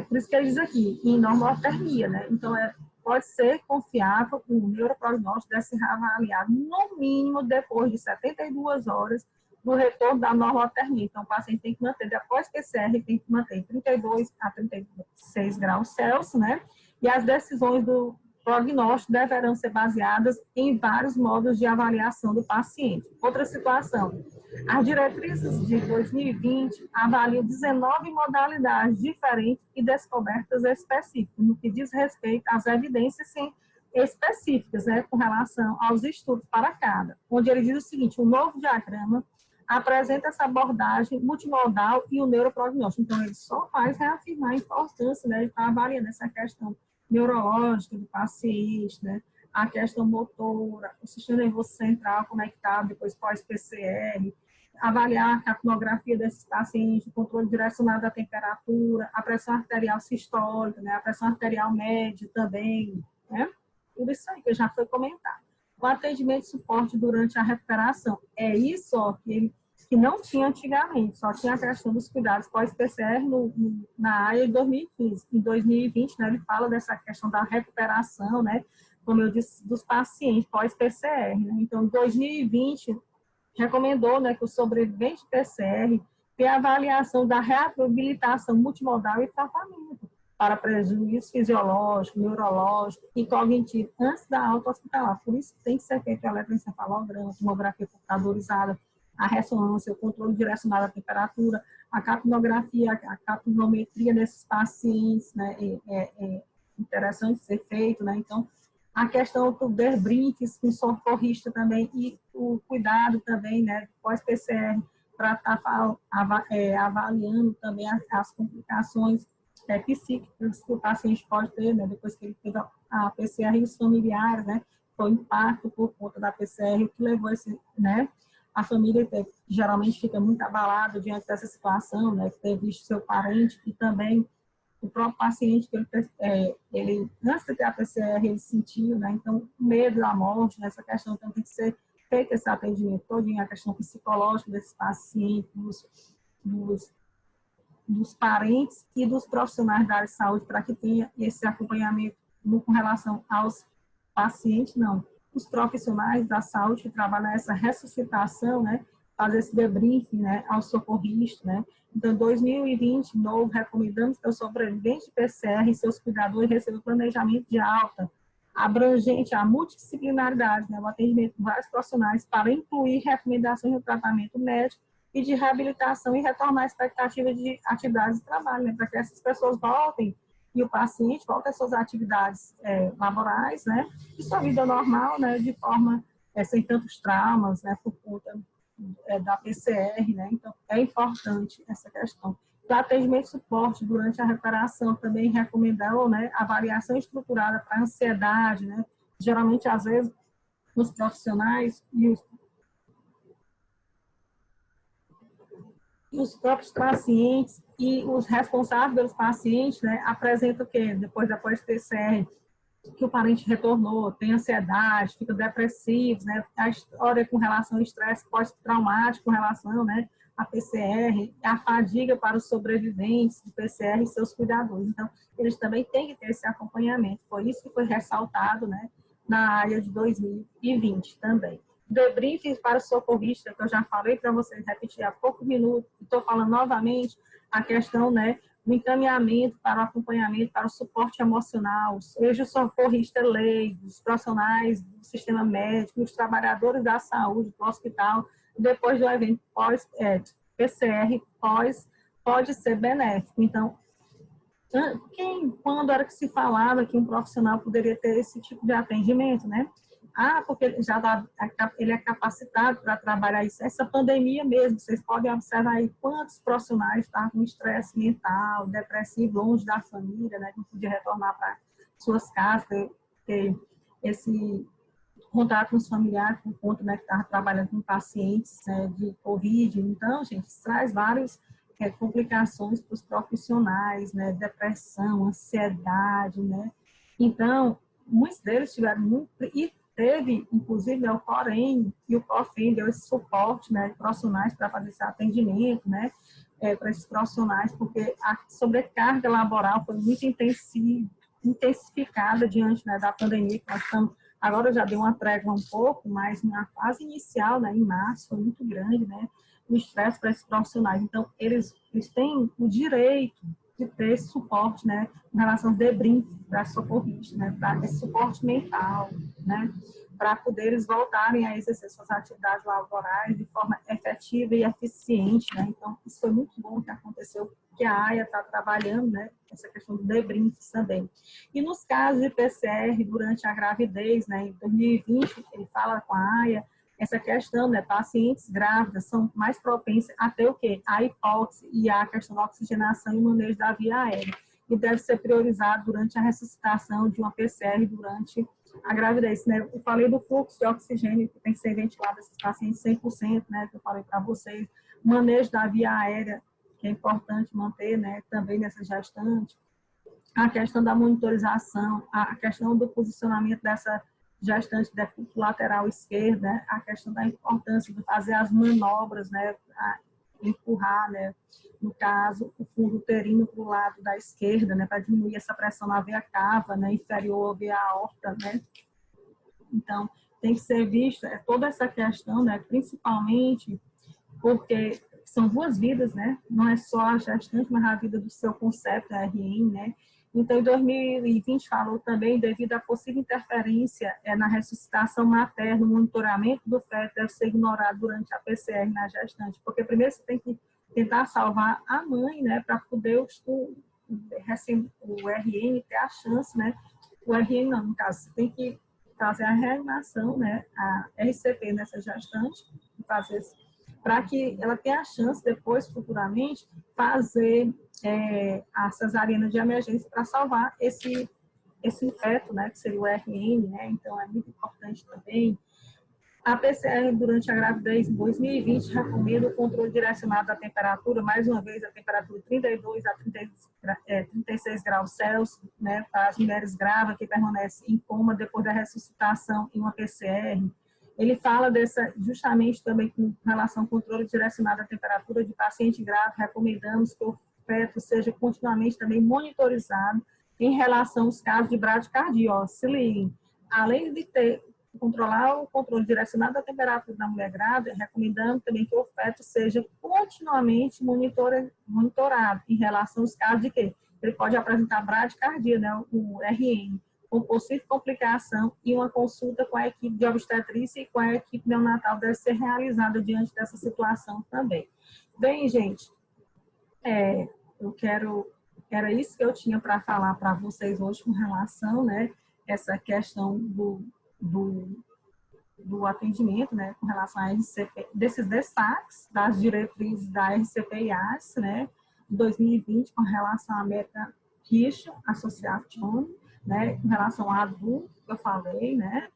Por isso que ele diz aqui, em normotermia, né? Então, pode ser confiável, o neuroprognóstico deve ser avaliado no mínimo depois de 72 horas do retorno da normotermia. Então, o paciente tem que manter, após PCR, tem que manter 32 a 36 graus Celsius, né? E as decisões do prognóstico deverão ser baseadas em vários modos de avaliação do paciente. Outra situação, as diretrizes de 2020 avaliam 19 modalidades diferentes e descobertas específicas, no que diz respeito às evidências específicas, né, com relação aos estudos para cada, onde ele diz o seguinte: o novo diagrama apresenta essa abordagem multimodal e o neuroprognóstico. Então, ele só faz reafirmar a importância, né, de estar avaliando essa questão neurológica do paciente, né, a questão motora, o sistema nervoso central, como é que está depois pós-PCR, avaliar a capnografia desses pacientes, o controle direcionado da temperatura, a pressão arterial sistólica, né, a pressão arterial média também, né, tudo isso aí que já foi comentado. O atendimento e suporte durante a recuperação, é isso ó, que não tinha antigamente, só tinha a questão dos cuidados pós-PCR na AIA de 2015. Em 2020, né, ele fala dessa questão da recuperação, né, como eu disse, dos pacientes pós-PCR. Né? Então, em 2020, recomendou, né, que o sobrevivente de PCR tenha avaliação da reabilitação multimodal e tratamento, para prejuízo fisiológico, neurológico e cognitivo antes da alta hospitalar. Por isso tem que ser feito o eletroencefalograma, tomografia computadorizada, a ressonância, o controle direcionado à temperatura, a capnografia, a capnometria desses pacientes, né, é interessante ser feito, né? Então, a questão do debriefing com socorrista também e o cuidado também, né, pós-PCR, para estar avaliando também as complicações psíquicas que o paciente pode ter, né, depois que ele teve a PCR e os familiares, né, foi o impacto por conta da PCR, o que levou esse, né, a família geralmente fica muito abalada diante dessa situação, né, ter visto seu parente e também o próprio paciente, que ele antes de ter a PCR, ele sentiu, né, então, medo da morte, nessa questão, então tem que ser feito esse atendimento todo, a questão psicológica desses pacientes, dos parentes e dos profissionais da área de saúde, para que tenha esse acompanhamento com relação aos pacientes, não. Os profissionais da saúde que trabalham nessa ressuscitação, né, fazer esse debriefing, né, aos socorristas, né. Então, em 2020, novo, recomendamos que o sobrevivente de PCR e seus cuidadores recebam planejamento de alta, abrangente a multidisciplinaridade, né, o atendimento de vários profissionais para incluir recomendações de tratamento médico e de reabilitação e retornar a expectativa de atividades de trabalho, né, para que essas pessoas voltem e o paciente volte às suas atividades laborais, né, e sua vida normal, né, de forma sem tantos traumas, né, por conta da PCR, né, então é importante essa questão. O atendimento e suporte durante a recuperação também recomendou, né, avaliação estruturada para ansiedade, né, geralmente às vezes os profissionais e os próprios pacientes e os responsáveis pelos pacientes, né, apresentam o quê? Depois da pós-PCR, que o parente retornou, tem ansiedade, fica depressivo, né, a história com relação ao estresse pós-traumático com relação, né, à PCR, a fadiga para os sobreviventes de PCR e seus cuidadores. Então, eles também têm que ter esse acompanhamento. Foi isso que foi ressaltado, né, na área de 2020 também. Debriefing para o socorrista, que eu já falei para vocês, repetir há poucos minutos, estou falando novamente, a questão, né, do encaminhamento para o acompanhamento, para o suporte emocional, seja o socorrista leigo, os profissionais do sistema médico, os trabalhadores da saúde, do hospital, depois do evento PCR, pode ser benéfico. Então, quando era que se falava que um profissional poderia ter esse tipo de atendimento, né? Porque ele é capacitado para trabalhar isso. Essa pandemia mesmo, vocês podem observar aí quantos profissionais estavam com estresse mental, depressivo, longe da família, né? Não podia retornar para suas casas, ter esse contato com os familiares, por conta, né, que estava trabalhando com pacientes, né, de Covid. Então, gente, isso traz várias complicações para os profissionais, né? Depressão, ansiedade, né? Então, muitos deles tiveram muito... E teve, inclusive, né, o Corém e o COFIN deu esse suporte, né, de profissionais para fazer esse atendimento, né, para esses profissionais, porque a sobrecarga laboral foi muito intensificada diante, né, da pandemia que nós estamos. Agora já deu uma trégua um pouco, mas na fase inicial, né, em março, foi muito grande, né, o estresse para esses profissionais. Então, eles têm o direito de ter esse suporte, né, em relação ao debriefing para socorristas, né, para esse suporte mental, né, para poder eles voltarem a exercer suas atividades laborais de forma efetiva e eficiente, né. Então, isso foi muito bom que aconteceu, que a AIA está trabalhando, né, essa questão do debriefing também. E nos casos de PCR durante a gravidez, né, em 2020, ele fala com a AIA, essa questão, né, pacientes grávidas são mais propensas a ter o quê? A hipóxia e a questão da oxigenação e manejo da via aérea. E deve ser priorizado durante a ressuscitação de uma PCR durante a gravidez, né? Eu falei do fluxo de oxigênio que tem que ser ventilado esses pacientes 100%, né, que eu falei para vocês. Manejo da via aérea, que é importante manter, né, também nessa gestante. A questão da monitorização, a questão do posicionamento dessa gestante lateral esquerda, né? A questão da importância de fazer as manobras, né, empurrar, né, no caso, o fundo uterino para o lado da esquerda, né, para diminuir essa pressão na veia cava, né, inferior à veia aorta, né. Então, tem que ser vista toda essa questão, né, principalmente porque são duas vidas, né, não é só a gestante, mas a vida do seu concepto, a RN, né, Então, em 2020, falou também, devido à possível interferência na ressuscitação materna, o monitoramento do feto deve ser ignorado durante a PCR na gestante, porque primeiro você tem que tentar salvar a mãe, né, para poder o RN ter a chance, né, o RN não, no caso, você tem que fazer a reanimação, né, a RCP nessa gestante, fazer para que ela tenha a chance depois, futuramente, fazer a cesariana de emergência para salvar esse feto, né, que seria o RN, né, então é muito importante também. A PCR durante a gravidez em 2020 recomenda o controle direcionado da temperatura, mais uma vez a temperatura 32 a 36 graus Celsius, né, para as mulheres grávidas que permanecem em coma depois da ressuscitação em uma PCR. Ele fala justamente também com relação ao controle direcionado da temperatura de paciente grave, recomendamos que o feto seja continuamente também monitorizado em relação aos casos de bradicardia. Se liguem, além de controlar o controle direcionado da temperatura da mulher grávida, recomendando também que o feto seja continuamente monitorado em relação aos casos de quê? Ele pode apresentar bradicardia, né, o RN, com possível complicação, e uma consulta com a equipe de obstetrícia e com a equipe neonatal deve ser realizada diante dessa situação também. Bem, gente, era isso que eu tinha para falar para vocês hoje com relação, né, essa questão do atendimento, né, com relação à RCP, desses destaques das diretrizes da RCP-IAS, né, de 2020, com relação à American Heart Association, né, com relação à ADU, que eu falei, né,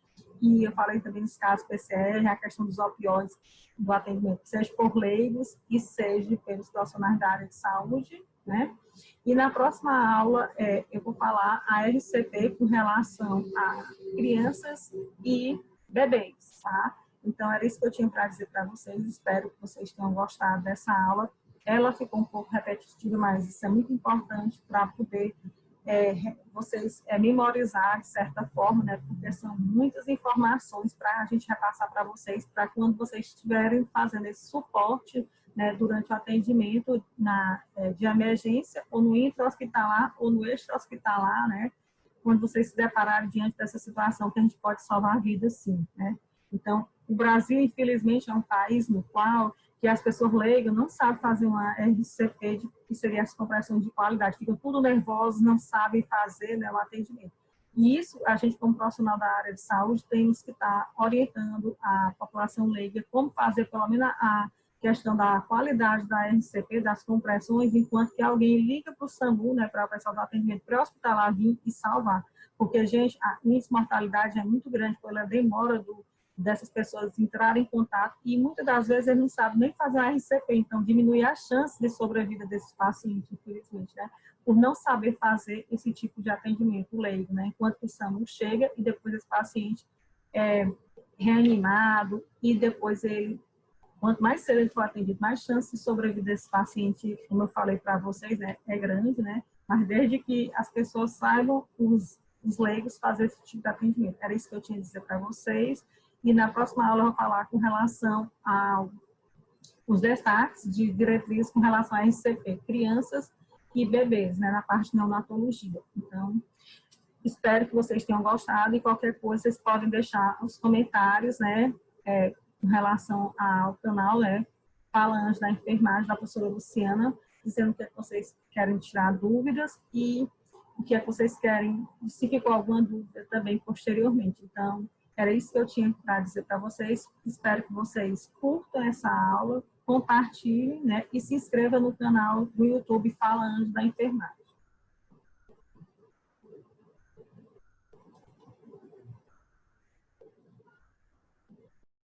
e eu falei também nos casos PCR, a questão dos opioides do atendimento, seja por leigos e seja pelos profissionais da área de saúde, né. E na próxima aula eu vou falar a RCP com relação a crianças e bebês, tá? Então, era isso que eu tinha para dizer para vocês. Espero que vocês tenham gostado dessa aula. Ela ficou um pouco repetitiva, mas isso é muito importante para poder vocês memorizar de certa forma, né? Porque são muitas informações para a gente repassar para vocês, para quando vocês estiverem fazendo esse suporte, né, durante o atendimento de emergência, ou no intra-hospitalar, ou no extra-hospitalar, né? Quando vocês se depararem diante dessa situação, que a gente pode salvar a vida, sim, né? Então, o Brasil, infelizmente, é um país no qual que as pessoas leigas não sabem fazer uma RCP, que seria as compressões de qualidade, ficam tudo nervosos, não sabem fazer, né, o atendimento. E isso, a gente, como profissional da área de saúde, temos que estar orientando a população leiga como fazer, pelo menos, a questão da qualidade da RCP, das compressões, enquanto que alguém liga para o SAMU, né, para o pessoal do atendimento pré-hospitalar vir e salvar. Porque, gente, a índice de mortalidade é muito grande pela demora dessas pessoas entrarem em contato e muitas das vezes eles não sabem nem fazer a RCP, então diminui a chance de sobrevida desses pacientes, infelizmente, né, por não saber fazer esse tipo de atendimento leigo, né, enquanto que o SAMU chega e depois esse paciente é reanimado e depois ele, quanto mais cedo ele for atendido, mais chance de sobrevida desse paciente, como eu falei para vocês, né, é grande, né, mas desde que as pessoas saibam, os leigos, fazer esse tipo de atendimento. Era isso que eu tinha a dizer para vocês. E na próxima aula eu vou falar com relação aos destaques de diretrizes com relação a RCP, crianças e bebês, né, na parte de neonatologia. Então, espero que vocês tenham gostado e qualquer coisa vocês podem deixar os comentários, né, com relação ao canal, né, Falange da Enfermagem, da professora Luciana, dizendo o que vocês querem tirar dúvidas e o que vocês querem, se ficou alguma dúvida também posteriormente. Então, era isso que eu tinha para dizer para vocês. Espero que vocês curtam essa aula, compartilhem, né, e se inscrevam no canal do YouTube Falange da Enfermagem.